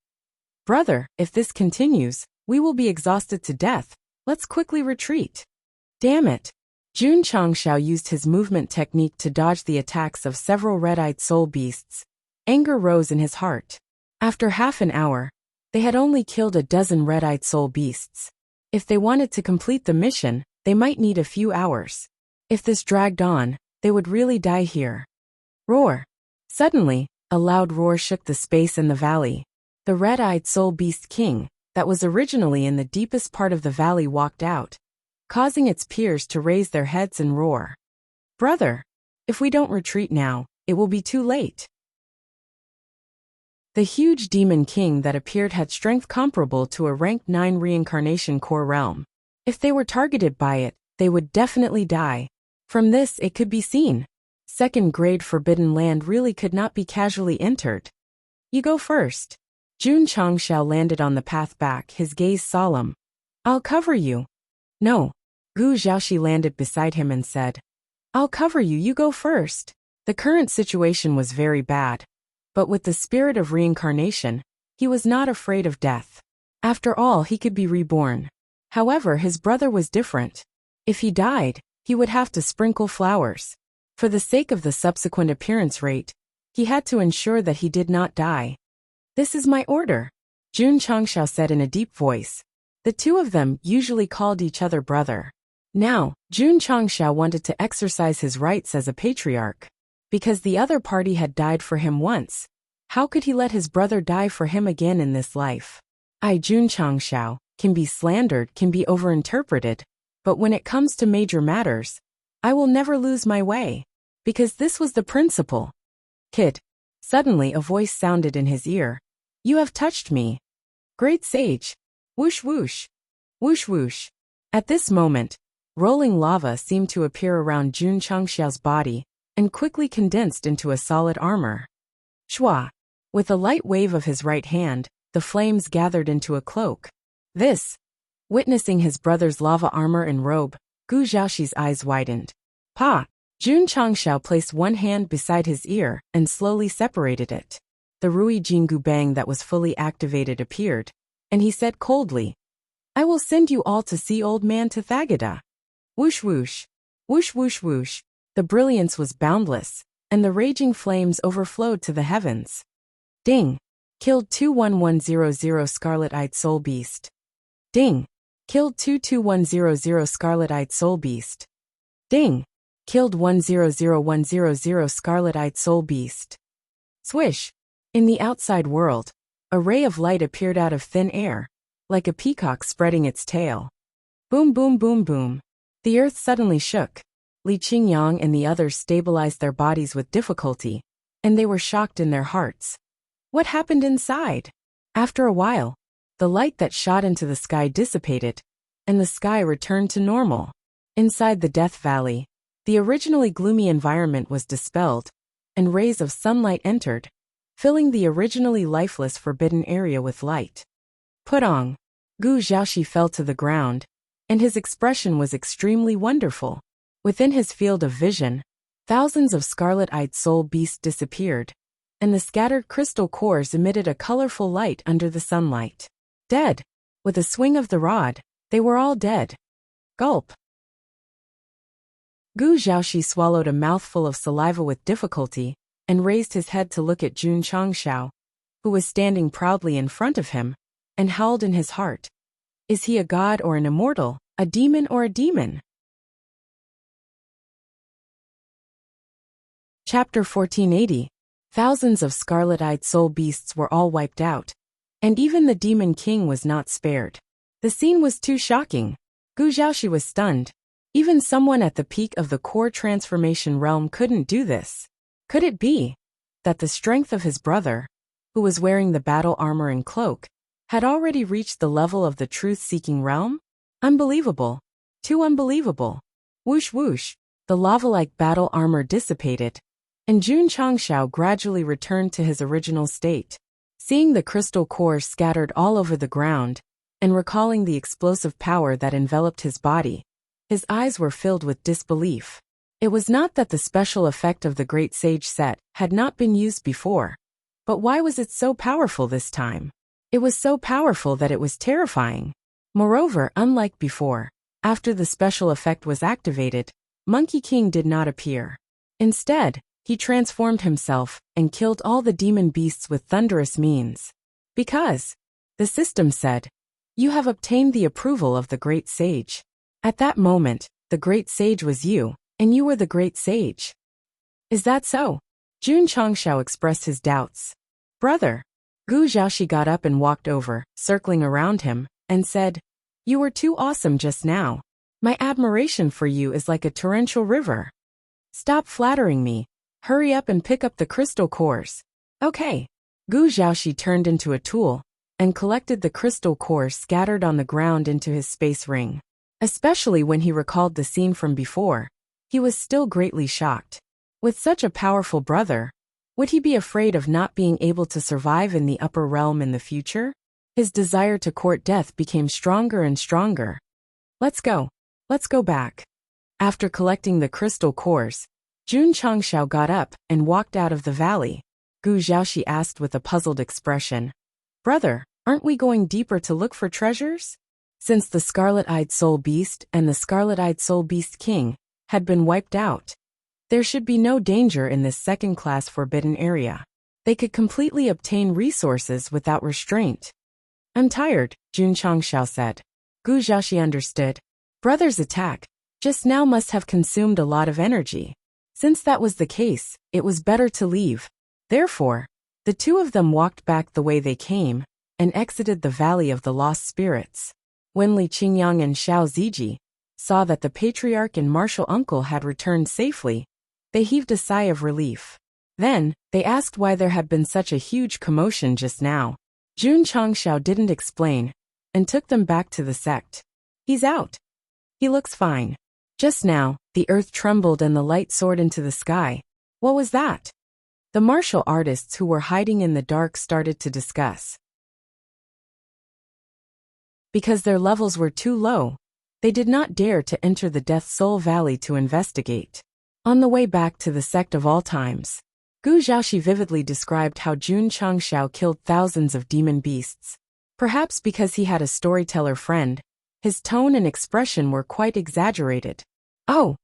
Brother, if this continues, we will be exhausted to death. Let's quickly retreat. Damn it! Jun Changshao used his movement technique to dodge the attacks of several red-eyed soul beasts. Anger rose in his heart. After half an hour, they had only killed a dozen red-eyed soul beasts. If they wanted to complete the mission, they might need a few hours. If this dragged on, they would really die here. Roar! Suddenly, a loud roar shook the space in the valley. The red-eyed soul beast king, that was originally in the deepest part of the valley, walked out, causing its peers to raise their heads and roar. Brother, if we don't retreat now, it will be too late. The huge demon king that appeared had strength comparable to a rank 9 reincarnation core realm. If they were targeted by it, they would definitely die. From this it could be seen. Second-grade forbidden land really could not be casually entered. You go first. Jun Changshao landed on the path back, his gaze solemn. I'll cover you. No. Gu Xiaoxi landed beside him and said, I'll cover you, you go first. The current situation was very bad. But with the spirit of reincarnation, he was not afraid of death. After all, he could be reborn. However, his brother was different. If he died, he would have to sprinkle flowers. For the sake of the subsequent appearance rate, he had to ensure that he did not die. This is my order, Jun Changshao said in a deep voice. The two of them usually called each other brother. Now, Jun Changshao wanted to exercise his rights as a patriarch. Because the other party had died for him once, how could he let his brother die for him again in this life? Jun Changshao, can be slandered, can be overinterpreted, but when it comes to major matters, I will never lose my way. Because this was the principle. Kid. Suddenly a voice sounded in his ear. You have touched me. Great sage. Whoosh whoosh. Whoosh whoosh. At this moment, rolling lava seemed to appear around Jun Changshao's body and quickly condensed into a solid armor. Shua. With a light wave of his right hand, the flames gathered into a cloak. This. Witnessing his brother's lava armor and robe, Gu Xiaoxi's eyes widened. Pa! Jun Changshao placed one hand beside his ear and slowly separated it. The Rui Jingu Bang that was fully activated appeared, and he said coldly, I will send you all to see old man Tathagata. Whoosh whoosh. Whoosh whoosh whoosh. The brilliance was boundless, and the raging flames overflowed to the heavens. Ding! Killed 21100 Scarlet-Eyed Soul Beast. Ding! Killed 22100 Scarlet-Eyed Soul Beast. Ding! Killed 100100 Scarlet-Eyed Soul Beast. Swish! In the outside world, a ray of light appeared out of thin air, like a peacock spreading its tail. Boom boom boom boom. The earth suddenly shook. Li Qingyang and the others stabilized their bodies with difficulty, and they were shocked in their hearts. What happened inside? After a while, the light that shot into the sky dissipated, and the sky returned to normal. Inside the Death Valley, the originally gloomy environment was dispelled, and rays of sunlight entered, filling the originally lifeless forbidden area with light. Putong. Gu Xiaoxi fell to the ground, and his expression was extremely wonderful. Within his field of vision, thousands of scarlet-eyed soul beasts disappeared, and the scattered crystal cores emitted a colorful light under the sunlight. Dead. With a swing of the rod, they were all dead. Gulp. Gu Xiaoxi swallowed a mouthful of saliva with difficulty and raised his head to look at Jun Changshao, who was standing proudly in front of him, and howled in his heart. Is he a god or an immortal, a demon or a demon? Chapter 1480. Thousands of scarlet-eyed soul beasts were all wiped out, and even the demon king was not spared. The scene was too shocking. Gu Xiaoxi was stunned. Even someone at the peak of the core transformation realm couldn't do this. Could it be that the strength of his brother, who was wearing the battle armor and cloak, had already reached the level of the truth-seeking realm? Unbelievable. Too unbelievable. Whoosh whoosh. The lava-like battle armor dissipated, and Jun Changshao gradually returned to his original state. Seeing the crystal cores scattered all over the ground, and recalling the explosive power that enveloped his body, his eyes were filled with disbelief. It was not that the special effect of the Great Sage set had not been used before. But why was it so powerful this time? It was so powerful that it was terrifying. Moreover, unlike before, after the special effect was activated, Monkey King did not appear. Instead, he transformed himself and killed all the demon beasts with thunderous means. Because, the system said, you have obtained the approval of the Great Sage. At that moment, the Great Sage was you, and you were the Great Sage. Is that so? Jun Changshao expressed his doubts. Brother. Gu Xiaoxi got up and walked over, circling around him, and said, You were too awesome just now. My admiration for you is like a torrential river. Stop flattering me. Hurry up and pick up the crystal cores. Okay. Gu Xiaoxi turned into a tool, and collected the crystal cores scattered on the ground into his space ring. Especially when he recalled the scene from before, he was still greatly shocked. With such a powerful brother, would he be afraid of not being able to survive in the upper realm in the future? His desire to court death became stronger and stronger. Let's go. Let's go back. After collecting the crystal cores, Jun Changshao got up and walked out of the valley. Gu Xiaoxi asked with a puzzled expression. Brother, aren't we going deeper to look for treasures? Since the Scarlet-Eyed Soul Beast and the Scarlet-Eyed Soul Beast King had been wiped out, there should be no danger in this second-class forbidden area. They could completely obtain resources without restraint. I'm tired, Jun Changshao said. Gu Xiaoxi understood. Brother's attack just now must have consumed a lot of energy. Since that was the case, it was better to leave. Therefore, the two of them walked back the way they came and exited the Valley of the Lost Spirits. When Li Qingyang and Xiao Ziji saw that the patriarch and martial uncle had returned safely, they heaved a sigh of relief. Then, they asked why there had been such a huge commotion just now. Jun Changshao didn't explain and took them back to the sect. He's out. He looks fine. Just now, the earth trembled and the light soared into the sky. What was that? The martial artists who were hiding in the dark started to discuss. Because their levels were too low, they did not dare to enter the Death Soul Valley to investigate. On the way back to the sect of all times, Gu Xiaoxi vividly described how Jun Changshao killed thousands of demon beasts. Perhaps because he had a storyteller friend, his tone and expression were quite exaggerated. Oh.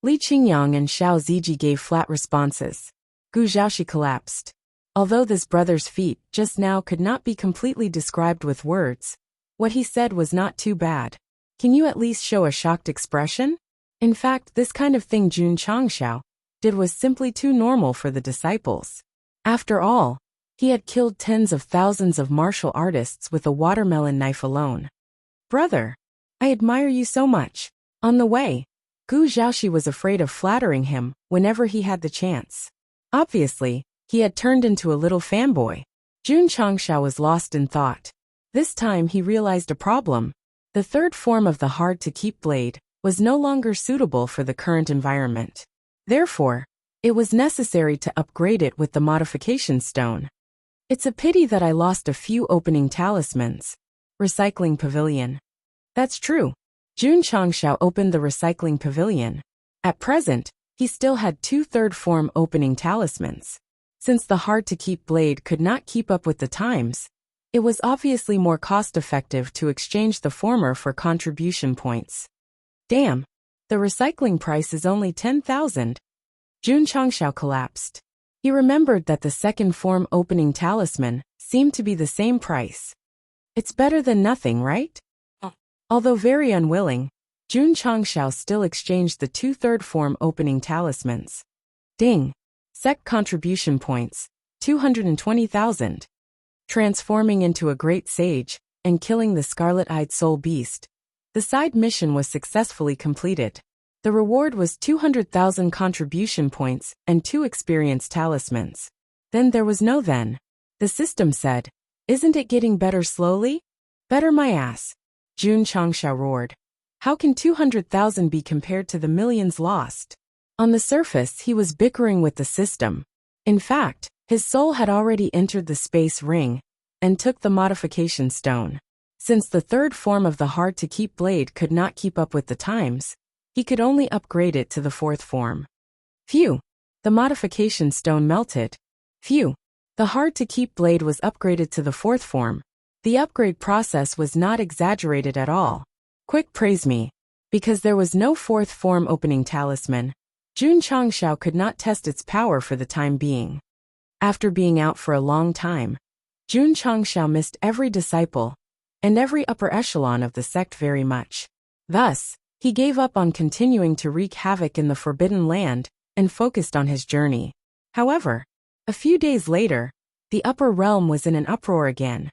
Li Qingyang and Xiao Ziji gave flat responses. Gu Xiaoxi collapsed. Although this brother's feat just now could not be completely described with words, what he said was not too bad. Can you at least show a shocked expression? In fact, this kind of thing Jun Changshao did was simply too normal for the disciples. After all, he had killed tens of thousands of martial artists with a watermelon knife alone. Brother, I admire you so much. On the way, Gu Xiaoxi was afraid of flattering him whenever he had the chance. Obviously, he had turned into a little fanboy. Jun Changshao was lost in thought. This time he realized a problem. The third form of the hard-to-keep blade was no longer suitable for the current environment. Therefore, it was necessary to upgrade it with the modification stone. It's a pity that I lost a few opening talismans. Recycling Pavilion. That's true. Jun Changshao opened the recycling pavilion. At present, he still had 2 third-form opening talismans. Since the hard-to-keep blade could not keep up with the times, it was obviously more cost-effective to exchange the former for contribution points. Damn, the recycling price is only 10,000. Jun Changshao collapsed. He remembered that the second-form opening talisman seemed to be the same price. It's better than nothing, right? Although very unwilling, Jun Changshao still exchanged the 2 third-form opening talismans. Ding! Sect contribution points, 220,000. Transforming into a great sage and killing the Scarlet-Eyed Soul Beast, the side mission was successfully completed. The reward was 200,000 contribution points and 2 experience talismans. Then there was no then. The system said, isn't it getting better slowly? Better my ass. Jun Changshao roared. How can 200,000 be compared to the millions lost? On the surface he was bickering with the system. In fact, his soul had already entered the space ring and took the modification stone. Since the third form of the hard-to-keep blade could not keep up with the times, he could only upgrade it to the 4th form. Phew! The modification stone melted. Phew! The hard-to-keep blade was upgraded to the 4th form. The upgrade process was not exaggerated at all. Quick praise me. Because there was no 4th form opening talisman, Jun Changshao could not test its power for the time being. After being out for a long time, Jun Changshao missed every disciple and every upper echelon of the sect very much. Thus, he gave up on continuing to wreak havoc in the Forbidden Land and focused on his journey. However, a few days later, the upper realm was in an uproar again.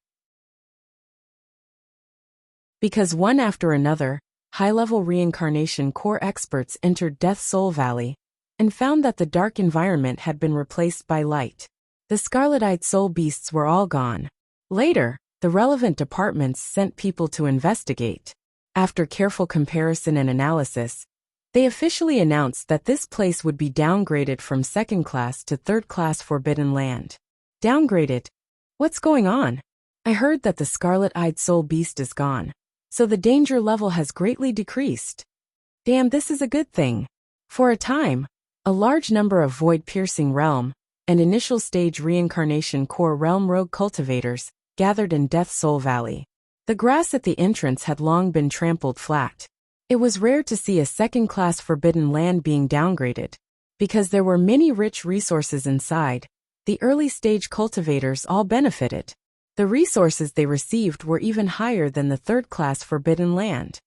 Because one after another, high-level reincarnation core experts entered Death Soul Valley and found that the dark environment had been replaced by light. The Scarlet-Eyed Soul Beasts were all gone. Later, the relevant departments sent people to investigate. After careful comparison and analysis, They officially announced that this place would be downgraded from second class to third class forbidden land. Downgraded? What's going on? I heard that the scarlet-eyed soul beast is gone, so the danger level has greatly decreased. Damn, this is a good thing. For a time, a large number of void-piercing realm and initial stage reincarnation core realm rogue cultivators gathered in Death Soul Valley. The grass at the entrance had long been trampled flat. It was rare to see a second-class forbidden land being downgraded. Because there were many rich resources inside, the early-stage cultivators all benefited. The resources they received were even higher than the third-class forbidden land.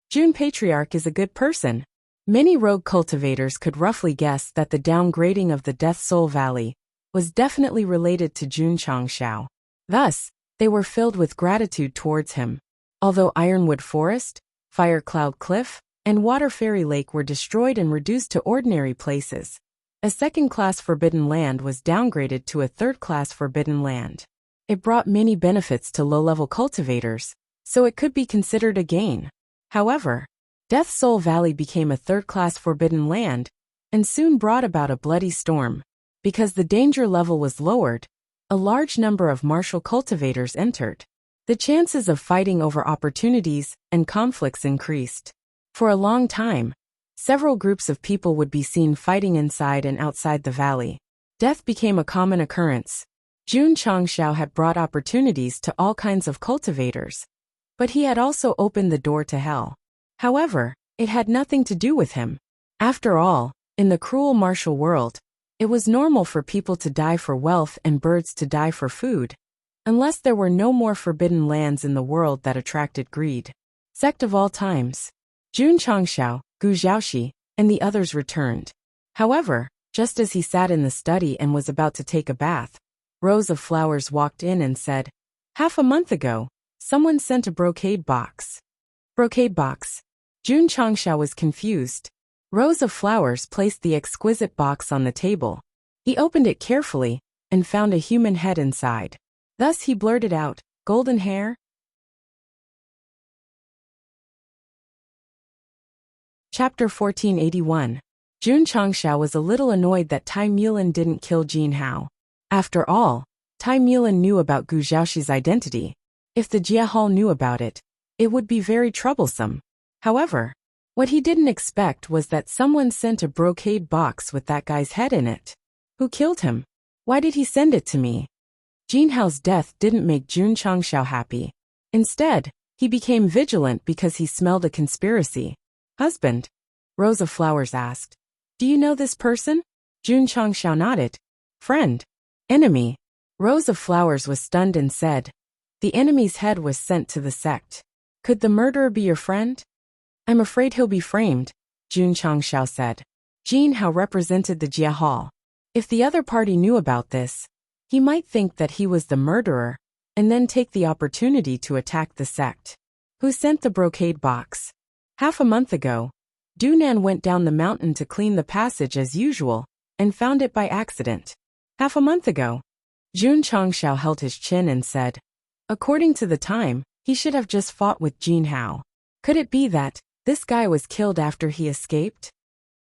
June Patriarch is a good person. Many rogue cultivators could roughly guess that the downgrading of the Death Soul Valley was definitely related to Jun Changxiao. Thus, they were filled with gratitude towards him. Although Ironwood Forest, Fire Cloud Cliff, and Water Fairy Lake were destroyed and reduced to ordinary places, a second-class forbidden land was downgraded to a third-class forbidden land. It brought many benefits to low-level cultivators, so it could be considered a gain. However, Death Soul Valley became a third-class forbidden land, and soon brought about a bloody storm. Because the danger level was lowered, a large number of martial cultivators entered. The chances of fighting over opportunities and conflicts increased. For a long time, several groups of people would be seen fighting inside and outside the valley. Death became a common occurrence. Jun Changxiao had brought opportunities to all kinds of cultivators, but he had also opened the door to hell. However, it had nothing to do with him. After all, in the cruel martial world, it was normal for people to die for wealth and birds to die for food, unless there were no more forbidden lands in the world that attracted greed. Sect of all times. Jun Changxiao, Gu Xiaoxi, and the others returned. However, just as he sat in the study and was about to take a bath, Rose of Flowers walked in and said, "Half a month ago, someone sent a brocade box." Brocade box. Jun Changxiao was confused. Rose of Flowers placed the exquisite box on the table. He opened it carefully and found a human head inside. Thus he blurted out, "Golden hair?" Chapter 1481. Jun Changxiao was a little annoyed that Tai Mulan didn't kill Jin Hao. After all, Tai Mulan knew about Gu Xiaoxi's identity. If the Jia Hall knew about it, it would be very troublesome. However, what he didn't expect was that someone sent a brocade box with that guy's head in it. Who killed him? Why did he send it to me? Jin Hao's death didn't make Jun Changxiao happy. Instead, he became vigilant because he smelled a conspiracy. "Husband?" Rose of Flowers asked. "Do you know this person?" Jun Changxiao nodded. "Friend? Enemy?" Rose of Flowers was stunned and said, "The enemy's head was sent to the sect. Could the murderer be your friend?" "I'm afraid he'll be framed," Jun Changxiao said. Jin Hao represented the Jia Hall. If the other party knew about this, he might think that he was the murderer, and then take the opportunity to attack the sect. Who sent the brocade box? Half a month ago, Dunan went down the mountain to clean the passage as usual, and found it by accident. Half a month ago. Jun Changxiao held his chin and said, "According to the time, he should have just fought with Jin Hao. Could it be that this guy was killed after he escaped?"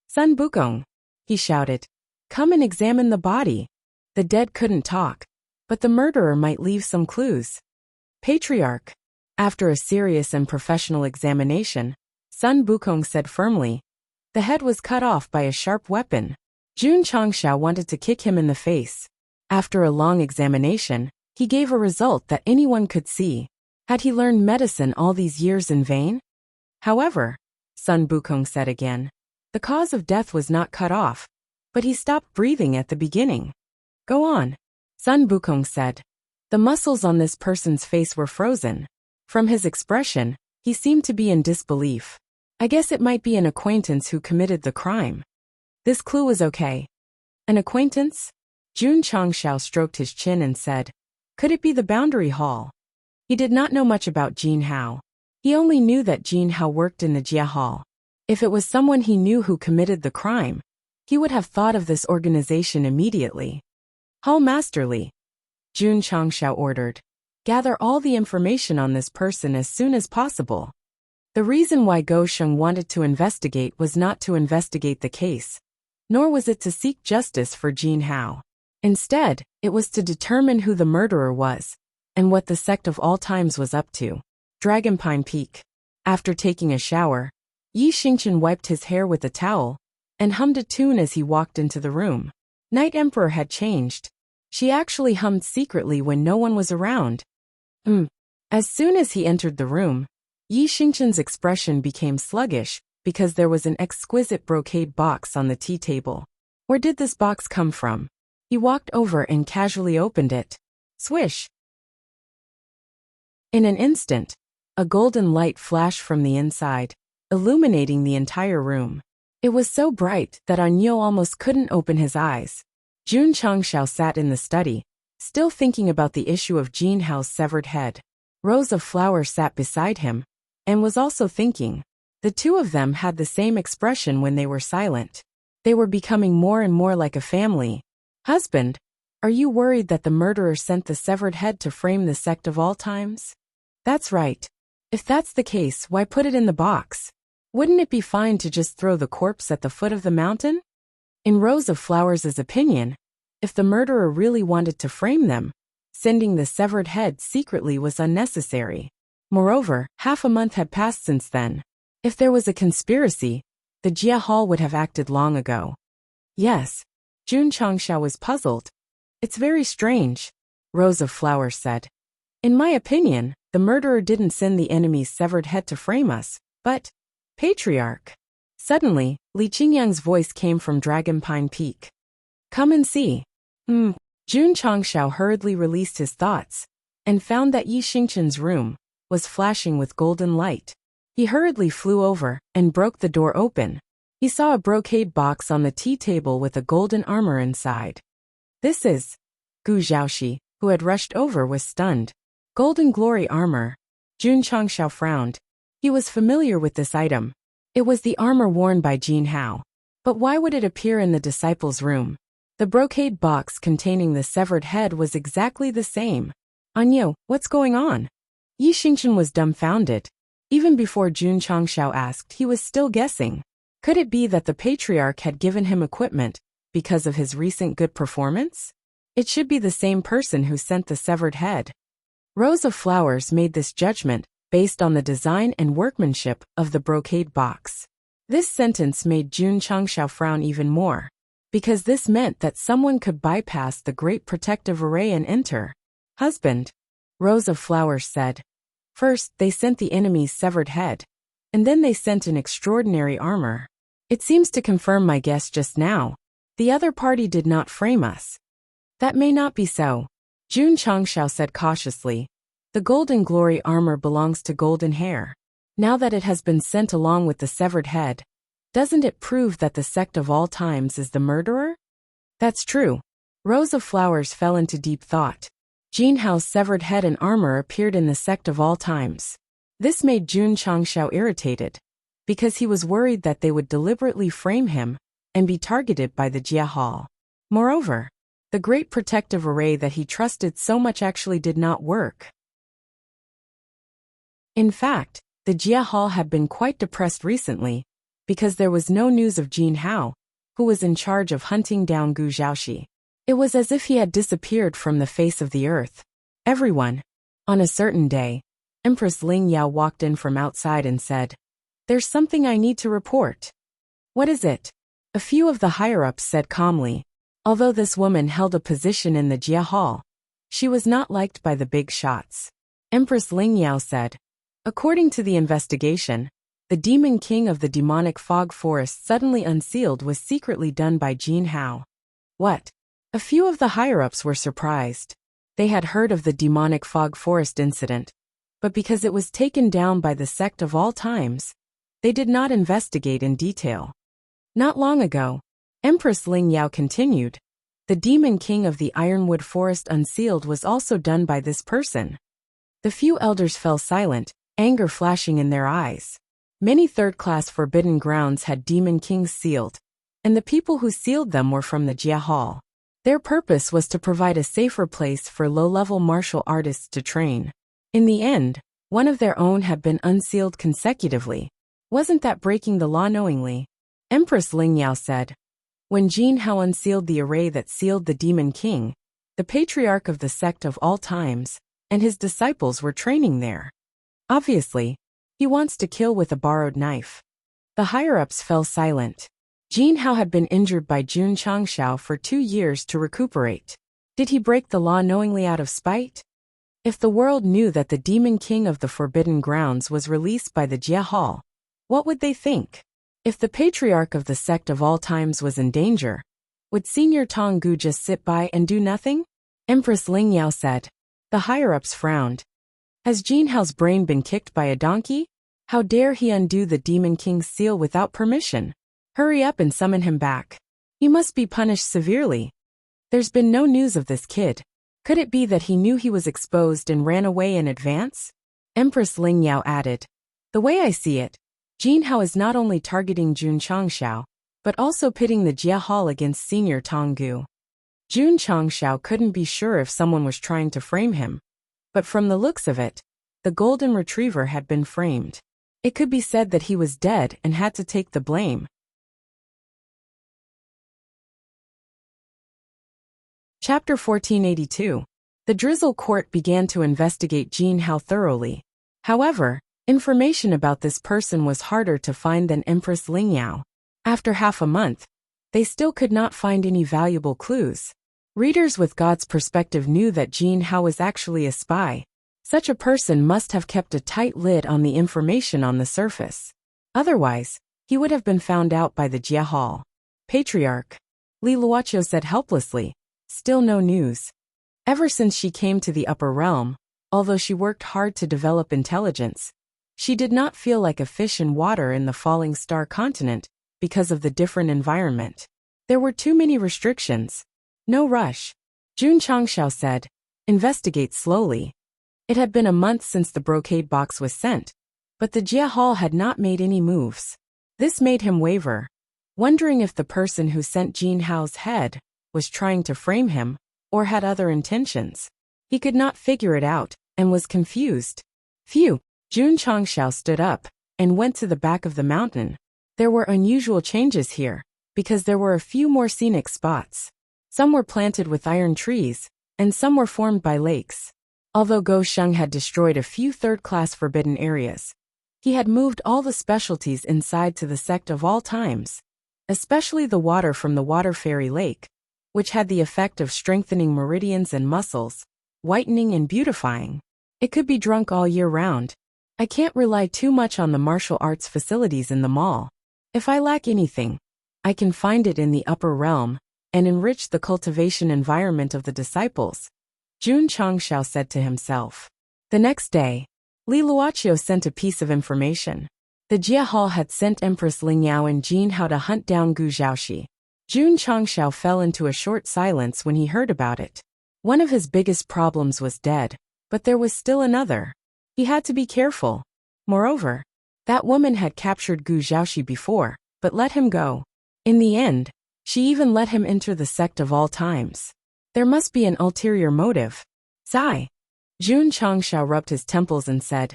"Sun Bukong," he shouted, "come and examine the body." The dead couldn't talk, but the murderer might leave some clues. "Patriarch." After a serious and professional examination, Sun Bukong said firmly, "The head was cut off by a sharp weapon." Jun Changxiao wanted to kick him in the face. After a long examination, he gave a result that anyone could see. Had he learned medicine all these years in vain? However, Sun Bukong said again, the cause of death was not cut off, but he stopped breathing at the beginning. "Go on," Sun Bukong said. The muscles on this person's face were frozen. From his expression, he seemed to be in disbelief. I guess it might be an acquaintance who committed the crime. This clue was okay. An acquaintance? Jun Changxiao stroked his chin and said, "Could it be the Boundary Hall?" He did not know much about Jin Hao. He only knew that Jin Hao worked in the Jia Hall. If it was someone he knew who committed the crime, he would have thought of this organization immediately. "Hall Masterly," Jun Changxiao ordered. "Gather all the information on this person as soon as possible." The reason why Go Sheng wanted to investigate was not to investigate the case, nor was it to seek justice for Jin Hao. Instead, it was to determine who the murderer was, and what the Sect of all times was up to. Dragonpine Peak. After taking a shower, Yi Xingqian wiped his hair with a towel, and hummed a tune as he walked into the room. Night Emperor had changed. She actually hummed secretly when no one was around. As soon as he entered the room, Yi Xingqian's expression became sluggish, because there was an exquisite brocade box on the tea table. Where did this box come from? He walked over and casually opened it. Swish! In an instant, a golden light flashed from the inside, illuminating the entire room. It was so bright that Anyo almost couldn't open his eyes. Jun Changshao sat in the study, still thinking about the issue of Jin Hao's severed head. Rose of Flower sat beside him, and was also thinking. The two of them had the same expression when they were silent. They were becoming more and more like a family. Husband, are you worried that the murderer sent the severed head to frame the Sect of all times? That's right. If that's the case, why put it in the box? Wouldn't it be fine to just throw the corpse at the foot of the mountain? In Rose of Flowers' opinion, if the murderer really wanted to frame them, sending the severed head secretly was unnecessary. Moreover, half a month had passed since then. If there was a conspiracy, the Jia Hall would have acted long ago. Yes. Jun Changshao was puzzled. It's very strange, Rose of Flowers said. In my opinion, the murderer didn't send the enemy's severed head to frame us, but Patriarch. Suddenly, Li Qingyang's voice came from Dragonpine Peak. Come and see. Jun Changshao hurriedly released his thoughts, and found that Yi Xingqian's room was flashing with golden light. He hurriedly flew over and broke the door open. He saw a brocade box on the tea table with a golden armor inside. This is... Gu Zhaoxi, who had rushed over, was stunned. Golden glory armor. Jun Changshao frowned. He was familiar with this item. It was the armor worn by Jin Hao. But why would it appear in the disciples' room? The brocade box containing the severed head was exactly the same. Anyo, what's going on? Yi Xingqian was dumbfounded. Even before Jun Changshao asked, he was still guessing. Could it be that the Patriarch had given him equipment because of his recent good performance? It should be the same person who sent the severed head. Rose of Flowers made this judgment based on the design and workmanship of the brocade box. This sentence made Jun Changshao frown even more, because this meant that someone could bypass the great protective array and enter. Husband, Rose of Flowers said. First, they sent the enemy's severed head, and then they sent an extraordinary armor. It seems to confirm my guess just now. The other party did not frame us. That may not be so, Jun Changshao said cautiously. The golden glory armor belongs to Golden Hair. Now that it has been sent along with the severed head, doesn't it prove that the Sect of all times is the murderer? That's true. Rose of Flowers fell into deep thought. Jin Hao's severed head and armor appeared in the Sect of all times. This made Jun Changshao irritated, because he was worried that they would deliberately frame him and be targeted by the Jia Hall. Moreover, the great protective array that he trusted so much actually did not work. In fact, the Jia Hall had been quite depressed recently, because there was no news of Jin Hao, who was in charge of hunting down Gu Zhaoxi. It was as if he had disappeared from the face of the earth. Everyone. On a certain day, Empress Ling Yao walked in from outside and said, "There's something I need to report." "What is it?" A few of the higher-ups said calmly. Although this woman held a position in the Jia Hall, she was not liked by the big shots. Empress Ling Yao said, "According to the investigation, the Demon King of the demonic fog forest suddenly unsealed was secretly done by Jin Hao." What? A few of the higher-ups were surprised. They had heard of the demonic fog forest incident, but because it was taken down by the Sect of all times, they did not investigate in detail. Not long ago, Empress Ling Yao continued, the Demon King of the Ironwood Forest unsealed was also done by this person. The few elders fell silent, anger flashing in their eyes. Many third-class forbidden grounds had Demon Kings sealed, and the people who sealed them were from the Jia Hall. Their purpose was to provide a safer place for low-level martial artists to train. In the end, One of their own had been unsealed consecutively. Wasn't that breaking the law knowingly? Empress Ling Yao said. When Jin Hao unsealed the array that sealed the Demon King, the patriarch of the sect of all times, and his disciples were training there. Obviously, he wants to kill with a borrowed knife. The higher-ups fell silent. Jin Hao had been injured by Jun Changshao for 2 years to recuperate. Did he break the law knowingly out of spite? If the world knew that the Demon King of the Forbidden Grounds was released by the Jia Hall, what would they think? If the patriarch of the sect of all times was in danger, would Senior Tong Gu just sit by and do nothing? Empress Ling Yao said. The higher-ups frowned. Has Jin Hao's brain been kicked by a donkey? How dare he undo the Demon King's seal without permission? Hurry up and summon him back. He must be punished severely. There's been no news of this kid. Could it be that he knew he was exposed and ran away in advance? Empress Ling Yao added. The way I see it, Jin Hao is not only targeting Jun Changshao, but also pitting the Jia Hall against Senior Tong Gu. Jun Changshao couldn't be sure if someone was trying to frame him, but from the looks of it, the golden retriever had been framed. It could be said that he was dead and had to take the blame. Chapter 1482. The Drizzle Court began to investigate Jin Hao thoroughly. However, information about this person was harder to find than Empress Ling Yao. After half a month, they still could not find any valuable clues. Readers with God's perspective knew that Jin Hao was actually a spy. Such a person must have kept a tight lid on the information on the surface. Otherwise, he would have been found out by the Jia Hall. Patriarch. Li Luoqiu said helplessly. Still no news. Ever since she came to the upper realm, although she worked hard to develop intelligence, she did not feel like a fish in water in the falling star continent because of the different environment. There were too many restrictions. No rush. Jun Changshao said. Investigate slowly. It had been a month since the brocade box was sent, but the Jia Hall had not made any moves. This made him waver, wondering if the person who sent Jin Hao's head was trying to frame him, or had other intentions. He could not figure it out, and was confused. Phew! Jun Changshao stood up, and went to the back of the mountain. There were unusual changes here, because there were a few more scenic spots. Some were planted with iron trees, and some were formed by lakes. Although Go Sheng had destroyed a few third-class forbidden areas, he had moved all the specialties inside to the sect of all times, especially the water from the Water Fairy Lake, which had the effect of strengthening meridians and muscles, whitening and beautifying. It could be drunk all year round. I can't rely too much on the martial arts facilities in the mall. If I lack anything, I can find it in the upper realm, and enrich the cultivation environment of the disciples, Jun Changshao said to himself. The next day, Li Luoqiu sent a piece of information. The Jia Hall had sent Empress Ling Yao and Jin Hao to hunt down Gu Zhaoxi. Jun Changshao fell into a short silence when he heard about it. One of his biggest problems was dead, but there was still another. He had to be careful. Moreover, that woman had captured Gu Zhaoxi before, but let him go. In the end, she even let him enter the sect of all times. There must be an ulterior motive. Sigh. Jun Changshao rubbed his temples and said,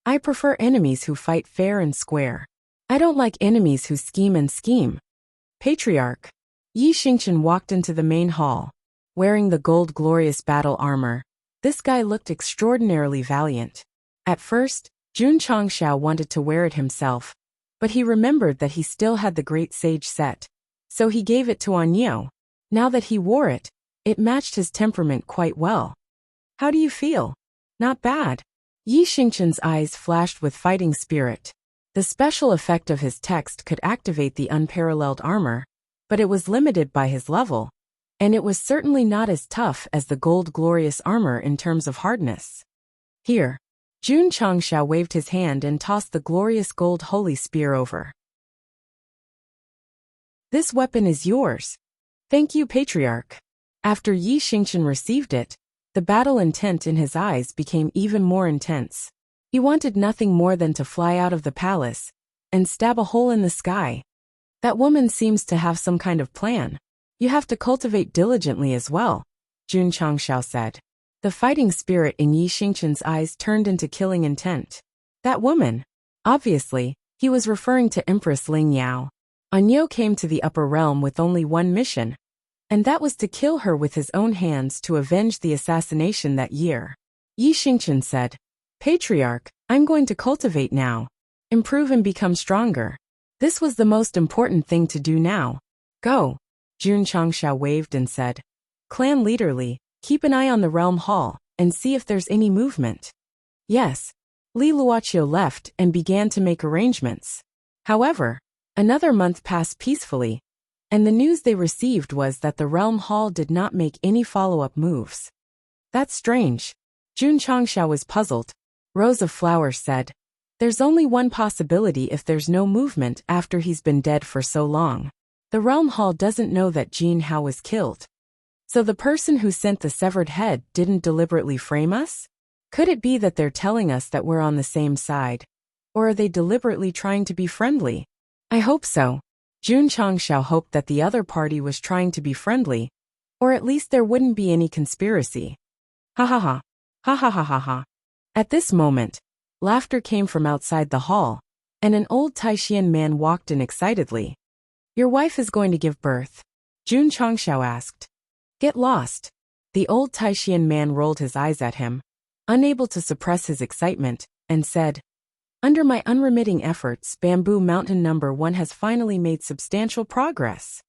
I prefer enemies who fight fair and square. I don't like enemies who scheme and scheme. Patriarch. Yi Xingchen walked into the main hall, wearing the gold glorious battle armor. This guy looked extraordinarily valiant. At first, Jun Changshao wanted to wear it himself, but he remembered that he still had the great sage set, so he gave it to Anyao. Now that he wore it, it matched his temperament quite well. How do you feel? Not bad. Yi Xingchen's eyes flashed with fighting spirit. The special effect of his text could activate the unparalleled armor, but it was limited by his level, and it was certainly not as tough as the gold glorious armor in terms of hardness. Here, Jun Changshao waved his hand and tossed the glorious gold holy spear over. This weapon is yours. Thank you, Patriarch. After Yi Xingchen received it, the battle intent in his eyes became even more intense. He wanted nothing more than to fly out of the palace and stab a hole in the sky. That woman seems to have some kind of plan. You have to cultivate diligently as well, Jun Changshao said. The fighting spirit in Yi Xingchen's eyes turned into killing intent. That woman. Obviously, he was referring to Empress Ling Yao. Anyo came to the upper realm with only one mission, and that was to kill her with his own hands to avenge the assassination that year. Yi Xingchen said, Patriarch, I'm going to cultivate now. Improve and become stronger. This was the most important thing to do now. Go. Jun Changshao waved and said, Clan leader Li, keep an eye on the realm hall, and see if there's any movement. Yes. Li Luoqiu left and began to make arrangements. However, another month passed peacefully, and the news they received was that the realm hall did not make any follow-up moves. That's strange. Jun Changshao was puzzled. Rose of Flowers said, There's only one possibility if there's no movement after he's been dead for so long. The realm hall doesn't know that Jin Hao was killed. So the person who sent the severed head didn't deliberately frame us? Could it be that they're telling us that we're on the same side? Or are they deliberately trying to be friendly? I hope so. Jun Changshao hoped that the other party was trying to be friendly, or at least there wouldn't be any conspiracy. Ha ha ha. Ha ha ha ha ha. At this moment, laughter came from outside the hall, and an old Taishan man walked in excitedly. Your wife is going to give birth? Jun Changshao asked. Get lost. The old Taishan man rolled his eyes at him, unable to suppress his excitement, and said, Under my unremitting efforts, Bamboo Mountain No. 1 has finally made substantial progress.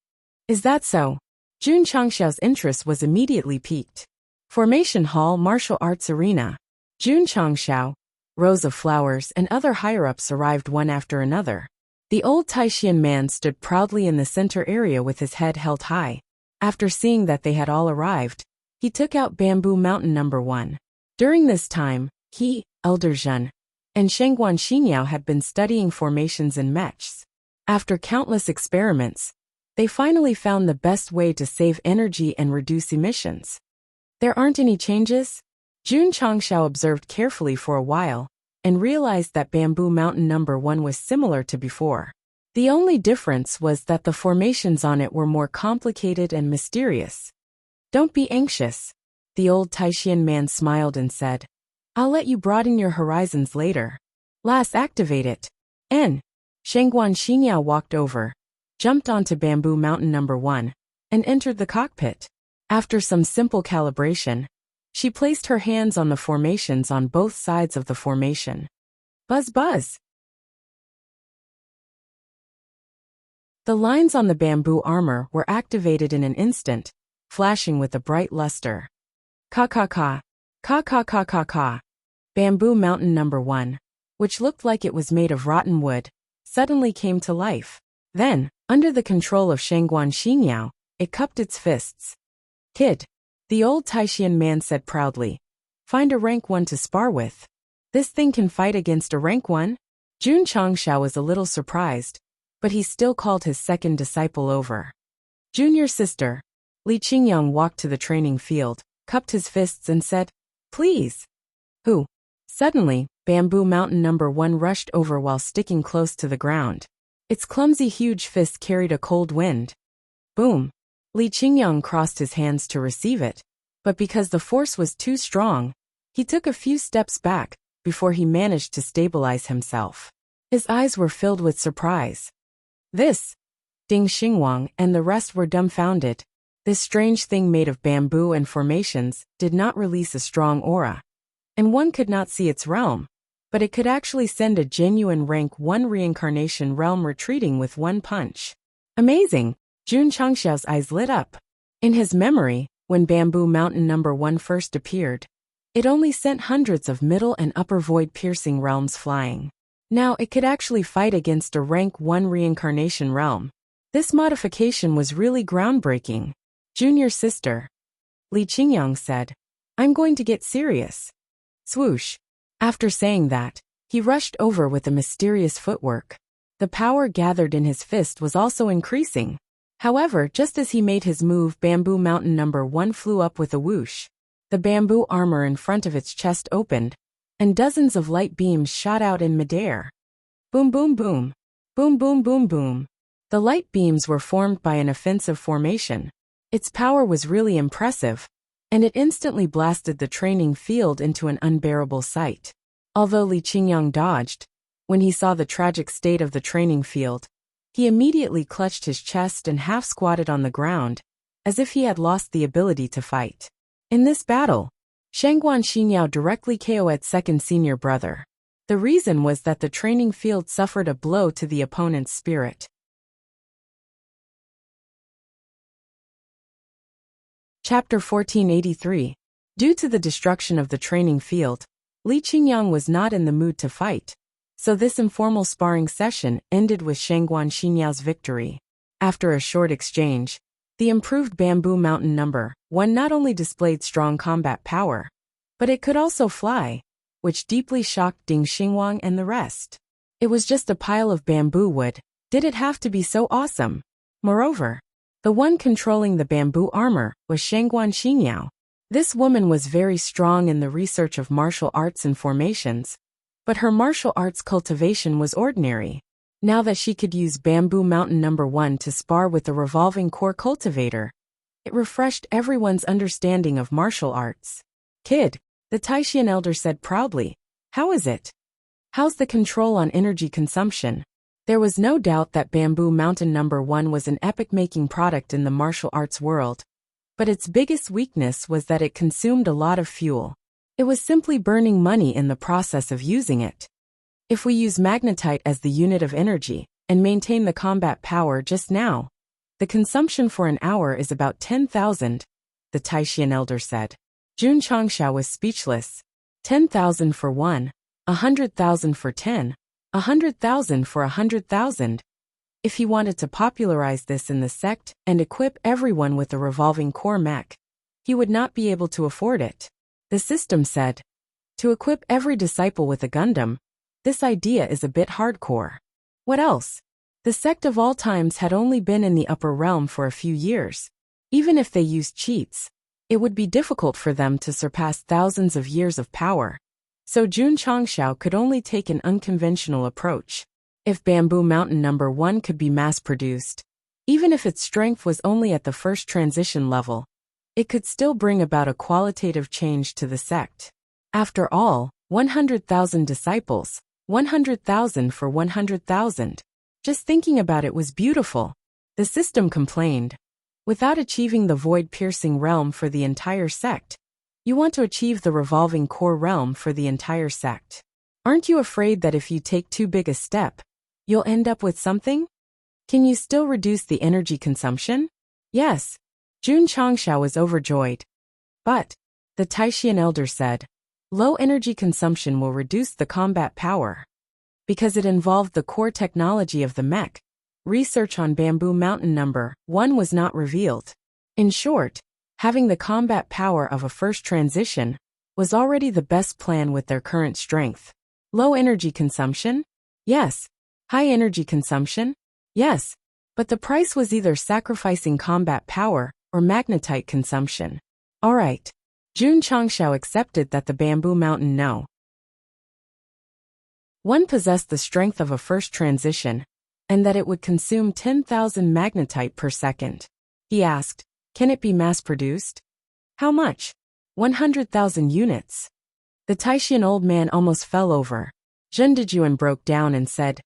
Is that so? Jun Changshao's interest was immediately piqued. Formation Hall Martial Arts Arena. Jun Changshao, Rose of Flowers, and other higher-ups arrived one after another. The old Taishan man stood proudly in the center area with his head held high. After seeing that they had all arrived, he took out Bamboo Mountain No. 1. During this time, he, Elder Zhen, and Shengguan Xinyao had been studying formations and mechs. After countless experiments, they finally found the best way to save energy and reduce emissions. There aren't any changes? Jun Changshao observed carefully for a while, and realized that Bamboo Mountain No. 1 was similar to before. The only difference was that the formations on it were more complicated and mysterious. Don't be anxious. The old Taishan man smiled and said, I'll let you broaden your horizons later. Last activate it. N. Shengguan Xinyao walked over, jumped onto Bamboo Mountain No. 1, and entered the cockpit. After some simple calibration, she placed her hands on the formations on both sides of the formation. Buzz buzz. The lines on the bamboo armor were activated in an instant, flashing with a bright luster. Ka-ka-ka. Ka-ka-ka-ka-ka. Bamboo Mountain No. 1, which looked like it was made of rotten wood, suddenly came to life. Then, under the control of Shengguan Xinyao, it cupped its fists. Kid, the old Taishan man said proudly, find a rank 1 to spar with. This thing can fight against a rank 1? Jun Changshao was a little surprised, but he still called his second disciple over. Junior sister. Li Qingyang walked to the training field, cupped his fists and said, Please. Who? Suddenly, Bamboo Mountain No. 1 rushed over while sticking close to the ground. Its clumsy huge fist carried a cold wind. Boom. Li Qingyang crossed his hands to receive it, but because the force was too strong, he took a few steps back before he managed to stabilize himself. His eyes were filled with surprise. This. Ding Xingwang and the rest were dumbfounded. This strange thing made of bamboo and formations did not release a strong aura, and one could not see its realm, but it could actually send a genuine rank 1 reincarnation realm retreating with one punch. Amazing! Jun Changshao's eyes lit up. In his memory, when Bamboo Mountain No. 1 first appeared, it only sent hundreds of middle and upper void-piercing realms flying. Now it could actually fight against a rank 1 reincarnation realm. This modification was really groundbreaking. Junior sister. Li Qingyang said, I'm going to get serious. Swoosh. After saying that, he rushed over with a mysterious footwork. The power gathered in his fist was also increasing. However, just as he made his move, Bamboo Mountain No. 1 flew up with a whoosh. The bamboo armor in front of its chest opened, and dozens of light beams shot out in midair. Boom boom boom. Boom boom boom boom. The light beams were formed by an offensive formation. Its power was really impressive, and it instantly blasted the training field into an unbearable sight. Although Li Qingyang dodged, when he saw the tragic state of the training field, he immediately clutched his chest and half-squatted on the ground, as if he had lost the ability to fight. In this battle, Shangguan Xinyao directly KO'd second senior brother. The reason was that the training field suffered a blow to the opponent's spirit. Chapter 1483. Due to the destruction of the training field, Li Qingyang was not in the mood to fight, so this informal sparring session ended with Shangguan Xinyao's victory. After a short exchange, the improved Bamboo Mountain No. 1 not only displayed strong combat power, but it could also fly, which deeply shocked Ding Xingwang and the rest. It was just a pile of bamboo wood. Did it have to be so awesome? Moreover, the one controlling the bamboo armor was Shangguan Xinyao. This woman was very strong in the research of martial arts and formations, but her martial arts cultivation was ordinary. Now that she could use Bamboo Mountain No. 1 to spar with the revolving core cultivator, it refreshed everyone's understanding of martial arts. "Kid," the Taishan elder said proudly, "how is it? How's the control on energy consumption?" There was no doubt that Bamboo Mountain No. 1 was an epic-making product in the martial arts world, but its biggest weakness was that it consumed a lot of fuel. It was simply burning money in the process of using it. If we use magnetite as the unit of energy and maintain the combat power just now, the consumption for an hour is about 10,000, the Taishan elder said. Jun Changsha was speechless. 10,000 for 1, 100,000 for 10, 100,000 for 100,000. If he wanted to popularize this in the sect and equip everyone with a revolving core mech, he would not be able to afford it. The system said, to equip every disciple with a Gundam, this idea is a bit hardcore. What else? The sect of all times had only been in the upper realm for a few years. Even if they used cheats, it would be difficult for them to surpass thousands of years of power. So Jun Changshao could only take an unconventional approach. If Bamboo Mountain No. 1 could be mass-produced, even if its strength was only at the first transition level, it could still bring about a qualitative change to the sect. After all, 100,000 disciples, 100,000 for 100,000. Just thinking about it was beautiful. The system complained. Without achieving the void-piercing realm for the entire sect, you want to achieve the revolving core realm for the entire sect. Aren't you afraid that if you take too big a step, you'll end up with something? Can you still reduce the energy consumption? Yes. Jun Changsha was overjoyed. But, the Taishan elder said, low energy consumption will reduce the combat power. Because it involved the core technology of the mech, research on Bamboo Mountain No. 1 was not revealed. In short, having the combat power of a first transition was already the best plan with their current strength. Low energy consumption? Yes. High energy consumption? Yes. But the price was either sacrificing combat power or magnetite consumption. Alright. Jun Changshao accepted that the Bamboo Mountain No. 1 possessed the strength of a first transition, and that it would consume 10,000 magnetite per second. He asked, can it be mass-produced? How much? 100,000 units. The Taishan old man almost fell over. Zhen Dejuan broke down and said,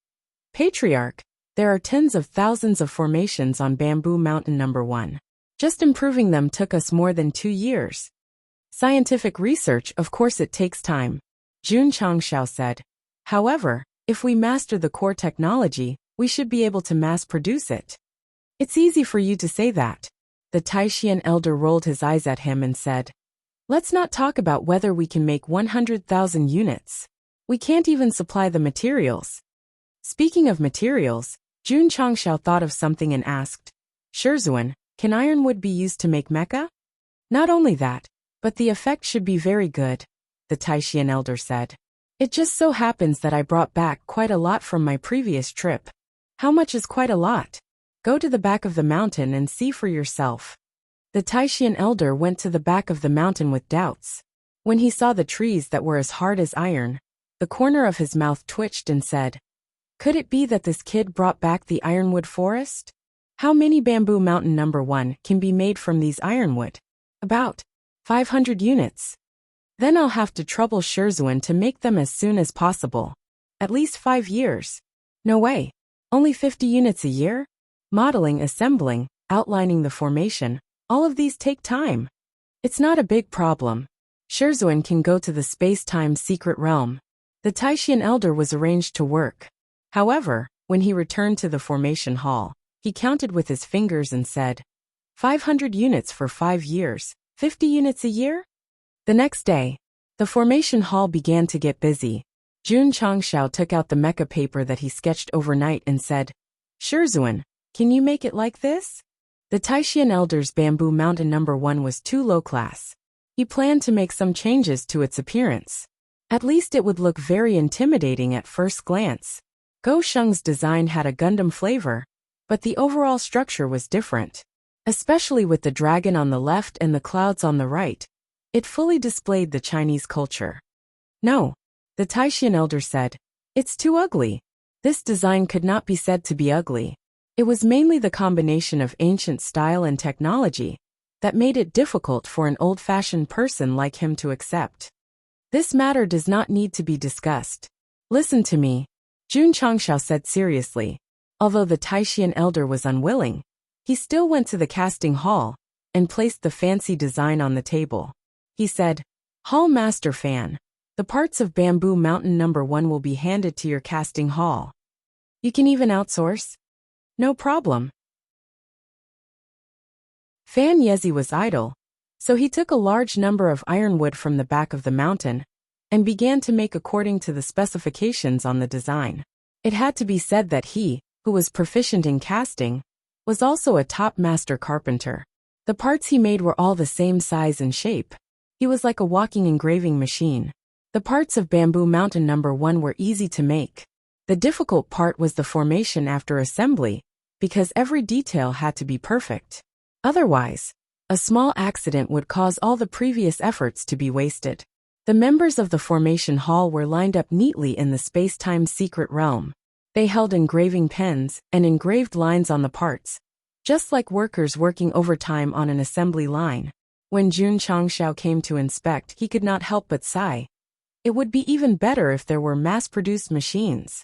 Patriarch, there are tens of thousands of formations on Bamboo Mountain No. 1. Just improving them took us more than 2 years. Scientific research, of course it takes time, Jun Changshao said. However, if we master the core technology, we should be able to mass-produce it. It's easy for you to say that. The Taishan elder rolled his eyes at him and said, let's not talk about whether we can make 100,000 units. We can't even supply the materials. Speaking of materials, Jun Changshao thought of something and asked, Sherzuan, can ironwood be used to make mecha? Not only that, but the effect should be very good, the Taishan elder said. It just so happens that I brought back quite a lot from my previous trip. How much is quite a lot? Go to the back of the mountain and see for yourself. The Taishan elder went to the back of the mountain with doubts. When he saw the trees that were as hard as iron, the corner of his mouth twitched and said, could it be that this kid brought back the ironwood forest? How many Bamboo Mountain No. 1 can be made from these ironwood? About 500 units. Then I'll have to trouble Swordsman to make them as soon as possible. At least 5 years. No way. Only 50 units a year? Modeling, assembling, outlining the formation, all of these take time. It's not a big problem. Swordsman can go to the space-time secret realm. The Taishan elder was arranged to work. However, when he returned to the formation hall, he counted with his fingers and said, 500 units for 5 years, 50 units a year? The next day, the formation hall began to get busy. Jun Changshao took out the mecha paper that he sketched overnight and said, Swordsman, can you make it like this? The Taishan elder's bamboo mountain number 1 was too low class. He planned to make some changes to its appearance. At least it would look very intimidating at first glance. Go Sheng's design had a Gundam flavor, but the overall structure was different. Especially with the dragon on the left and the clouds on the right, it fully displayed the Chinese culture. No, the Taishan elder said, it's too ugly. This design could not be said to be ugly. It was mainly the combination of ancient style and technology that made it difficult for an old-fashioned person like him to accept. This matter does not need to be discussed. Listen to me, Jun Changshao said seriously. Although the Taishan elder was unwilling, he still went to the casting hall and placed the fancy design on the table. He said, Hall Master Fan, the parts of bamboo mountain number 1 will be handed to your casting hall. You can even outsource? No problem. Fan Yezi was idle, so he took a large number of ironwood from the back of the mountain and began to make according to the specifications on the design. It had to be said that he, who was proficient in casting, was also a top master carpenter. The parts he made were all the same size and shape. He was like a walking engraving machine. The parts of bamboo mountain number 1 were easy to make. The difficult part was the formation after assembly, because every detail had to be perfect. Otherwise, a small accident would cause all the previous efforts to be wasted. The members of the formation hall were lined up neatly in the space-time secret realm. They held engraving pens and engraved lines on the parts, just like workers working overtime on an assembly line. When Jun Changshao came to inspect, he could not help but sigh. It would be even better if there were mass-produced machines.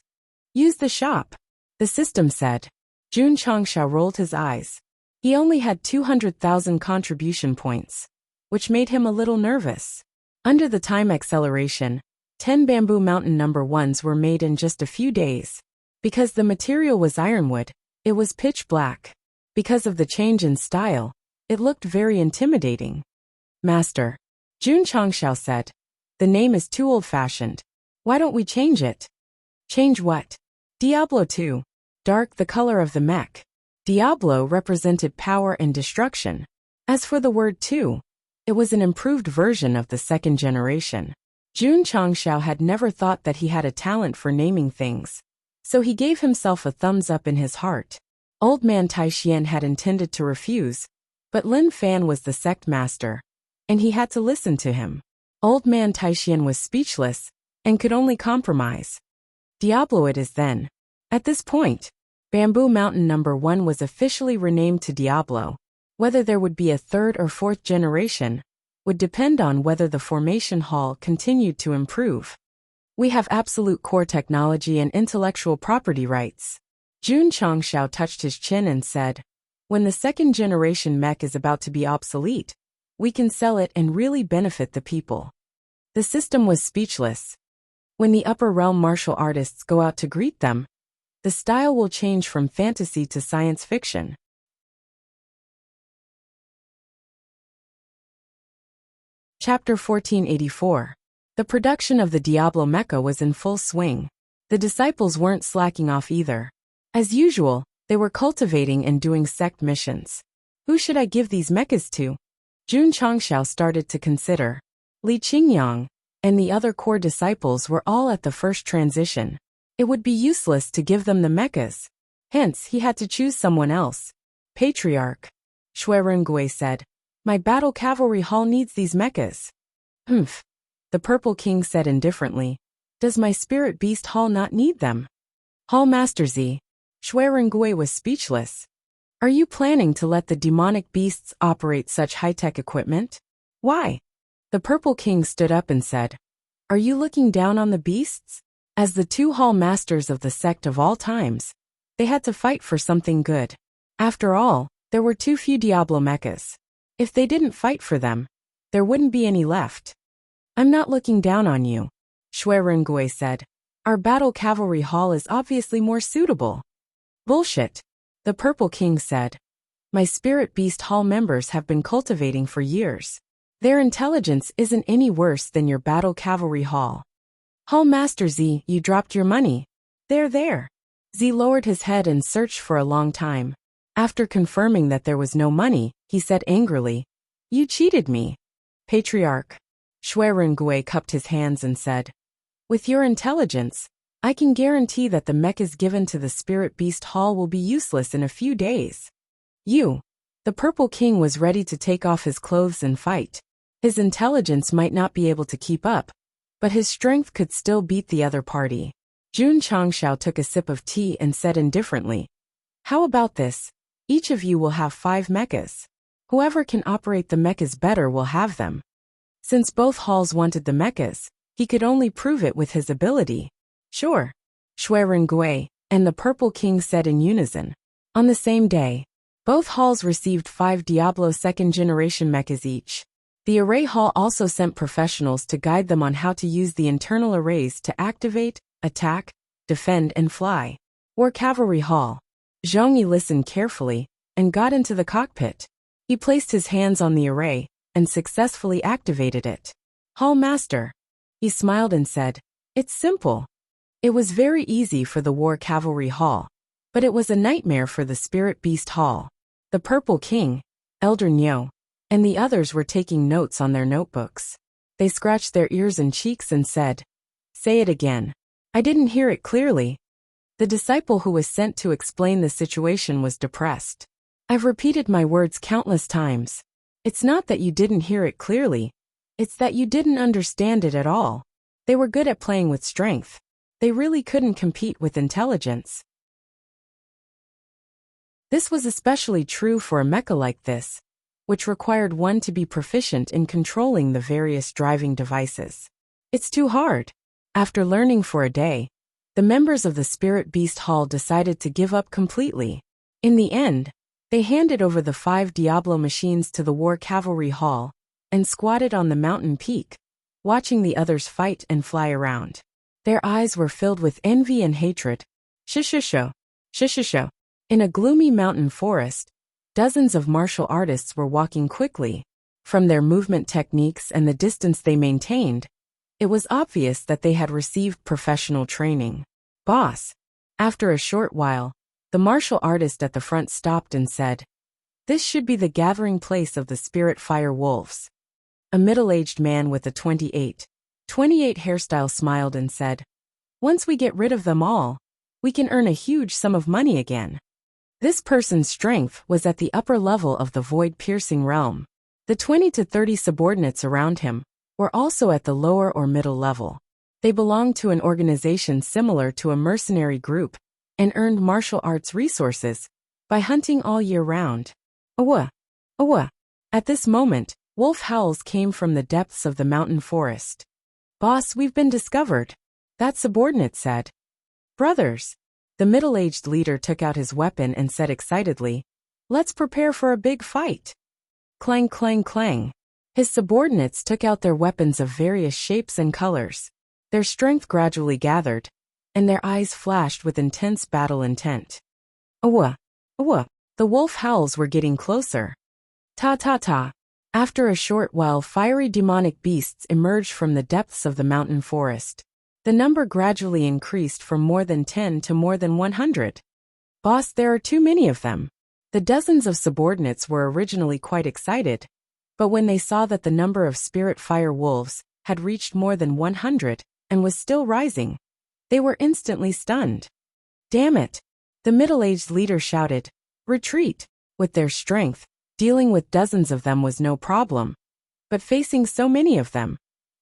Use the shop, the system said. Jun Changshao rolled his eyes. He only had 200,000 contribution points, which made him a little nervous. Under the time acceleration, 10 bamboo mountain number 1s were made in just a few days. Because the material was ironwood, it was pitch black. Because of the change in style, it looked very intimidating. Master, Jun Changshao said, the name is too old-fashioned. Why don't we change it? Change what? Diablo 2. Dark, the color of the mech. Diablo represented power and destruction. As for the word 2, it was an improved version of the second generation. Jun Changshao had never thought that he had a talent for naming things, so he gave himself a thumbs up in his heart. Old man Taishan had intended to refuse, but Lin Fan was the sect master, and he had to listen to him. Old man Taishan was speechless and could only compromise. Diablo it is then. At this point, Bamboo Mountain number 1 was officially renamed to Diablo. Whether there would be a third or fourth generation would depend on whether the formation hall continued to improve. We have absolute core technology and intellectual property rights. Jun Changshao touched his chin and said, when the second generation mech is about to be obsolete, we can sell it and really benefit the people. The system was speechless. When the upper realm martial artists go out to greet them, the style will change from fantasy to science fiction. Chapter 1484. The production of the Diablo mecha was in full swing. The disciples weren't slacking off either. As usual, they were cultivating and doing sect missions. Who should I give these mechas to? Jun Changshao started to consider. Li Qingyang and the other core disciples were all at the first transition. It would be useless to give them the mechas. Hence, he had to choose someone else. Patriarch. Shui Rengui said, my battle cavalry hall needs these mechas. Humph. The Purple King said indifferently. Does my spirit beast hall not need them? Hall Master Z. Shui Rengui was speechless. Are you planning to let the demonic beasts operate such high-tech equipment? Why? The Purple King stood up and said, Are you looking down on the beasts? As the two hall masters of the sect of all times, they had to fight for something good. After all, there were too few Diablo mechas. If they didn't fight for them, there wouldn't be any left. I'm not looking down on you, Shui Rengui said. Our battle cavalry hall is obviously more suitable. Bullshit, the Purple King said. My spirit beast hall members have been cultivating for years. Their intelligence isn't any worse than your battle cavalry hall. Hall Master Z, you dropped your money. There. Z lowered his head and searched for a long time. After confirming that there was no money, he said angrily, You cheated me. Patriarch. Shui Rengui cupped his hands and said, With your intelligence, I can guarantee that the mechas given to the Spirit Beast Hall will be useless in a few days. The Purple King was ready to take off his clothes and fight. His intelligence might not be able to keep up, but his strength could still beat the other party. Jun Changshao took a sip of tea and said indifferently, How about this? Each of you will have 5 mechas. Whoever can operate the mechas better will have them. Since both halls wanted the mechas, he could only prove it with his ability. Sure. Shui Rengui and the Purple King said in unison. On the same day, both halls received 5 Diablo 2nd generation mechas each. The array hall also sent professionals to guide them on how to use the internal arrays to activate, attack, defend and fly. War Cavalry Hall. Zhongyi listened carefully and got into the cockpit. He placed his hands on the array and successfully activated it. Hall Master. He smiled and said, It's simple. It was very easy for the War Cavalry Hall, but it was a nightmare for the Spirit Beast Hall. The Purple King, Elder Nyo, and the others were taking notes on their notebooks. They scratched their ears and cheeks and said, Say it again. I didn't hear it clearly. The disciple who was sent to explain the situation was depressed. I've repeated my words countless times. It's not that you didn't hear it clearly. It's that you didn't understand it at all. They were good at playing with strength. They really couldn't compete with intelligence. This was especially true for a mecha like this, which required one to be proficient in controlling the various driving devices. It's too hard. After learning for a day, the members of the Spirit Beast Hall decided to give up completely. In the end, they handed over the 5 Diablo machines to the War Cavalry Hall and squatted on the mountain peak, watching the others fight and fly around. Their eyes were filled with envy and hatred. Shishisho. In a gloomy mountain forest, dozens of martial artists were walking quickly. From their movement techniques and the distance they maintained, it was obvious that they had received professional training. Boss. After a short while, the martial artist at the front stopped and said, This should be the gathering place of the Spirit Fire Wolves. A middle-aged man with a 28 hairstyle smiled and said, Once we get rid of them all, we can earn a huge sum of money again. This person's strength was at the upper level of the void-piercing realm. The 20 to 30 subordinates around him were also at the lower or middle level. They belonged to an organization similar to a mercenary group and earned martial arts resources by hunting all year round. Awa! At this moment, wolf howls came from the depths of the mountain forest. Boss, we've been discovered, that subordinate said. Brothers. The middle-aged leader took out his weapon and said excitedly, Let's prepare for a big fight. Clang, clang, clang. His subordinates took out their weapons of various shapes and colors. Their strength gradually gathered, and their eyes flashed with intense battle intent. Awa! The wolf howls were getting closer. Ta. After a short while, fiery demonic beasts emerged from the depths of the mountain forest. The number gradually increased from more than 10 to more than 100. Boss, there are too many of them. The dozens of subordinates were originally quite excited, but when they saw that the number of spirit fire wolves had reached more than 100 and was still rising, they were instantly stunned. Damn it! The middle-aged leader shouted, Retreat! With their strength, dealing with dozens of them was no problem. But facing so many of them,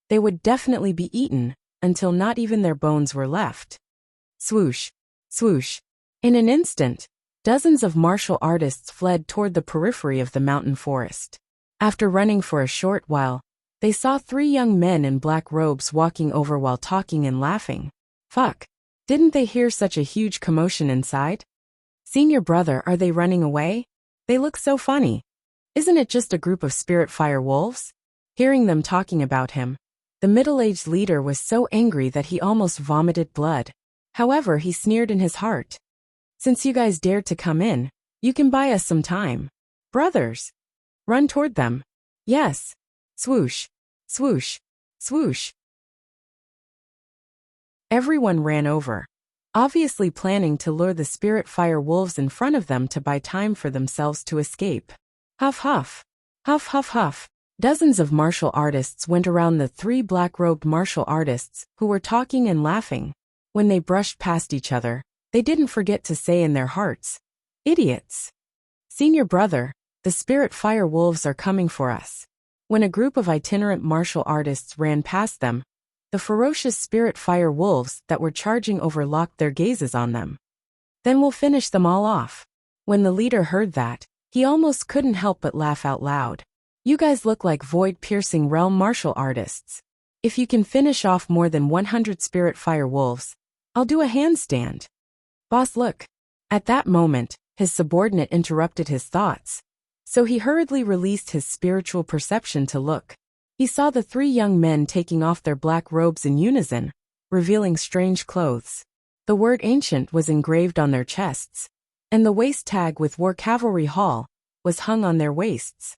they would definitely be eaten until not even their bones were left. Swoosh! In an instant, dozens of martial artists fled toward the periphery of the mountain forest. After running for a short while, they saw 3 young men in black robes walking over while talking and laughing. Fuck. Didn't they hear such a huge commotion inside? Senior brother, are they running away? They look so funny. Isn't it just a group of spirit fire wolves? Hearing them talking about him, the middle-aged leader was so angry that he almost vomited blood. However, he sneered in his heart. Since you guys dared to come in, you can buy us some time. Brothers, run toward them. Yes. Swoosh, swoosh, swoosh. Everyone ran over, obviously planning to lure the spirit fire wolves in front of them to buy time for themselves to escape. Huff huff. Huff huff huff. Dozens of martial artists went around the 3 black-robed martial artists who were talking and laughing. When they brushed past each other, they didn't forget to say in their hearts, "Idiots. Senior brother, the spirit fire wolves are coming for us." When a group of itinerant martial artists ran past them, the ferocious spirit fire wolves that were charging over locked their gazes on them. "Then we'll finish them all off." When the leader heard that, he almost couldn't help but laugh out loud. "You guys look like void-piercing realm martial artists. If you can finish off more than 100 spirit fire wolves, I'll do a handstand." "Boss, look." At that moment, his subordinate interrupted his thoughts, so he hurriedly released his spiritual perception to look. He saw the 3 young men taking off their black robes in unison, revealing strange clothes. The word ancient was engraved on their chests, and the waist tag with War Cavalry Hall was hung on their waists.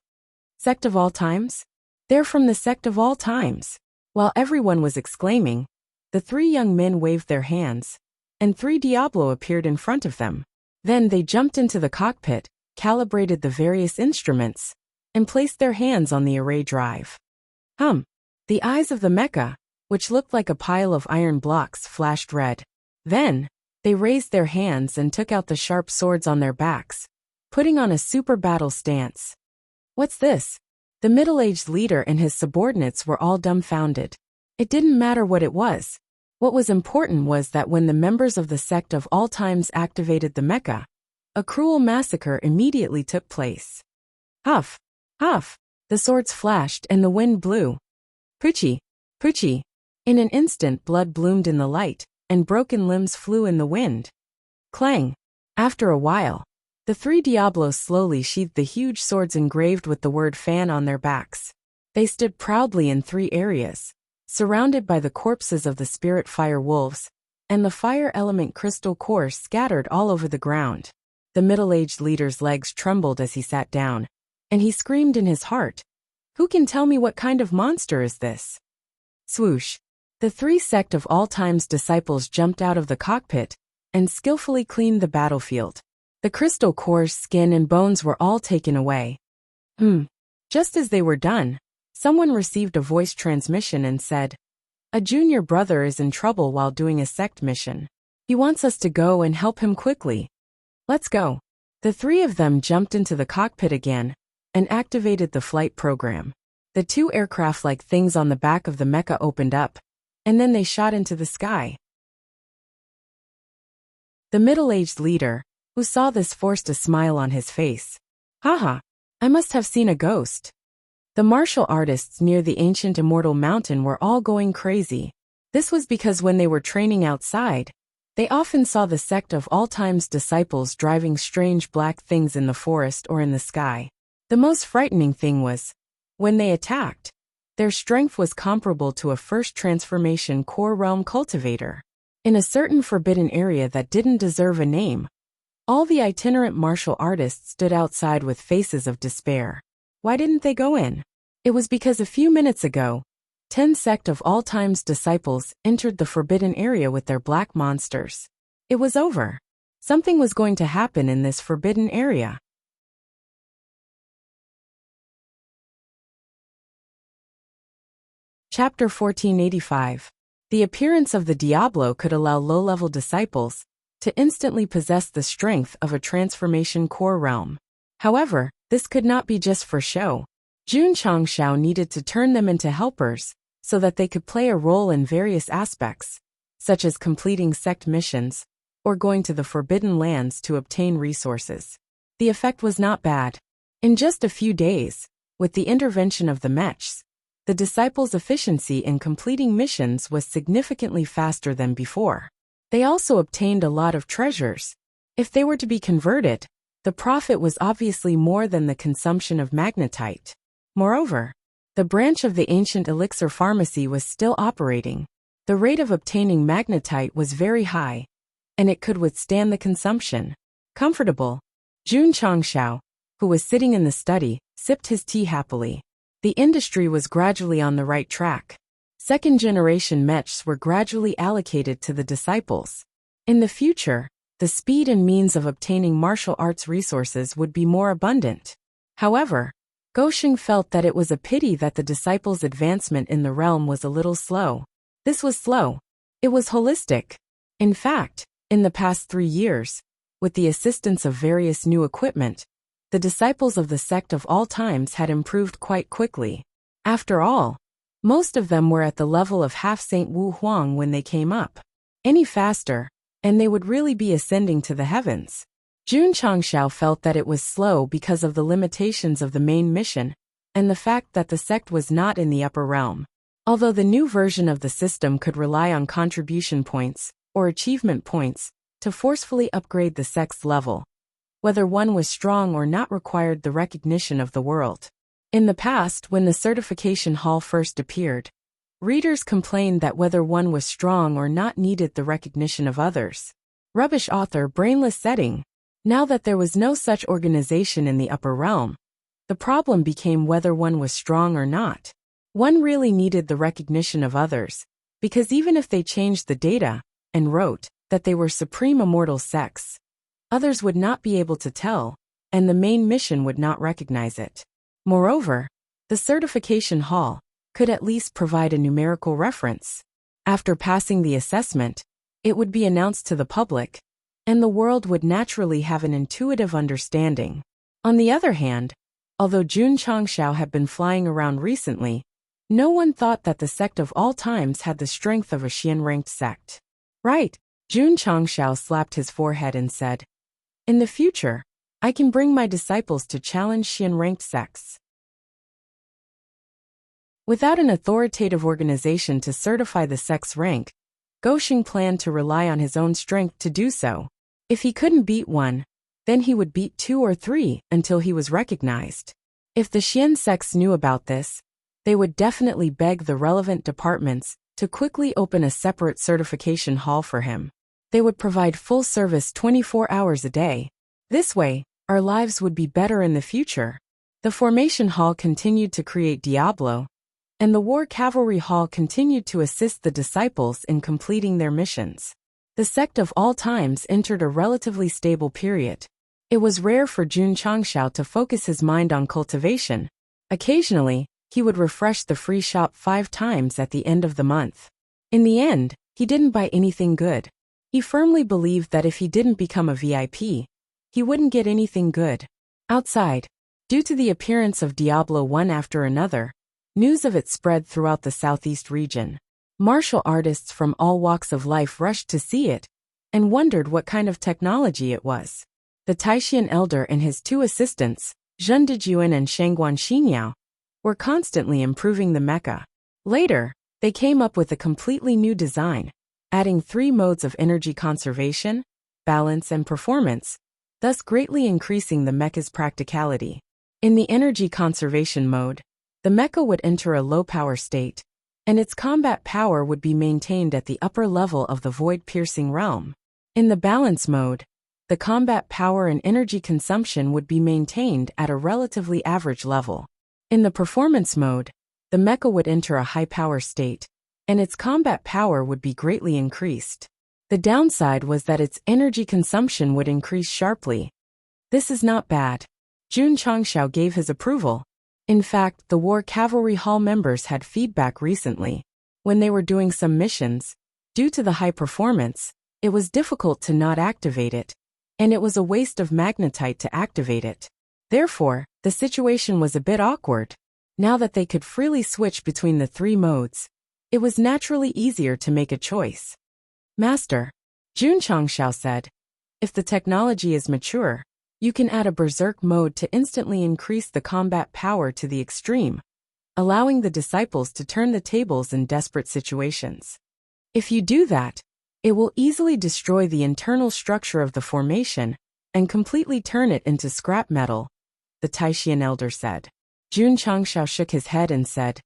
Sect of all times? They're from the Sect of all times. While everyone was exclaiming, the 3 young men waved their hands, and 3 Diablo appeared in front of them. Then they jumped into the cockpit, calibrated the various instruments, and placed their hands on the array drive. The eyes of the mecha, which looked like a pile of iron blocks, flashed red. Then, they raised their hands and took out the sharp swords on their backs, putting on a super battle stance. "What's this?" The middle-aged leader and his subordinates were all dumbfounded. It didn't matter what it was. What was important was that when the members of the Sect of all times activated the mecha, a cruel massacre immediately took place. Huff, huff, the swords flashed and the wind blew. Poochie, poochie. In an instant blood bloomed in the light, and broken limbs flew in the wind. Clang. After a while, the 3 Diablos slowly sheathed the huge swords engraved with the word fan on their backs. They stood proudly in 3 areas, surrounded by the corpses of the spirit fire wolves, and the fire element crystal cores scattered all over the ground. The middle-aged leader's legs trembled as he sat down, and he screamed in his heart, "Who can tell me what kind of monster is this?" Swoosh. The 3 Sect of all times disciples jumped out of the cockpit and skillfully cleaned the battlefield. The crystal cores, skin, and bones were all taken away. Just as they were done, someone received a voice transmission and said, "A junior brother is in trouble while doing a Sect mission. He wants us to go and help him quickly. Let's go." The 3 of them jumped into the cockpit again and activated the flight program. The 2 aircraft-like things on the back of the mecha opened up, and then they shot into the sky. The middle-aged leader, who saw this, forced a smile on his face. "Haha, I must have seen a ghost." The martial artists near the ancient immortal mountain were all going crazy. This was because when they were training outside, they often saw the Sect of all times disciples driving strange black things in the forest or in the sky. The most frightening thing was, when they attacked, their strength was comparable to a first transformation core realm cultivator. In a certain forbidden area that didn't deserve a name, all the itinerant martial artists stood outside with faces of despair. Why didn't they go in? It was because a few minutes ago, 10 Sect of all times disciples entered the forbidden area with their black monsters. It was over. Something was going to happen in this forbidden area. Chapter 1485. The appearance of the Diablo could allow low-level disciples to instantly possess the strength of a transformation core realm. However, this could not be just for show. Jun Changshao needed to turn them into helpers so that they could play a role in various aspects, such as completing Sect missions or going to the Forbidden Lands to obtain resources. The effect was not bad. In just a few days, With the intervention of the mechs, the disciples' efficiency in completing missions was significantly faster than before. They also obtained a lot of treasures. If they were to be converted, the profit was obviously more than the consumption of magnetite. Moreover, the branch of the ancient elixir pharmacy was still operating. The rate of obtaining magnetite was very high, and it could withstand the consumption. Comfortable, Jun Changshao, who was sitting in the study, sipped his tea happily. The industry was gradually on the right track. Second-generation mechs were gradually allocated to the disciples. In the future, the speed and means of obtaining martial arts resources would be more abundant. However, Gosheng felt that it was a pity that the disciples' advancement in the realm was a little slow. This was slow. It was holistic. In fact, in the past 3 years, with the assistance of various new equipment, the disciples of the sect of all times had improved quite quickly. After all, most of them were at the level of half Saint Wu Huang when they came up. Any faster, and they would really be ascending to the heavens. Jun Changshao felt that it was slow because of the limitations of the main mission, and the fact that the sect was not in the upper realm. Although the new version of the system could rely on contribution points, or achievement points, to forcefully upgrade the sect's level, whether one was strong or not required the recognition of the world. In the past, when the certification hall first appeared, readers complained that whether one was strong or not needed the recognition of others. Rubbish author, brainless setting. Now that there was no such organization in the upper realm, the problem became whether one was strong or not. One really needed the recognition of others, because even if they changed the data and wrote that they were supreme immortal sects, others would not be able to tell, and the main mission would not recognize it. Moreover, the certification hall could at least provide a numerical reference. After passing the assessment, it would be announced to the public, and the world would naturally have an intuitive understanding. On the other hand, although Jun Changshao had been flying around recently, no one thought that the sect of all times had the strength of a Xian-ranked sect. Right, Jun Changshao slapped his forehead and said, "In the future, I can bring my disciples to challenge Xian-ranked sects." Without an authoritative organization to certify the sect's rank, Gosheng planned to rely on his own strength to do so. If he couldn't beat one, then he would beat 2 or 3 until he was recognized. If the Xian sects knew about this, they would definitely beg the relevant departments to quickly open a separate certification hall for him. They would provide full service 24 hours a day. This way, our lives would be better in the future. The Formation Hall continued to create Diablo, and the War Cavalry Hall continued to assist the disciples in completing their missions. The sect of all times entered a relatively stable period. It was rare for Jun Changshao to focus his mind on cultivation. Occasionally, he would refresh the free shop 5 times at the end of the month. In the end, he didn't buy anything good. He firmly believed that if he didn't become a VIP, he wouldn't get anything good. Outside, due to the appearance of Diablo one after another, news of it spread throughout the southeast region. Martial artists from all walks of life rushed to see it, and wondered what kind of technology it was. The Taishian elder and his 2 assistants, Zhen Dejuan and Shangguan Xinyao, were constantly improving the mecha. Later, they came up with a completely new design, adding 3 modes of energy conservation, balance and performance, thus greatly increasing the mecha's practicality. In the energy conservation mode, the mecha would enter a low-power state, and its combat power would be maintained at the upper level of the void-piercing realm. In the balance mode, the combat power and energy consumption would be maintained at a relatively average level. In the performance mode, the mecha would enter a high-power state, and its combat power would be greatly increased. The downside was that its energy consumption would increase sharply. This is not bad. Jun Changshao gave his approval. In fact, the War Cavalry Hall members had feedback recently. When they were doing some missions, due to the high performance, it was difficult to not activate it, and it was a waste of magnetite to activate it. Therefore, the situation was a bit awkward. Now that they could freely switch between the 3 modes, it was naturally easier to make a choice. "Master," Jun Changshao said, "if the technology is mature, You can add a berserk mode to instantly increase the combat power to the extreme, allowing the disciples to turn the tables in desperate situations. If you do that, it will easily destroy the internal structure of the formation and completely turn it into scrap metal, the Taishan elder said. Jun Changshao shook his head and said,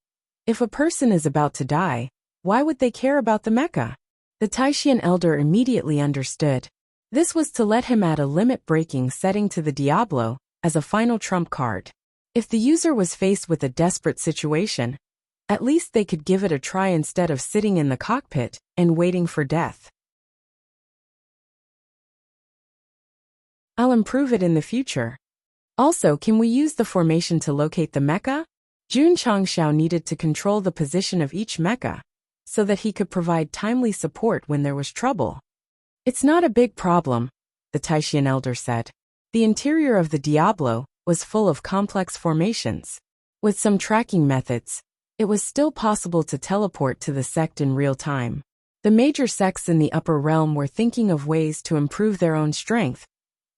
if a person is about to die, why would they care about the mecha? The Taishan elder immediately understood. This was to let him add a limit-breaking setting to the Diablo as a final trump card. If the user was faced with a desperate situation, at least they could give it a try instead of sitting in the cockpit and waiting for death. I'll improve it in the future. Also, can we use the formation to locate the mecha? Jun Changshao needed to control the position of each mecha so that he could provide timely support when there was trouble. It's not a big problem, the Taishan elder said. The interior of the Diablo was full of complex formations. With some tracking methods, it was still possible to teleport to the sect in real time. The major sects in the upper realm were thinking of ways to improve their own strength,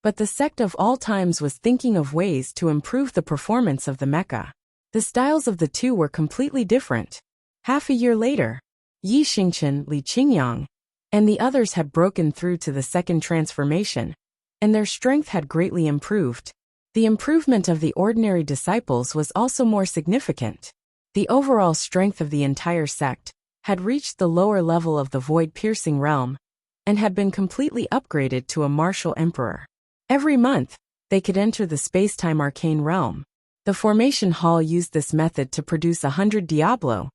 but the sect of all times was thinking of ways to improve the performance of the mecha. The styles of the two were completely different. Half a year later, Yi Xingchen, Li Qingyang, and the others had broken through to the second transformation, and their strength had greatly improved. The improvement of the ordinary disciples was also more significant. The overall strength of the entire sect had reached the lower level of the void-piercing realm and had been completely upgraded to a martial emperor. Every month, they could enter the space-time arcane realm. The formation hall used this method to produce 100 Diablo,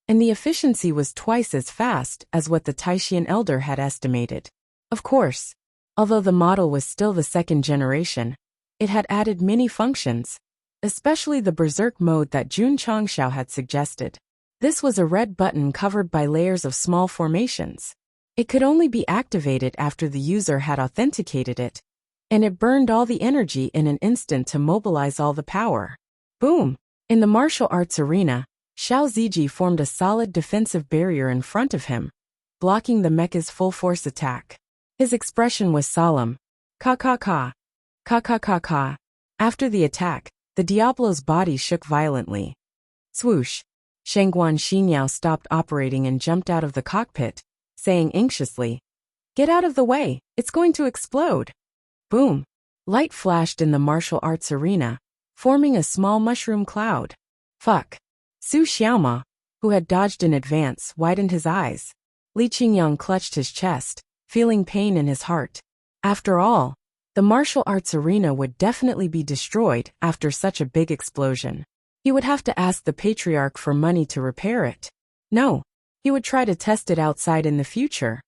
and the efficiency was twice as fast as what the Taishan elder had estimated. Of course, although the model was still the second generation, it had added many functions, especially the berserk mode that Jun Changshao had suggested. This was a red button covered by layers of small formations. It could only be activated after the user had authenticated it, and it burned all the energy in an instant to mobilize all the power. Boom! In the martial arts arena, Xiao Ziji formed a solid defensive barrier in front of him, blocking the mecha's full-force attack. His expression was solemn. Ka-ka-ka. Ka-ka-ka-ka. After the attack, the Diablo's body shook violently. Swoosh! Shengguan Xinyao stopped operating and jumped out of the cockpit, saying anxiously, "Get out of the way, it's going to explode." Boom! Light flashed in the martial arts arena, forming a small mushroom cloud. Fuck! Su Xiaoma, who had dodged in advance, widened his eyes. Li Qingyang clutched his chest, feeling pain in his heart. After all, the martial arts arena would definitely be destroyed after such a big explosion. He would have to ask the patriarch for money to repair it. No, he would try to test it outside in the future.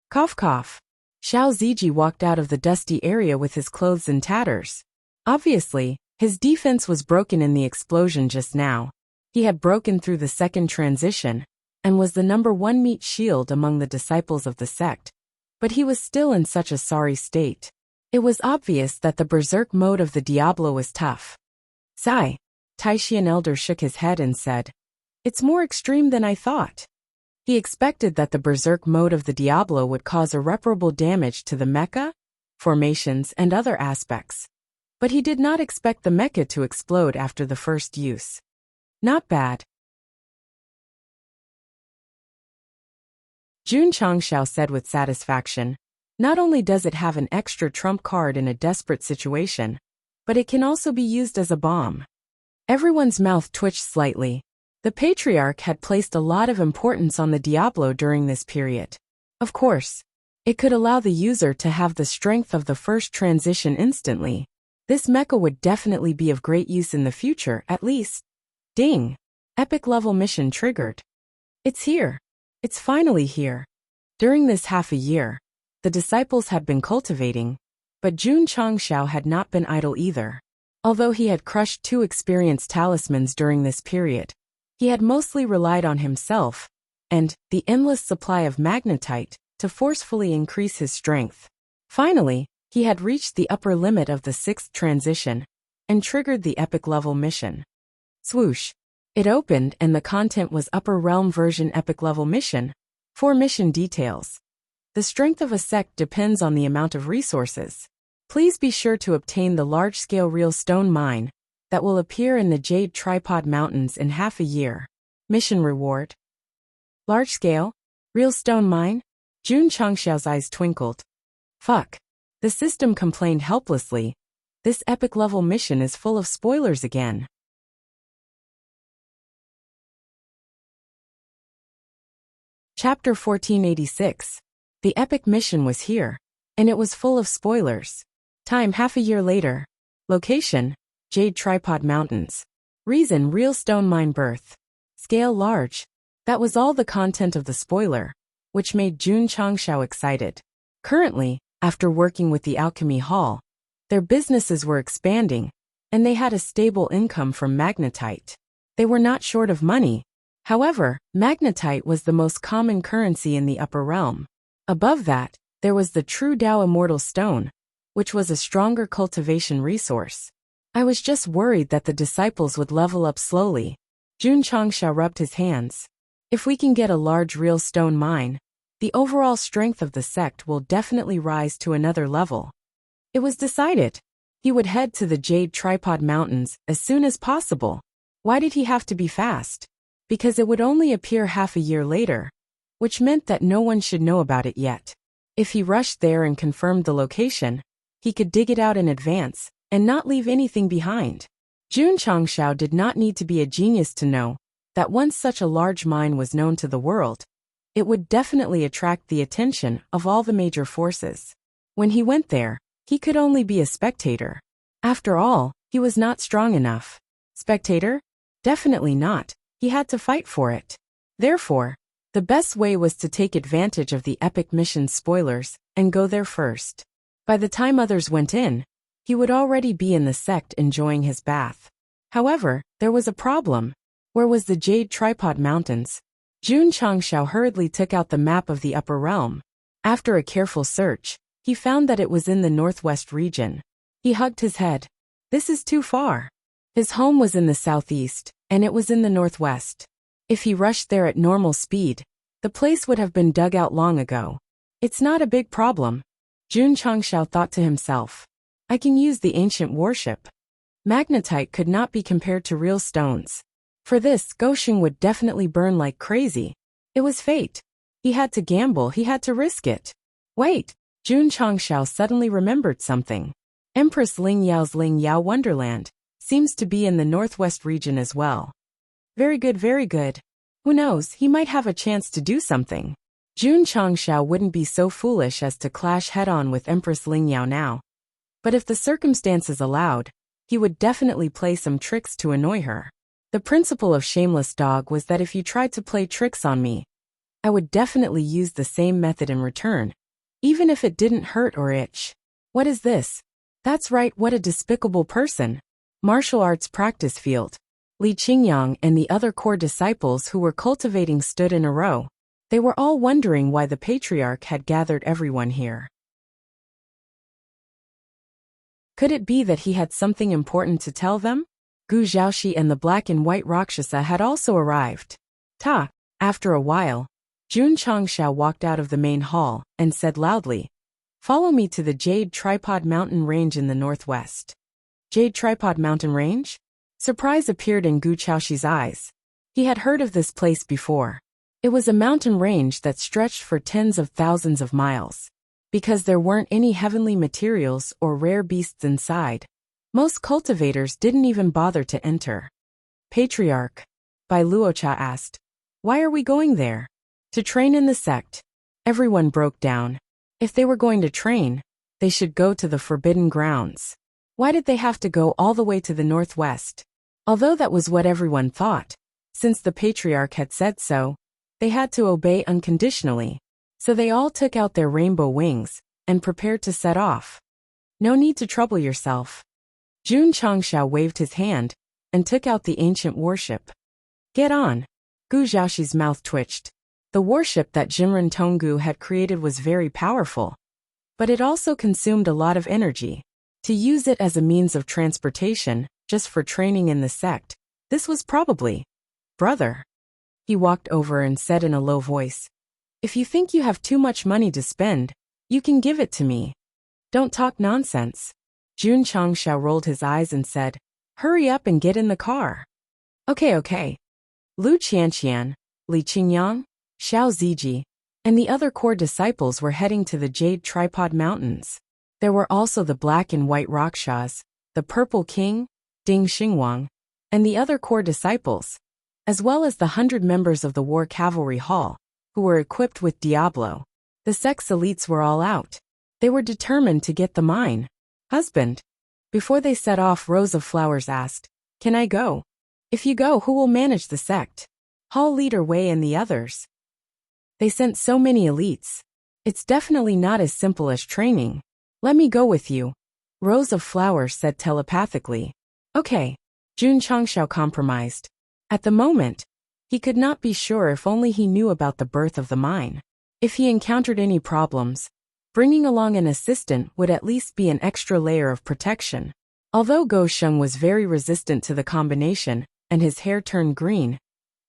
Cough cough. Xiao Ziji walked out of the dusty area with his clothes in tatters. Obviously, his defense was broken in the explosion just now. He had broken through the second transition, and was the #1 meat shield among the disciples of the sect, but he was still in such a sorry state. It was obvious that the berserk mode of the Diablo was tough. Sigh. Taishan elder shook his head and said, "It's more extreme than I thought." He expected that the berserk mode of the Diablo would cause irreparable damage to the mecha, formations, and other aspects. But he did not expect the mecha to explode after the first use. Not bad. Jun Changshao said with satisfaction, "Not only does it have an extra trump card in a desperate situation, but it can also be used as a bomb." Everyone's mouth twitched slightly. The patriarch had placed a lot of importance on the Diablo during this period. Of course, it could allow the user to have the strength of the first transition instantly. This mecha would definitely be of great use in the future, at least. Ding! Epic level mission triggered. It's here. It's finally here. During this half a year, the disciples had been cultivating, but Jun Changshao had not been idle either. Although he had crushed 2 experienced talismans during this period, he had mostly relied on himself and the endless supply of magnetite to forcefully increase his strength. Finally, he had reached the upper limit of the 6th transition and triggered the epic level mission. Swoosh! It opened and the content was Upper Realm version epic level mission. 4 mission details. The strength of a sect depends on the amount of resources. Please be sure to obtain the large-scale real stone mine that will appear in the Jade Tripod Mountains in half a year. Mission reward. Large-scale? Real stone mine? Jun Changxiao's eyes twinkled. Fuck. The system complained helplessly. This epic-level mission is full of spoilers again. Chapter 1486. The epic mission was here, and it was full of spoilers. Time half a year later. Location, Jade Tripod Mountains. Reason, real stone mine birth. Scale large. That was all the content of the spoiler, which made Jun Changxiao excited. Currently, after working with the Alchemy Hall, their businesses were expanding, and they had a stable income from magnetite. They were not short of money. However, magnetite was the most common currency in the upper realm. Above that, there was the true Dao Immortal Stone, which was a stronger cultivation resource. I was just worried that the disciples would level up slowly. Jun Changxiao rubbed his hands. If we can get a large real stone mine, the overall strength of the sect will definitely rise to another level. It was decided. He would head to the Jade Tripod Mountains as soon as possible. Why did he have to be fast? Because it would only appear half a year later, which meant that no one should know about it yet. If he rushed there and confirmed the location, he could dig it out in advance and not leave anything behind. Jun Changxiao did not need to be a genius to know that once such a large mine was known to the world, it would definitely attract the attention of all the major forces. When he went there, he could only be a spectator. After all, he was not strong enough. Spectator? Definitely not. He had to fight for it. Therefore, the best way was to take advantage of the epic mission spoilers and go there first. By the time others went in, he would already be in the sect enjoying his bath. However, there was a problem. Where was the Jade Tripod Mountains? Jun Changxiao hurriedly took out the map of the upper realm. After a careful search, he found that it was in the northwest region. He hugged his head. This is too far. His home was in the southeast, and it was in the northwest. If he rushed there at normal speed, the place would have been dug out long ago. It's not a big problem. Jun Changxiao thought to himself. I can use the ancient warship. Magnetite could not be compared to real stones. For this, Gosheng would definitely burn like crazy. It was fate. He had to gamble, he had to risk it. Wait, Jun Changxiao suddenly remembered something. Empress Ling Yao's Ling Yao Wonderland seems to be in the northwest region as well. Very good, very good. Who knows, he might have a chance to do something. Jun Changxiao wouldn't be so foolish as to clash head-on with Empress Ling Yao now. But if the circumstances allowed, he would definitely play some tricks to annoy her. The principle of shameless dog was that if you tried to play tricks on me, I would definitely use the same method in return, even if it didn't hurt or itch. What is this? That's right, what a despicable person. Martial arts practice field. Li Qingyang and the other core disciples who were cultivating stood in a row. They were all wondering why the patriarch had gathered everyone here. Could it be that he had something important to tell them? Gu Zhaoxi and the black and white Rakshasa had also arrived. After a while, Jun Changxiao walked out of the main hall and said loudly, "Follow me to the Jade Tripod Mountain Range in the northwest." Jade Tripod Mountain Range? Surprise appeared in Gu Zhaoxi's eyes. He had heard of this place before. It was a mountain range that stretched for tens of thousands of miles. Because there weren't any heavenly materials or rare beasts inside, most cultivators didn't even bother to enter. Patriarch, Bai Luocha asked, "Why are we going there?" "To train in the sect." Everyone broke down. If they were going to train, they should go to the forbidden grounds. Why did they have to go all the way to the northwest? Although that was what everyone thought, since the patriarch had said so, they had to obey unconditionally. So they all took out their rainbow wings and prepared to set off. No need to trouble yourself. Jun Changxiao waved his hand and took out the ancient warship. Get on. Gu Zhaoxi's mouth twitched. The warship that Jinren Tonggu had created was very powerful, but it also consumed a lot of energy. To use it as a means of transportation, just for training in the sect, this was probably, brother. He walked over and said in a low voice, "If you think you have too much money to spend, you can give it to me." Don't talk nonsense. Jun Changshao rolled his eyes and said, hurry up and get in the car. Okay. Lu Qianqian, Li Qingyang, Xiao Ziji, and the other core disciples were heading to the Jade Tripod Mountains. There were also the black and white Rakshas, the Purple King, Ding Xingwang, and the other core disciples, as well as the 100 members of the War Cavalry Hall, who were equipped with Diablo. The Sect's elites were all out. They were determined to get the mine. Husband. Before they set off, Rose of Flowers asked, can I go? If you go, who will manage the sect? Hall leader Wei and the others. They sent so many elites. It's definitely not as simple as training. Let me go with you, Rose of Flowers said telepathically. Okay. Jun Changshao compromised. At the moment, he could not be sure if only he knew about the birth of the mine. If he encountered any problems, bringing along an assistant would at least be an extra layer of protection. Although Go Sheng was very resistant to the combination, and his hair turned green,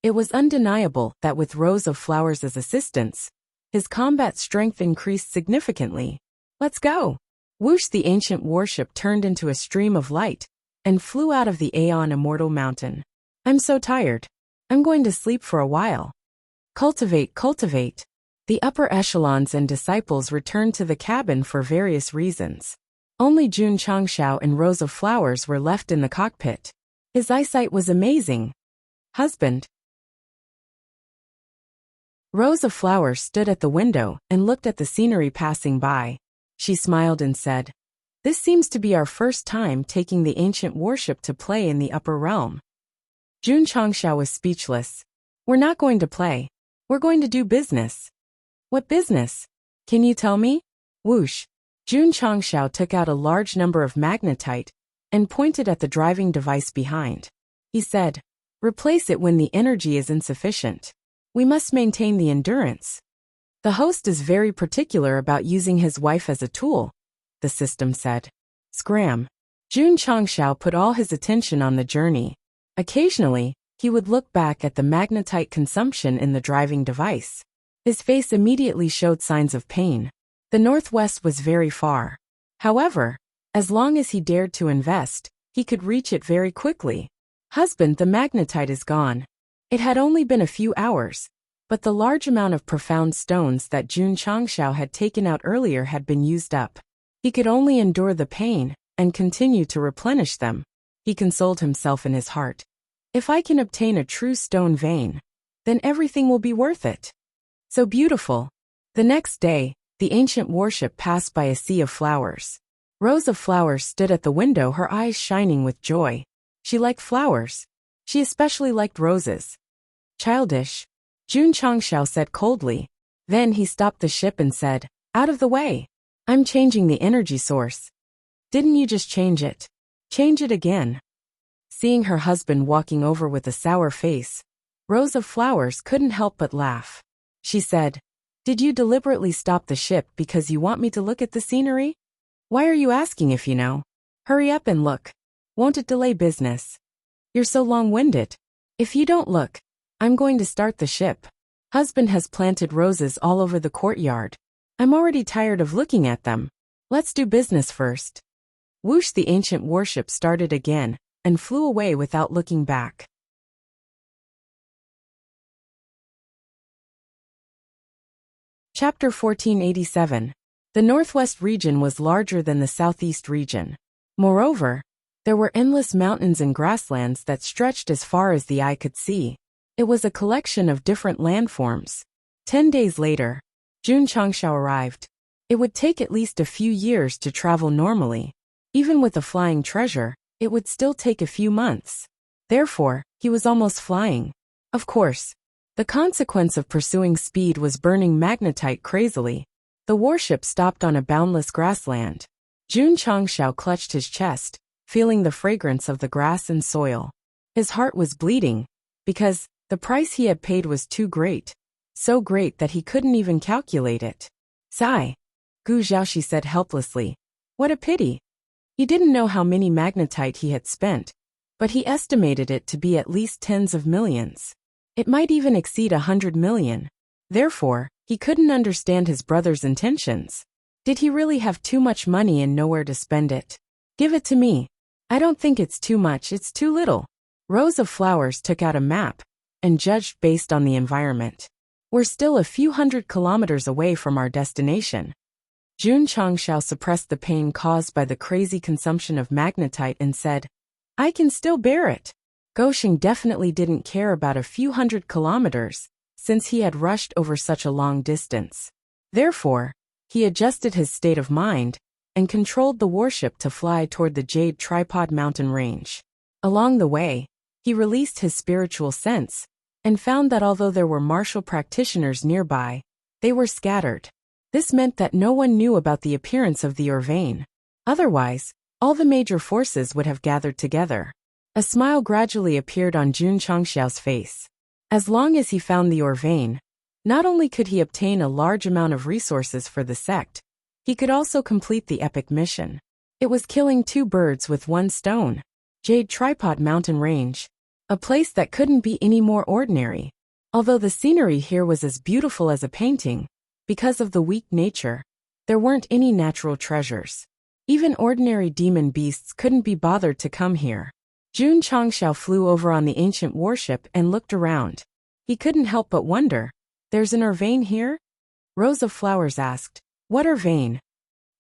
it was undeniable that with Rose of Flowers as assistants, his combat strength increased significantly. Let's go! Whoosh! The ancient warship turned into a stream of light and flew out of the Aeon Immortal Mountain. I'm so tired. I'm going to sleep for a while. Cultivate. The upper echelons and disciples returned to the cabin for various reasons. Only Jun Changshao and Rose of Flowers were left in the cockpit. His eyesight was amazing. Husband. Rose of Flowers stood at the window and looked at the scenery passing by. She smiled and said, this seems to be our first time taking the ancient warship to play in the upper realm. Jun Changshao was speechless. We're not going to play. We're going to do business. What business? Can you tell me? Whoosh. Jun Changshao took out a large number of magnetite and pointed at the driving device behind. He said, replace it when the energy is insufficient. We must maintain the endurance. The host is very particular about using his wife as a tool, the system said. Scram. Jun Changshao put all his attention on the journey. Occasionally, he would look back at the magnetite consumption in the driving device. His face immediately showed signs of pain. The northwest was very far. However, as long as he dared to invest, he could reach it very quickly. Husband, the magnetite is gone. It had only been a few hours, but the large amount of profound stones that Jun Changshao had taken out earlier had been used up. He could only endure the pain and continue to replenish them. He consoled himself in his heart. If I can obtain a true stone vein, then everything will be worth it. So beautiful. The next day, the ancient warship passed by a sea of flowers. Rose of Flowers stood at the window, her eyes shining with joy. She liked flowers. She especially liked roses. Childish, Jun Changshao said coldly. Then he stopped the ship and said, out of the way. I'm changing the energy source. Didn't you just change it? Change it again. Seeing her husband walking over with a sour face, Rose of Flowers couldn't help but laugh. She said, did you deliberately stop the ship because you want me to look at the scenery? Why are you asking if you know? Hurry up and look. Won't it delay business? You're so long-winded. If you don't look, I'm going to start the ship. Husband has planted roses all over the courtyard. I'm already tired of looking at them. Let's do business first. Whoosh! The ancient warship started again and flew away without looking back. Chapter 1487. The northwest region was larger than the southeast region. Moreover, there were endless mountains and grasslands that stretched as far as the eye could see. It was a collection of different landforms. 10 days later, Jun Changshao arrived. It would take at least a few years to travel normally. Even with a flying treasure, it would still take a few months. Therefore, he was almost flying. Of course, the consequence of pursuing speed was burning magnetite crazily. The warship stopped on a boundless grassland. Jun Changshao clutched his chest, feeling the fragrance of the grass and soil. His heart was bleeding, because the price he had paid was too great. So great that he couldn't even calculate it. Sigh. Gu Zhaoxi said helplessly. What a pity. He didn't know how many magnetite he had spent, but he estimated it to be at least tens of millions. It might even exceed 100 million. Therefore, he couldn't understand his brother's intentions. Did he really have too much money and nowhere to spend it? Give it to me. I don't think it's too much, it's too little. Rows of Flowers took out a map and judged based on the environment. We're still a few hundred kilometers away from our destination. Jun Changxiao suppressed the pain caused by the crazy consumption of magnetite and said, I can still bear it. Gosheng definitely didn't care about a few hundred kilometers, since he had rushed over such a long distance. Therefore, he adjusted his state of mind and controlled the warship to fly toward the Jade Tripod Mountain range. Along the way, he released his spiritual sense and found that although there were martial practitioners nearby, they were scattered. This meant that no one knew about the appearance of the Orvane. Otherwise, all the major forces would have gathered together. A smile gradually appeared on Jun Changxiao's face. As long as he found the Orvane, not only could he obtain a large amount of resources for the sect, he could also complete the epic mission. It was killing two birds with one stone. Jade Tripod Mountain Range, a place that couldn't be any more ordinary. Although the scenery here was as beautiful as a painting, because of the weak nature, there weren't any natural treasures. Even ordinary demon beasts couldn't be bothered to come here. Jun Changxiao flew over on the ancient warship and looked around. He couldn't help but wonder, there's an Orvane here? Rows of Flowers asked, what Orvane?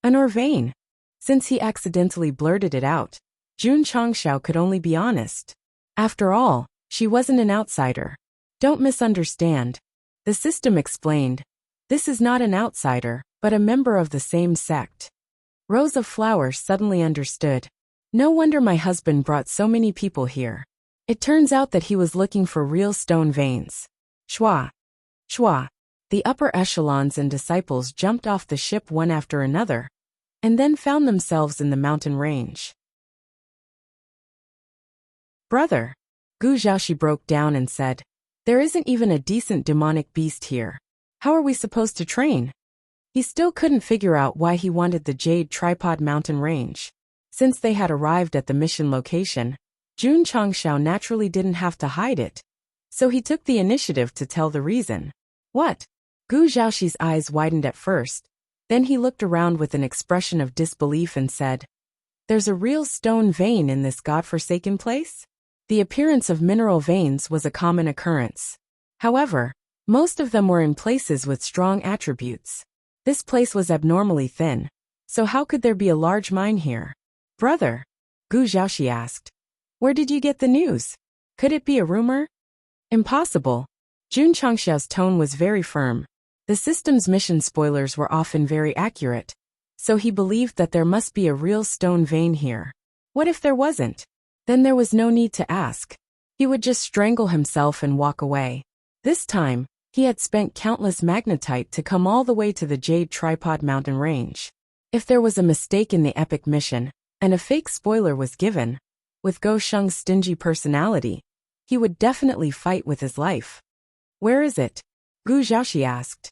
An Orvane? Since he accidentally blurted it out, Jun Changxiao could only be honest. After all, she wasn't an outsider. Don't misunderstand. The system explained. This is not an outsider, but a member of the same sect. Rows of Flowers suddenly understood. No wonder my husband brought so many people here. It turns out that he was looking for real stone veins. Shwa. Shwa. The upper echelons and disciples jumped off the ship one after another, and then found themselves in the mountain range. Brother, Gu Zhaoxi broke down and said, there isn't even a decent demonic beast here. How are we supposed to train? He still couldn't figure out why he wanted the Jade Tripod Mountain range. Since they had arrived at the mission location, Jun Changxiao naturally didn't have to hide it, so he took the initiative to tell the reason. What? Gu Zhaoxi's eyes widened at first, then he looked around with an expression of disbelief and said, there's a real stone vein in this godforsaken place? The appearance of mineral veins was a common occurrence. However, most of them were in places with strong attributes. This place was abnormally thin, so how could there be a large mine here? Brother, Gu Zhaoxi asked, where did you get the news? Could it be a rumor? Impossible. Jun Changxiao's tone was very firm. The system's mission spoilers were often very accurate, so he believed that there must be a real stone vein here. What if there wasn't? Then there was no need to ask. He would just strangle himself and walk away. This time, he had spent countless magnetite to come all the way to the Jade Tripod Mountain range. If there was a mistake in the epic mission, and a fake spoiler was given, with Go Sheng's stingy personality, he would definitely fight with his life. Where is it? Gu Zhaoxi asked.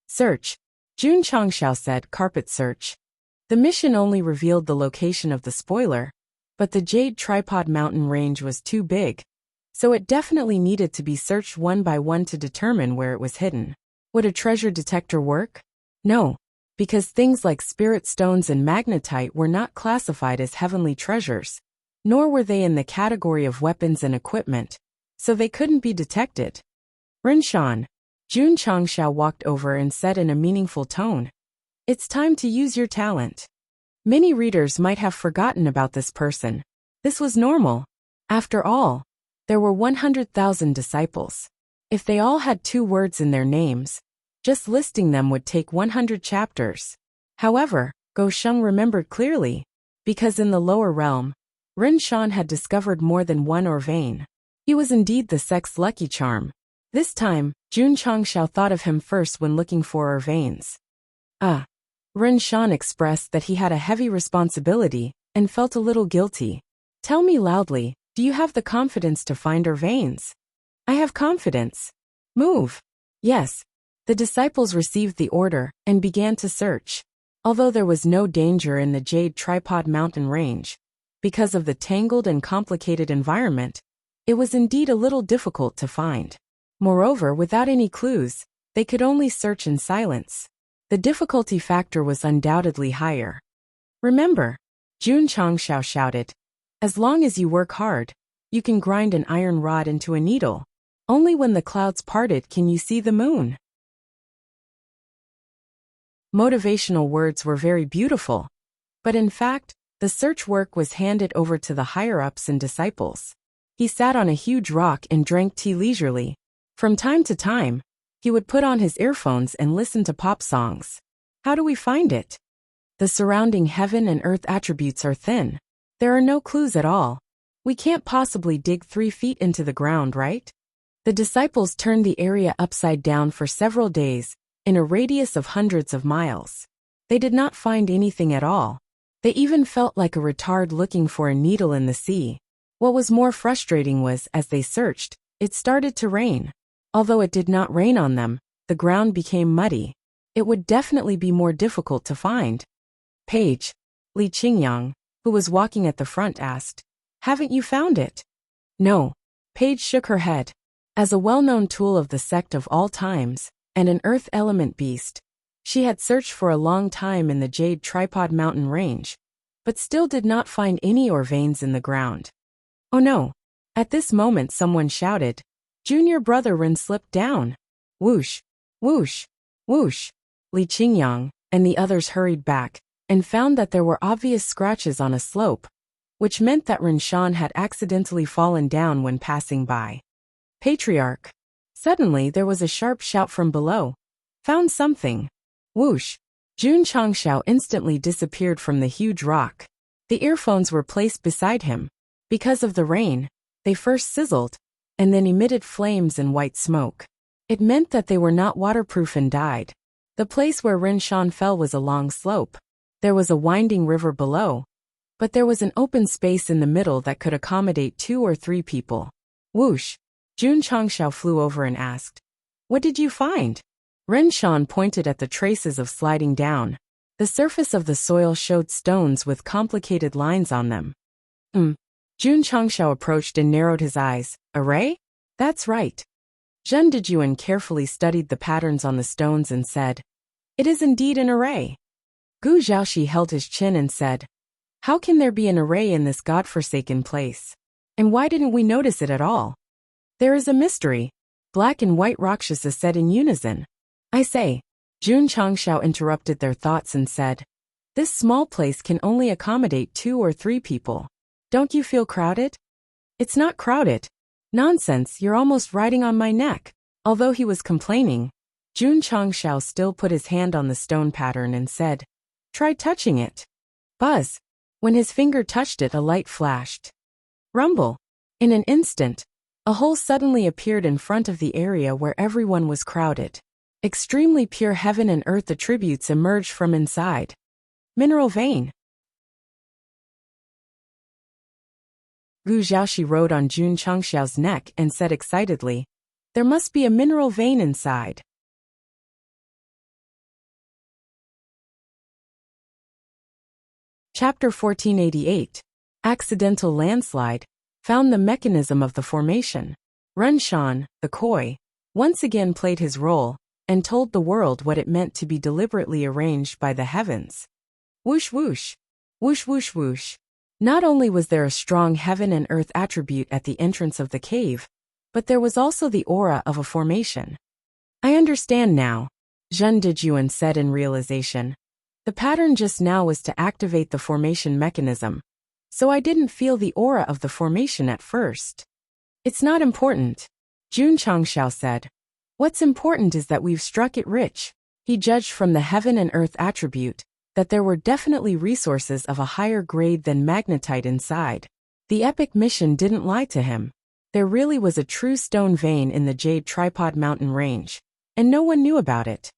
Search. Jun Changxiao said, carpet search. The mission only revealed the location of the spoiler, but the Jade Tripod Mountain range was too big, so it definitely needed to be searched one by one to determine where it was hidden. Would a treasure detector work? No, because things like spirit stones and magnetite were not classified as heavenly treasures, nor were they in the category of weapons and equipment, so they couldn't be detected. Rinshan. Jun Changxiao walked over and said in a meaningful tone, it's time to use your talent. Many readers might have forgotten about this person. This was normal. After all, there were 100,000 disciples. If they all had 2 words in their names, just listing them would take 100 chapters. However, Go Sheng remembered clearly, because in the lower realm, Rin Shan had discovered more than one Orvane. He was indeed the sect's lucky charm. This time, Jun Changxiao thought of him first when looking for Orvanes. Rin Shan expressed that he had a heavy responsibility and felt a little guilty. Tell me loudly, do you have the confidence to find Orvanes? I have confidence. Move. Yes. The disciples received the order and began to search. Although there was no danger in the Jade Tripod Mountain range, because of the tangled and complicated environment, it was indeed a little difficult to find. Moreover, without any clues, they could only search in silence. the difficulty factor was undoubtedly higher. Remember, Jun Changshao shouted, as long as you work hard, you can grind an iron rod into a needle. Only when the clouds parted can you see the moon. Motivational words were very beautiful, but in fact, the search work was handed over to the higher-ups and disciples. He sat on a huge rock and drank tea leisurely. From time to time, he would put on his earphones and listen to pop songs. How do we find it? The surrounding heaven and earth attributes are thin. There are no clues at all. We can't possibly dig 3 feet into the ground, right? The disciples turned the area upside down for several days, in a radius of hundreds of miles. They did not find anything at all. They even felt like a retard looking for a needle in the sea. What was more frustrating was, as they searched, it started to rain. Although it did not rain on them, the ground became muddy. It would definitely be more difficult to find. Page, Li Qingyang, who was walking at the front, asked, "Haven't you found it?" "No." Page shook her head. As a well-known tool of the sect of all times, and an earth element beast, she had searched for a long time in the Jade Tripod Mountain range, but still did not find any ore veins in the ground. Oh no! At this moment someone shouted, "Junior brother Ren slipped down." Whoosh! Whoosh! Whoosh! Li Qingyang and the others hurried back, and found that there were obvious scratches on a slope, which meant that Ren Shan had accidentally fallen down when passing by. Patriarch! Suddenly there was a sharp shout from below. "Found something!" Whoosh! Jun Changshao instantly disappeared from the huge rock. The earphones were placed beside him. Because of the rain, they first sizzled, and then emitted flames and white smoke. It meant that they were not waterproof and died. The place where Ren Shan fell was a long slope. There was a winding river below, but there was an open space in the middle that could accommodate 2 or 3 people. Whoosh! Jun Changshao flew over and asked, "What did you find?" Ren Shan pointed at the traces of sliding down. The surface of the soil showed stones with complicated lines on them. Jun Changshao approached and narrowed his eyes. "Array? That's right." Zhen Dejuan carefully studied the patterns on the stones and said, "It is indeed an array." Gu Zhaoxi held his chin and said, "How can there be an array in this godforsaken place? And why didn't we notice it at all?" "There is a mystery," Black and White Rakshasa said in unison. "I say," Jun Changshao interrupted their thoughts and said, "This small place can only accommodate 2 or 3 people. Don't you feel crowded?" "It's not crowded." "Nonsense, you're almost riding on my neck." Although he was complaining, Jun Changshao still put his hand on the stone pattern and said, "Try touching it." Buzz! When his finger touched it, a light flashed. Rumble! In an instant, a hole suddenly appeared in front of the area where everyone was crowded. Extremely pure heaven and earth attributes emerged from inside. Mineral vein. Gu Zhaoxi rode on Jun Changshao's neck and said excitedly, "There must be a mineral vein inside." Chapter 1488. Accidental Landslide. Found the mechanism of the formation. Ren Shan, the koi, once again played his role, and told the world what it meant to be deliberately arranged by the heavens. Whoosh whoosh. Whoosh whoosh whoosh. Not only was there a strong heaven and earth attribute at the entrance of the cave, but there was also the aura of a formation. "I understand now," Zhen Dejuan said in realization. "The pattern just now was to activate the formation mechanism, so I didn't feel the aura of the formation at first." "It's not important," Jun Changshao said. "What's important is that we've struck it rich." He judged from the heaven and earth attribute that there were definitely resources of a higher grade than magnetite inside. The epic mission didn't lie to him. There really was a true stone vein in the Jade Tripod Mountain range, and no one knew about it.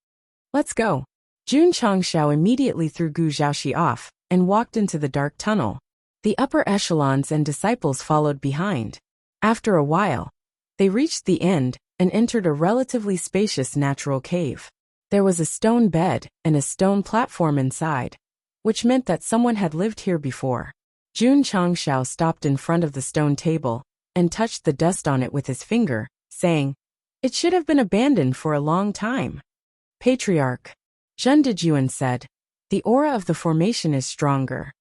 "Let's go." Jun Changshao immediately threw Gu Zhaoxi off and walked into the dark tunnel. The upper echelons and disciples followed behind. After a while, they reached the end and entered a relatively spacious natural cave. There was a stone bed and a stone platform inside, which meant that someone had lived here before. Jun Changshao stopped in front of the stone table and touched the dust on it with his finger, saying, "It should have been abandoned for a long time." Patriarch. Zhen Dejun said, "The aura of the formation is stronger."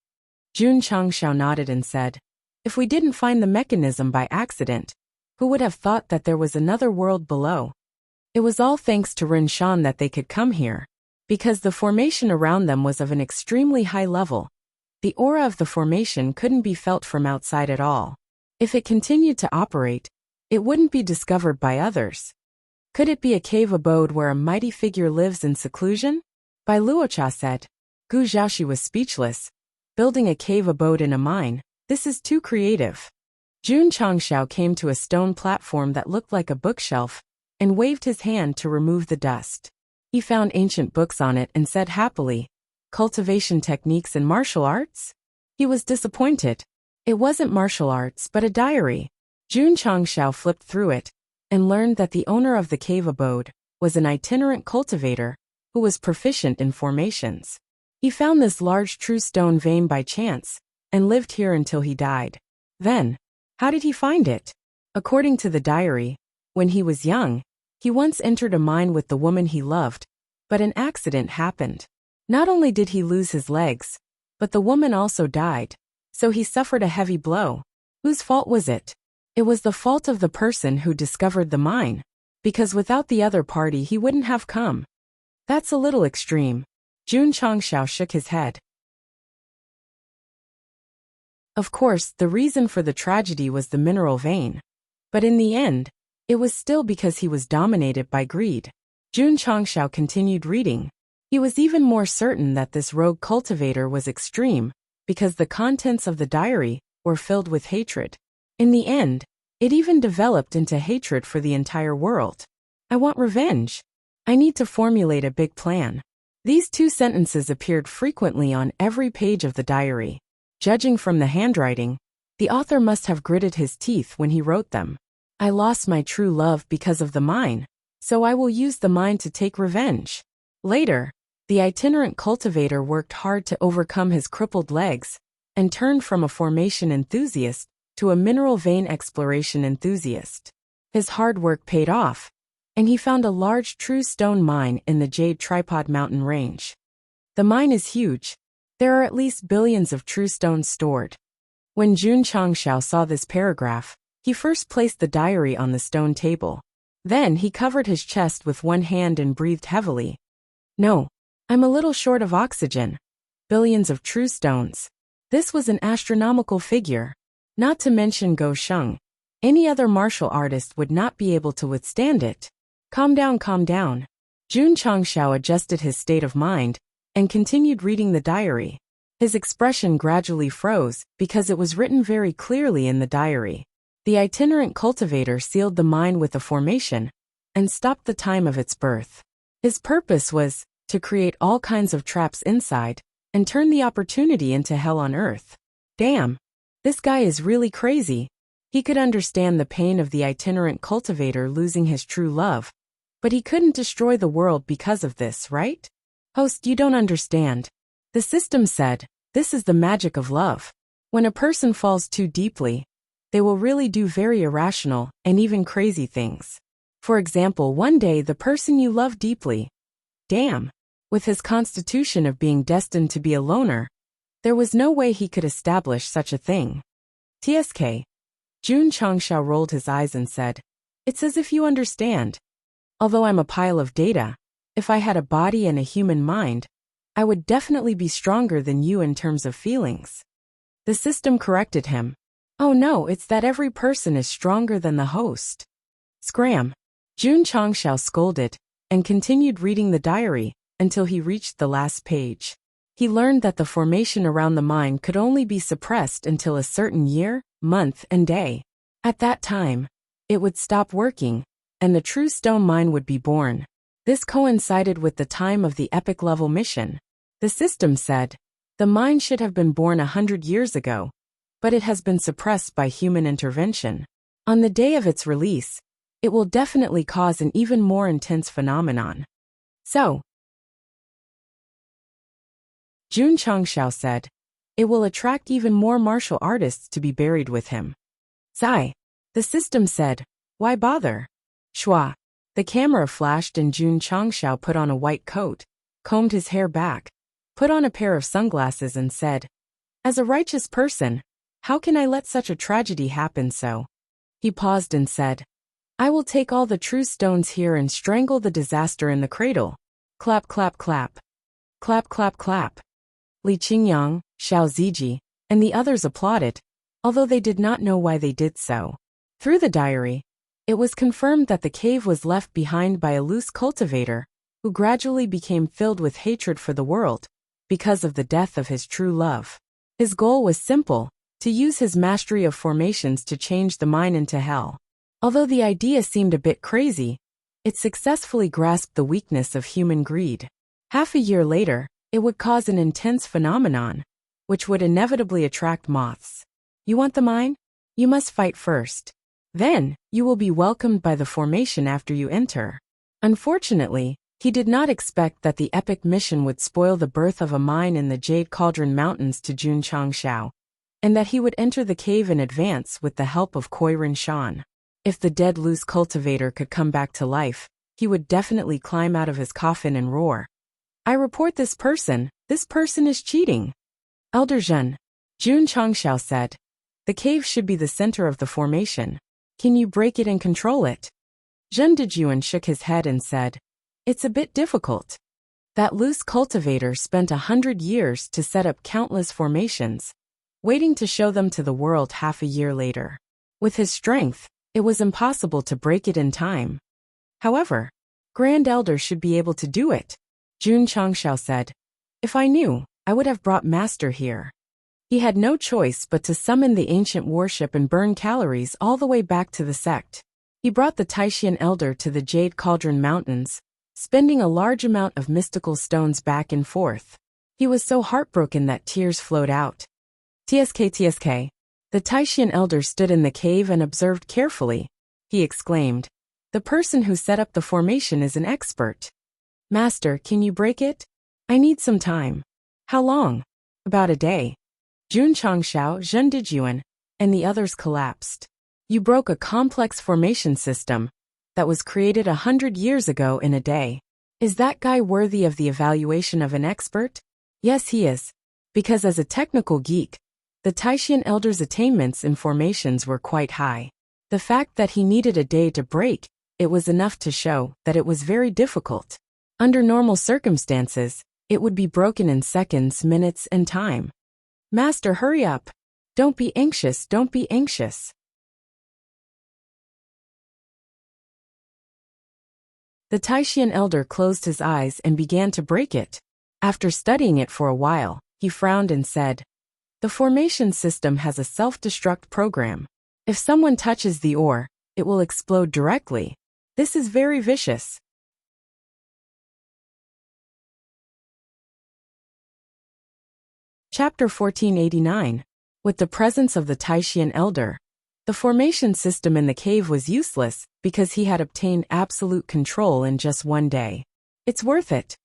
Jun Changshao nodded and said, "If we didn't find the mechanism by accident, who would have thought that there was another world below? It was all thanks to Rin Shan that they could come here, because the formation around them was of an extremely high level. The aura of the formation couldn't be felt from outside at all. If it continued to operate, it wouldn't be discovered by others. Could it be a cave abode where a mighty figure lives in seclusion?" Bai Luocha said. Gu Zhaoxi was speechless. Building a cave abode in a mine, this is too creative. Jun Changshao came to a stone platform that looked like a bookshelf and waved his hand to remove the dust. He found ancient books on it and said happily, "Cultivation techniques and martial arts?" He was disappointed. It wasn't martial arts but a diary. Jun Changshao flipped through it and learned that the owner of the cave abode was an itinerant cultivator who was proficient in formations. He found this large true stone vein by chance and lived here until he died. Then, how did he find it? According to the diary, when he was young, he once entered a mine with the woman he loved, but an accident happened. Not only did he lose his legs, but the woman also died, so he suffered a heavy blow. Whose fault was it? It was the fault of the person who discovered the mine, because without the other party he wouldn't have come. That's a little extreme. Jun Changshao shook his head. Of course, the reason for the tragedy was the mineral vein. But in the end, it was still because he was dominated by greed. Jun Changshao continued reading. He was even more certain that this rogue cultivator was extreme, because the contents of the diary were filled with hatred. In the end, it even developed into hatred for the entire world. "I want revenge. I need to formulate a big plan." These two sentences appeared frequently on every page of the diary. Judging from the handwriting, the author must have gritted his teeth when he wrote them. "I lost my true love because of the mine, so I will use the mine to take revenge." Later, the itinerant cultivator worked hard to overcome his crippled legs and turned from a formation enthusiast to a mineral vein exploration enthusiast. His hard work paid off, and he found a large true stone mine in the Jade Tripod Mountain Range. The mine is huge. There are at least billions of true stones stored. When Jun Changshao saw this paragraph, he first placed the diary on the stone table. Then he covered his chest with one hand and breathed heavily. "No, I'm a little short of oxygen. Billions of true stones. This was an astronomical figure. Not to mention Go Sheng. Any other martial artist would not be able to withstand it." Calm down, calm down. Jun Changshao adjusted his state of mind and continued reading the diary. His expression gradually froze because it was written very clearly in the diary. The itinerant cultivator sealed the mine with a formation and stopped the time of its birth. His purpose was to create all kinds of traps inside and turn the opportunity into hell on earth. Damn, this guy is really crazy. He could understand the pain of the itinerant cultivator losing his true love, but he couldn't destroy the world because of this, right? Host, you don't understand. The system said, this is the magic of love. When a person falls too deeply, they will really do very irrational and even crazy things. For example, one day the person you love deeply, damn, with his constitution of being destined to be a loner, there was no way he could establish such a thing. TSK. Jun Changshao rolled his eyes and said, "It's as if you understand. Although I'm a pile of data, if I had a body and a human mind, I would definitely be stronger than you in terms of feelings." The system corrected him. "Oh no, it's that every person is stronger than the host." Scram. Jun Changshao scolded and continued reading the diary until he reached the last page. He learned that the formation around the mine could only be suppressed until a certain year, month, and day. At that time, it would stop working, and the true stone mine would be born. This coincided with the time of the epic level mission. The system said, the mine should have been born 100 years ago, but it has been suppressed by human intervention. On the day of its release, it will definitely cause an even more intense phenomenon. So, Jun Changshao said, it will attract even more martial artists to be buried with him. Zai. The system said, why bother? Shua. The camera flashed and Jun Changshao put on a white coat, combed his hair back, put on a pair of sunglasses and said, "As a righteous person, how can I let such a tragedy happen so?" He paused and said, "I will take all the true stones here and strangle the disaster in the cradle." Clap, clap, clap. Clap, clap, clap. Li Qingyang, Xiao Ziji, and the others applauded, although they did not know why they did so. Through the diary, it was confirmed that the cave was left behind by a loose cultivator, who gradually became filled with hatred for the world, because of the death of his true love. His goal was simple, to use his mastery of formations to change the mine into hell. Although the idea seemed a bit crazy, it successfully grasped the weakness of human greed. Half a year later, it would cause an intense phenomenon, which would inevitably attract moths. You want the mine? You must fight first. Then, you will be welcomed by the formation after you enter. Unfortunately, he did not expect that the epic mission would spoil the birth of a mine in the Jade Cauldron Mountains to Jun Changshao, and that he would enter the cave in advance with the help of Koirin Shan. If the dead loose cultivator could come back to life, he would definitely climb out of his coffin and roar, "I report this person is cheating." Elder Zhen, Jun Changshao said, "The cave should be the center of the formation. Can you break it and control it?" Zhen Dejuan shook his head and said, "It's a bit difficult. That loose cultivator spent 100 years to set up countless formations, waiting to show them to the world half a year later. With his strength, it was impossible to break it in time. However, Grand Elder should be able to do it." Jun Changshao said, "If I knew, I would have brought Master here." He had no choice but to summon the ancient warship and burn calories all the way back to the sect. He brought the Taishan Elder to the Jade Cauldron Mountains, spending a large amount of mystical stones back and forth. He was so heartbroken that tears flowed out. TSK. The Taishan Elder stood in the cave and observed carefully. He exclaimed, "The person who set up the formation is an expert. Master, can you break it? I need some time." "How long?" "About a day." Jun Changshao, Zhen Dejuan, and the others collapsed. "You broke a complex formation system that was created 100 years ago in a day. Is that guy worthy of the evaluation of an expert?" "Yes, he is. Because as a technical geek, the Taishan Elder's attainments in formations were quite high. The fact that he needed a day to break it was enough to show that it was very difficult. Under normal circumstances, it would be broken in seconds, minutes, and time." "Master, hurry up. Don't be anxious, don't be anxious." The Taishan Elder closed his eyes and began to break it. After studying it for a while, he frowned and said, "The formation system has a self-destruct program. If someone touches the ore, it will explode directly. This is very vicious." Chapter 1489. With the presence of the Taishan Elder, the formation system in the cave was useless because he had obtained absolute control in just one day. "It's worth it."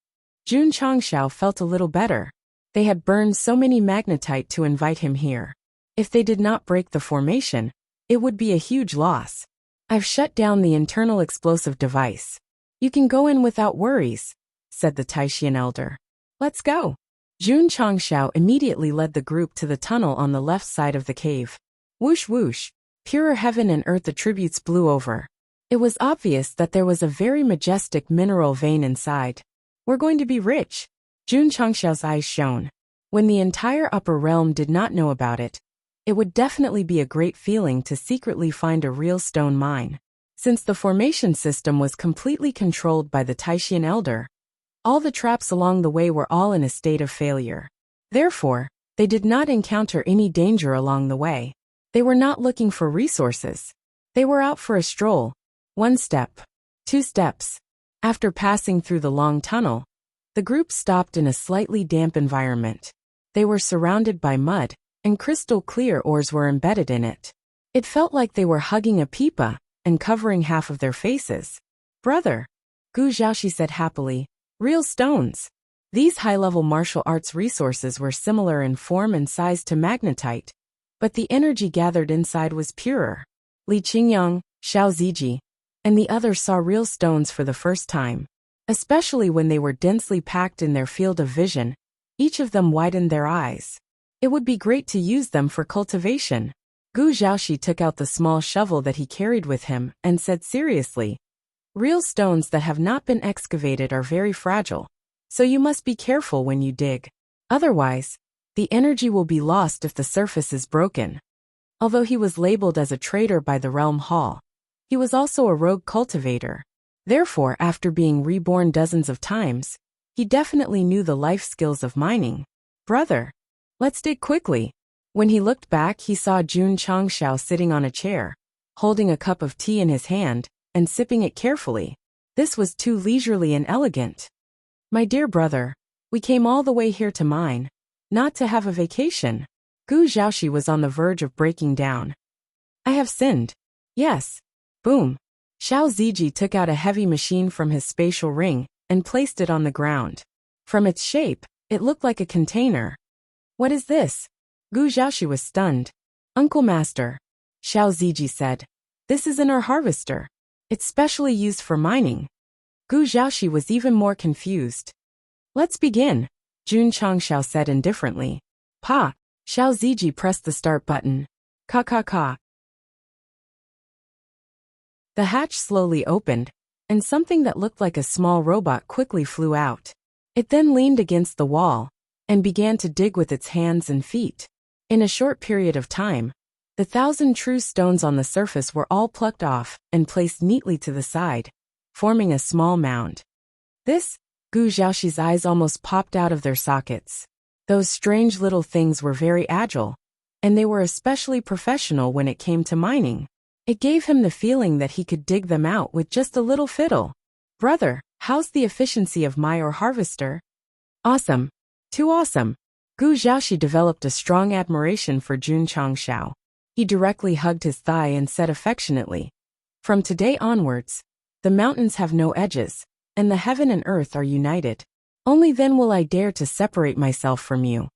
Jun Changshao felt a little better. They had burned so many magnetite to invite him here. If they did not break the formation, it would be a huge loss. "I've shut down the internal explosive device. You can go in without worries," said the Taishan Elder. "Let's go." Jun Changshao immediately led the group to the tunnel on the left side of the cave. Whoosh whoosh, purer heaven and earth attributes blew over. It was obvious that there was a very majestic mineral vein inside. "We're going to be rich." Jun Changshao's eyes shone. When the entire upper realm did not know about it, it would definitely be a great feeling to secretly find a real stone mine. Since the formation system was completely controlled by the Taishan Elder, all the traps along the way were all in a state of failure. Therefore, they did not encounter any danger along the way. They were not looking for resources. They were out for a stroll. 1 step. 2 steps. After passing through the long tunnel, the group stopped in a slightly damp environment. They were surrounded by mud, and crystal clear ores were embedded in it. It felt like they were hugging a pipa and covering half of their faces. "Brother," Gu Zhaoxi said happily, "real stones." These high-level martial arts resources were similar in form and size to magnetite, but the energy gathered inside was purer. Li Qingyang, Xiao Ziji, and the others saw real stones for the first time. especially when they were densely packed in their field of vision. Each of them widened their eyes. It would be great to use them for cultivation. Gu Zhaoxi took out the small shovel that he carried with him and said seriously, "Real stones that have not been excavated are very fragile, so you must be careful when you dig. Otherwise, the energy will be lost if the surface is broken." Although he was labeled as a traitor by the Realm Hall, he was also a rogue cultivator. Therefore, after being reborn dozens of times, he definitely knew the life skills of mining. "Brother, let's dig quickly." When he looked back, he saw Jun Changxiao sitting on a chair, holding a cup of tea in his hand and sipping it carefully. This was too leisurely and elegant. "My dear brother, we came all the way here to mine, not to have a vacation." Gu Zhaoxi was on the verge of breaking down. "I have sinned. Yes." Boom. Xiao Ziji took out a heavy machine from his spatial ring and placed it on the ground. From its shape, it looked like a container. "What is this?" Gu Zhaoxi was stunned. "Uncle Master," Xiao Ziji said, "this is an ore harvester. It's specially used for mining." Gu Zhaoxi was even more confused. "Let's begin," Jun Changxiao said indifferently. "Pa!" Xiao Ziji pressed the start button. "Ka ka ka." The hatch slowly opened, and something that looked like a small robot quickly flew out. It then leaned against the wall and began to dig with its hands and feet. In a short period of time, the 1,000 true stones on the surface were all plucked off and placed neatly to the side, forming a small mound. This, Gu Zhaoxi's eyes almost popped out of their sockets. Those strange little things were very agile, and they were especially professional when it came to mining. It gave him the feeling that he could dig them out with just a little fiddle. "Brother, how's the efficiency of my ore harvester?" "Awesome. Too awesome." Gu Zhaoxi developed a strong admiration for Jun Changxiao. He directly hugged his thigh and said affectionately, "From today onwards, the mountains have no edges, and the heaven and earth are united. Only then will I dare to separate myself from you."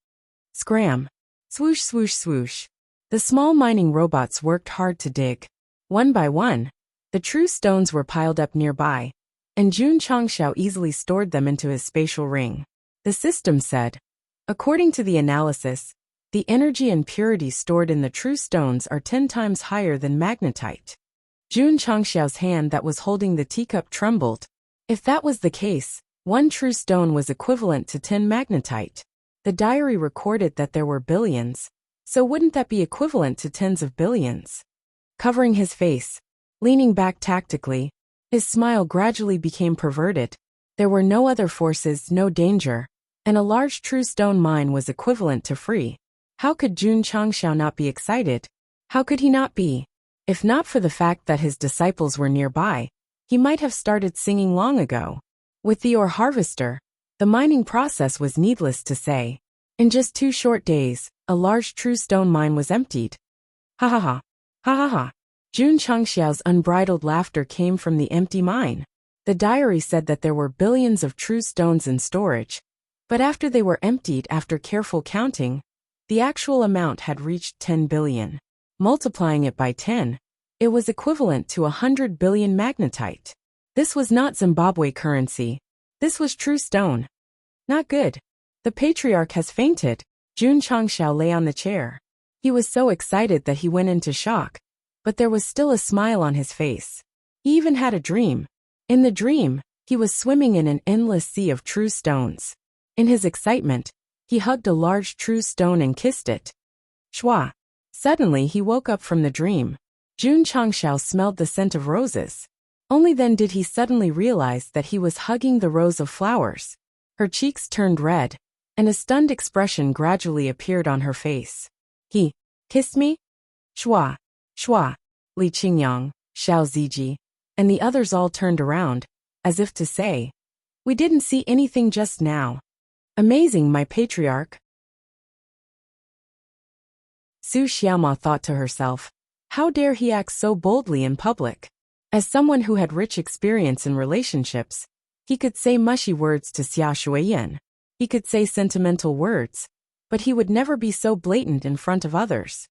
Scram. Swoosh swoosh swoosh. The small mining robots worked hard to dig. One by one, the true stones were piled up nearby, and Jun Changxiao easily stored them into his spatial ring. The system said, according to the analysis, the energy and purity stored in the true stones are 10 times higher than magnetite. Jun Changxiao's hand that was holding the teacup trembled. If that was the case, 1 true stone was equivalent to 10 magnetite. The diary recorded that there were billions, so wouldn't that be equivalent to tens of billions? Covering his face, leaning back tactically, his smile gradually became perverted. There were no other forces, no danger, and a large true stone mine was equivalent to free. How could Jun Changxiao not be excited? How could he not be? If not for the fact that his disciples were nearby, he might have started singing long ago. With the ore harvester, the mining process was needless to say. In just 2 short days, a large true stone mine was emptied. Ha ha ha. Ha ha ha. Jun Changxiao's unbridled laughter came from the empty mine. The diary said that there were billions of true stones in storage, but after they were emptied after careful counting, the actual amount had reached 10 billion. Multiplying it by 10, it was equivalent to 100 billion magnetite. This was not Zimbabwe currency. This was true stone. Not good. The patriarch has fainted. Jun Changxiao lay on the chair. He was so excited that he went into shock, but there was still a smile on his face. He even had a dream. In the dream, he was swimming in an endless sea of true stones. In his excitement, he hugged a large true stone and kissed it. Shwa. Suddenly he woke up from the dream. Jun Changxiao smelled the scent of roses. Only then did he suddenly realize that he was hugging the rose of flowers. Her cheeks turned red, and a stunned expression gradually appeared on her face. "He kissed me?" Shwa, shwa. Li Qingyang, Xiao Ziji, and the others all turned around, as if to say, "We didn't see anything just now." Amazing, my patriarch. Su Xiaoma thought to herself, how dare he act so boldly in public? As someone who had rich experience in relationships, he could say mushy words to Xia Shuiyan. He could say sentimental words, but he would never be so blatant in front of others.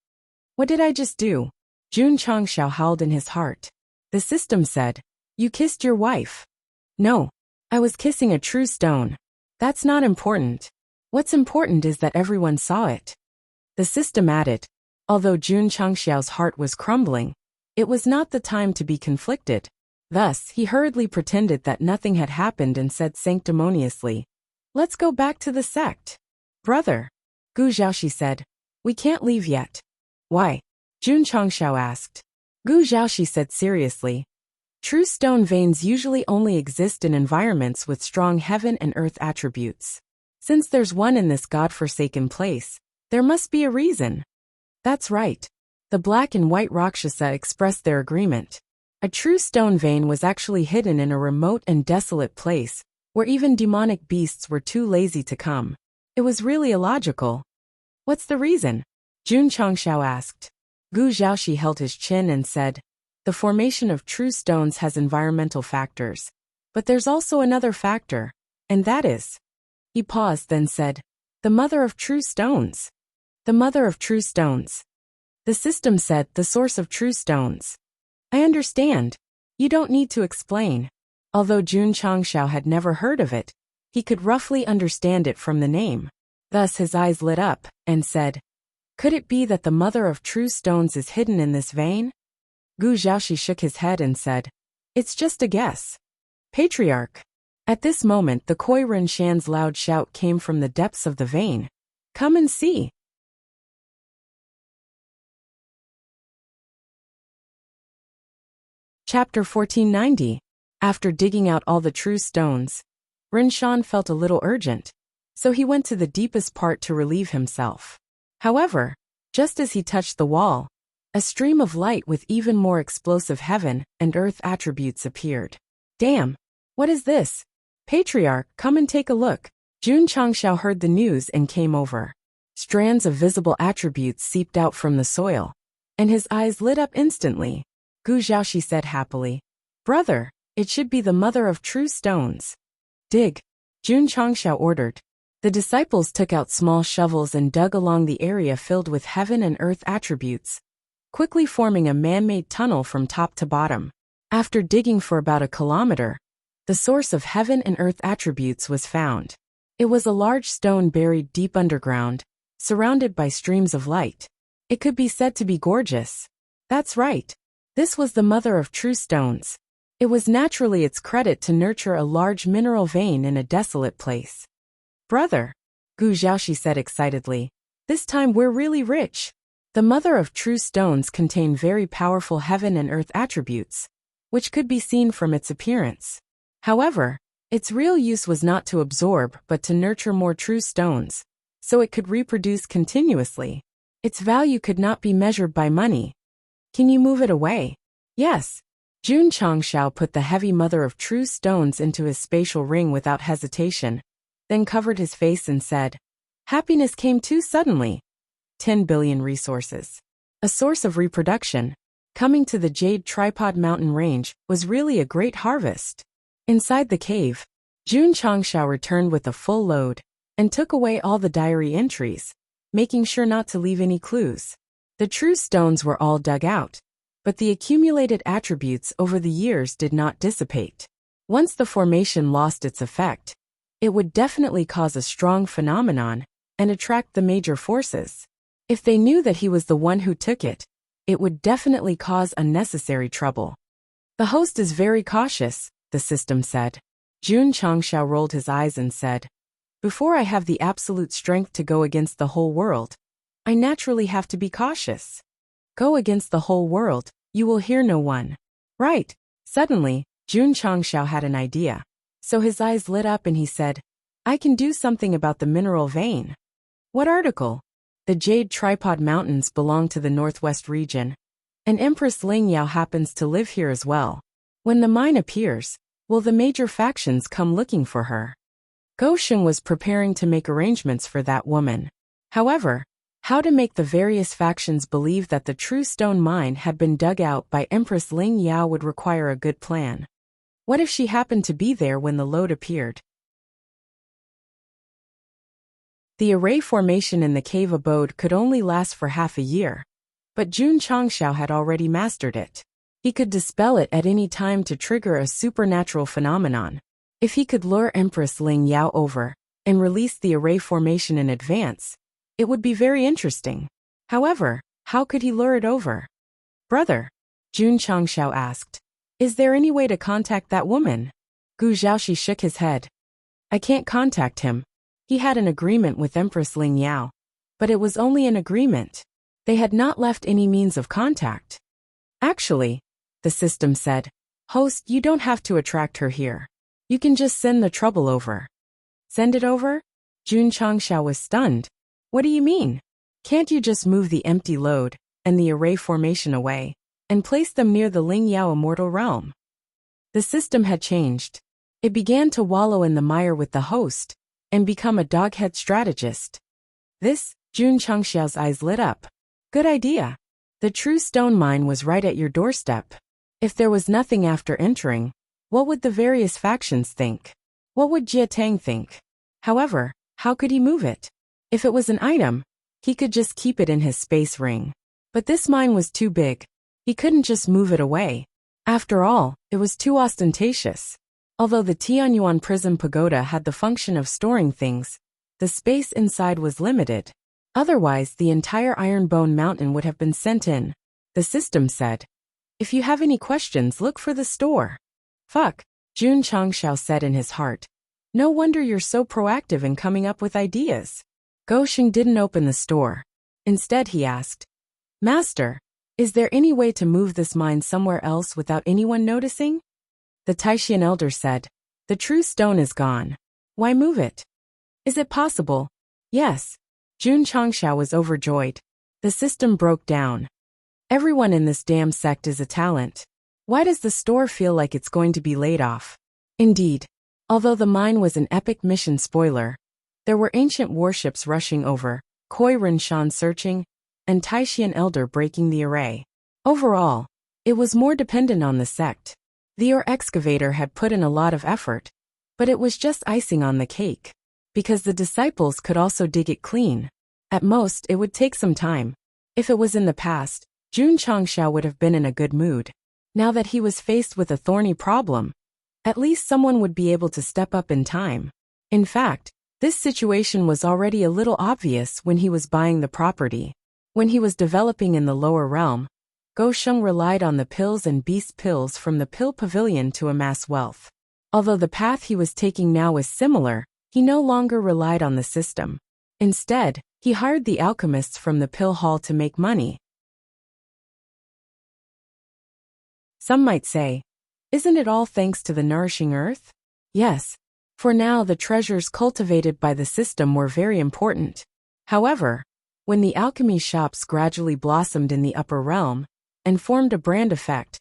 What did I just do? Jun Changxiao howled in his heart. The system said, "You kissed your wife." "No, I was kissing a true stone. That's not important. What's important is that everyone saw it. The system added. Although Jun Changxiao's heart was crumbling, it was not the time to be conflicted. Thus, he hurriedly pretended that nothing had happened and said sanctimoniously, "Let's go back to the sect." "Brother," Gu Zhaoxi said, "we can't leave yet." "Why?" Jun Changxiao asked. Gu Zhaoxi said seriously, "True stone veins usually only exist in environments with strong heaven and earth attributes. Since there's one in this god-forsaken place, there must be a reason." "That's right." The black and white Rakshasa expressed their agreement. A true stone vein was actually hidden in a remote and desolate place, where even demonic beasts were too lazy to come. It was really illogical. "What's the reason?" Jun Changxiao asked. Gu Zhaoxi held his chin and said, "The formation of true stones has environmental factors. But there's also another factor, and that is..." He paused, then said, "The mother of true stones." "The mother of true stones." The system said, "The source of true stones." "I understand. You don't need to explain." Although Jun Changxiao had never heard of it, he could roughly understand it from the name. Thus his eyes lit up, and said, "Could it be that the mother of true stones is hidden in this vein?" Gu Zhaoxi shook his head and said, "It's just a guess." "Patriarch." At this moment the Koi Ren Shan's loud shout came from the depths of the vein. "Come and see." Chapter 1490. After digging out all the true stones, Ren Shan felt a little urgent, so he went to the deepest part to relieve himself. However, just as he touched the wall, a stream of light with even more explosive heaven and earth attributes appeared. "Damn! What is this? Patriarch, come and take a look." Jun Changxiao heard the news and came over. Strands of visible attributes seeped out from the soil, and his eyes lit up instantly. Gu Zhaoxi said happily, "Brother, it should be the mother of true stones." "Dig," Jun Changxiao ordered. The disciples took out small shovels and dug along the area filled with heaven and earth attributes, quickly forming a man-made tunnel from top to bottom. After digging for about a kilometer, the source of heaven and earth attributes was found. It was a large stone buried deep underground, surrounded by streams of light. It could be said to be gorgeous. That's right. This was the mother of true stones. It was naturally its credit to nurture a large mineral vein in a desolate place. "Brother," Gu Zhaoxi said excitedly, "this time we're really rich." The mother of true stones contained very powerful heaven and earth attributes, which could be seen from its appearance. However, its real use was not to absorb but to nurture more true stones, so it could reproduce continuously. Its value could not be measured by money. "Can you move it away?" "Yes." Jun Changxiao put the heavy mother of true stones into his spatial ring without hesitation, then covered his face and said, "Happiness came too suddenly." 10 billion resources. A source of reproduction, coming to the Jade Tripod Mountain Range, was really a great harvest. Inside the cave, Jun Changxiao returned with a full load, and took away all the diary entries, making sure not to leave any clues. The true stones were all dug out, but the accumulated attributes over the years did not dissipate. Once the formation lost its effect, it would definitely cause a strong phenomenon and attract the major forces. If they knew that he was the one who took it, it would definitely cause unnecessary trouble. "The host is very cautious," the system said. Jun Changxiao rolled his eyes and said, "Before I have the absolute strength to go against the whole world, I naturally have to be cautious." "Go against the whole world, you will hear no one." "Right." Suddenly, Jun Changxiao had an idea. So his eyes lit up and he said, "I can do something about the mineral vein." "What article?" "The Jade Tripod Mountains belong to the northwest region, and Empress Ling Yao happens to live here as well. When the mine appears, will the major factions come looking for her?" Gou Sheng was preparing to make arrangements for that woman. However, how to make the various factions believe that the true stone mine had been dug out by Empress Ling Yao would require a good plan. What if she happened to be there when the load appeared? The array formation in the cave abode could only last for half a year, but Jun Changxiao had already mastered it. He could dispel it at any time to trigger a supernatural phenomenon. If he could lure Empress Ling Yao over and release the array formation in advance, it would be very interesting. However, how could he lure it over? Brother, Jun Changshao asked, is there any way to contact that woman? Gu Zhaoxi shook his head. I can't contact him. He had an agreement with Empress Ling Yao, but it was only an agreement. They had not left any means of contact. Actually, the system said, host, you don't have to attract her here. You can just send the trouble over. Send it over? Jun Changshao was stunned. What do you mean? Can't you just move the empty load and the array formation away and place them near the Ling Yao immortal realm? The system had changed. It began to wallow in the mire with the host and become a doghead strategist. This, Jun Changxiao's eyes lit up. Good idea. The true stone mine was right at your doorstep. If there was nothing after entering, what would the various factions think? What would Jie Tang think? However, how could he move it? If it was an item, he could just keep it in his space ring. But this mine was too big. He couldn't just move it away. After all, it was too ostentatious. Although the Tianyuan Prism Pagoda had the function of storing things, the space inside was limited. Otherwise, the entire Ironbone Mountain would have been sent in. The system said, if you have any questions, look for the store. Fuck, Jun Changshao said in his heart. No wonder you're so proactive in coming up with ideas. Gosheng didn't open the store. Instead, he asked, Master, is there any way to move this mine somewhere else without anyone noticing? The Taishan elder said, the true stone is gone. Why move it? Is it possible? Yes. Jun Changshao was overjoyed. The system broke down. Everyone in this damn sect is a talent. Why does the store feel like it's going to be laid off? Indeed, although the mine was an epic mission spoiler, there were ancient warships rushing over, Koi Rinshan searching, and Taishan elder breaking the array. Overall, it was more dependent on the sect. The ore excavator had put in a lot of effort, but it was just icing on the cake. Because the disciples could also dig it clean. At most, it would take some time. If it was in the past, Jun Changshao would have been in a good mood. Now that he was faced with a thorny problem, at least someone would be able to step up in time. In fact, this situation was already a little obvious when he was buying the property. When he was developing in the lower realm, Gosheng relied on the pills and beast pills from the pill pavilion to amass wealth. Although the path he was taking now was similar, he no longer relied on the system. Instead, he hired the alchemists from the pill hall to make money. Some might say, isn't it all thanks to the nourishing earth? Yes. For now, the treasures cultivated by the system were very important. However, when the alchemy shops gradually blossomed in the upper realm and formed a brand effect,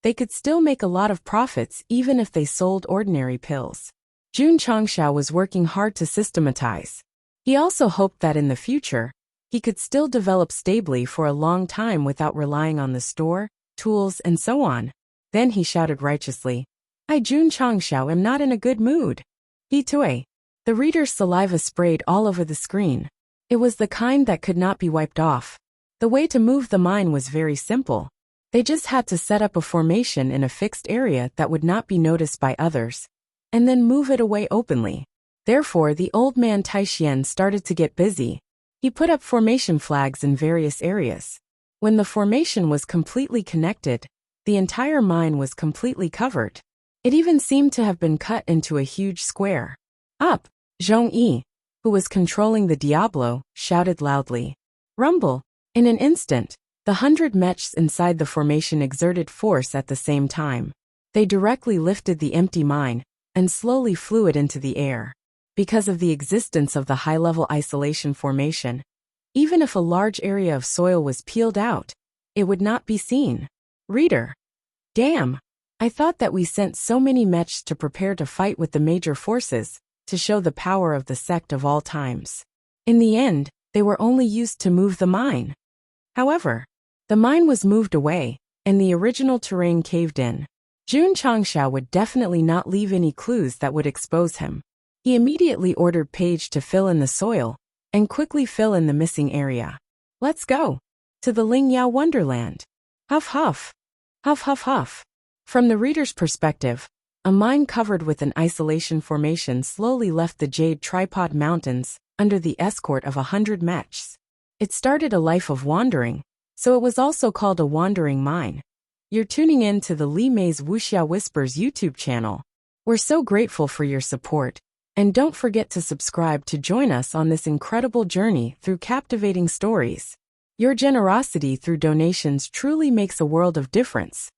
they could still make a lot of profits even if they sold ordinary pills. Jun Changshao was working hard to systematize. He also hoped that in the future, he could still develop stably for a long time without relying on the store, tools, and so on. Then he shouted righteously, I Jun Changshao am not in a good mood. Hitui. The reader's saliva sprayed all over the screen. It was the kind that could not be wiped off. The way to move the mine was very simple. They just had to set up a formation in a fixed area that would not be noticed by others, and then move it away openly. Therefore, the old man Taishan started to get busy. He put up formation flags in various areas. When the formation was completely connected, the entire mine was completely covered. It even seemed to have been cut into a huge square. Up! Zhongyi, who was controlling the Diablo, shouted loudly. Rumble! In an instant, the 100 mechs inside the formation exerted force at the same time. They directly lifted the empty mine and slowly flew it into the air. Because of the existence of the high-level isolation formation, even if a large area of soil was peeled out, it would not be seen. Reader. Damn! I thought that we sent so many mechs to prepare to fight with the major forces, to show the power of the sect of all times. In the end, they were only used to move the mine. However, the mine was moved away, and the original terrain caved in. Jun Changshao would definitely not leave any clues that would expose him. He immediately ordered Paige to fill in the soil, and quickly fill in the missing area. Let's go. To the Ling Yao Wonderland. Huff huff. Huff huff huff. From the reader's perspective, A mine covered with an isolation formation slowly left the Jade Tripod Mountains under the escort of 100 mechs. It started a life of wandering, so it was also called a wandering mine. You're tuning in to the Li Mei's Wuxia Whispers YouTube channel. We're so grateful for your support, and don't forget to subscribe to join us on this incredible journey through captivating stories. Your generosity through donations truly makes a world of difference,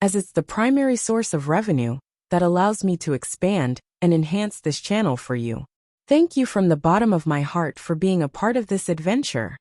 as it's the primary source of revenue that allows me to expand and enhance this channel for you. Thank you from the bottom of my heart for being a part of this adventure.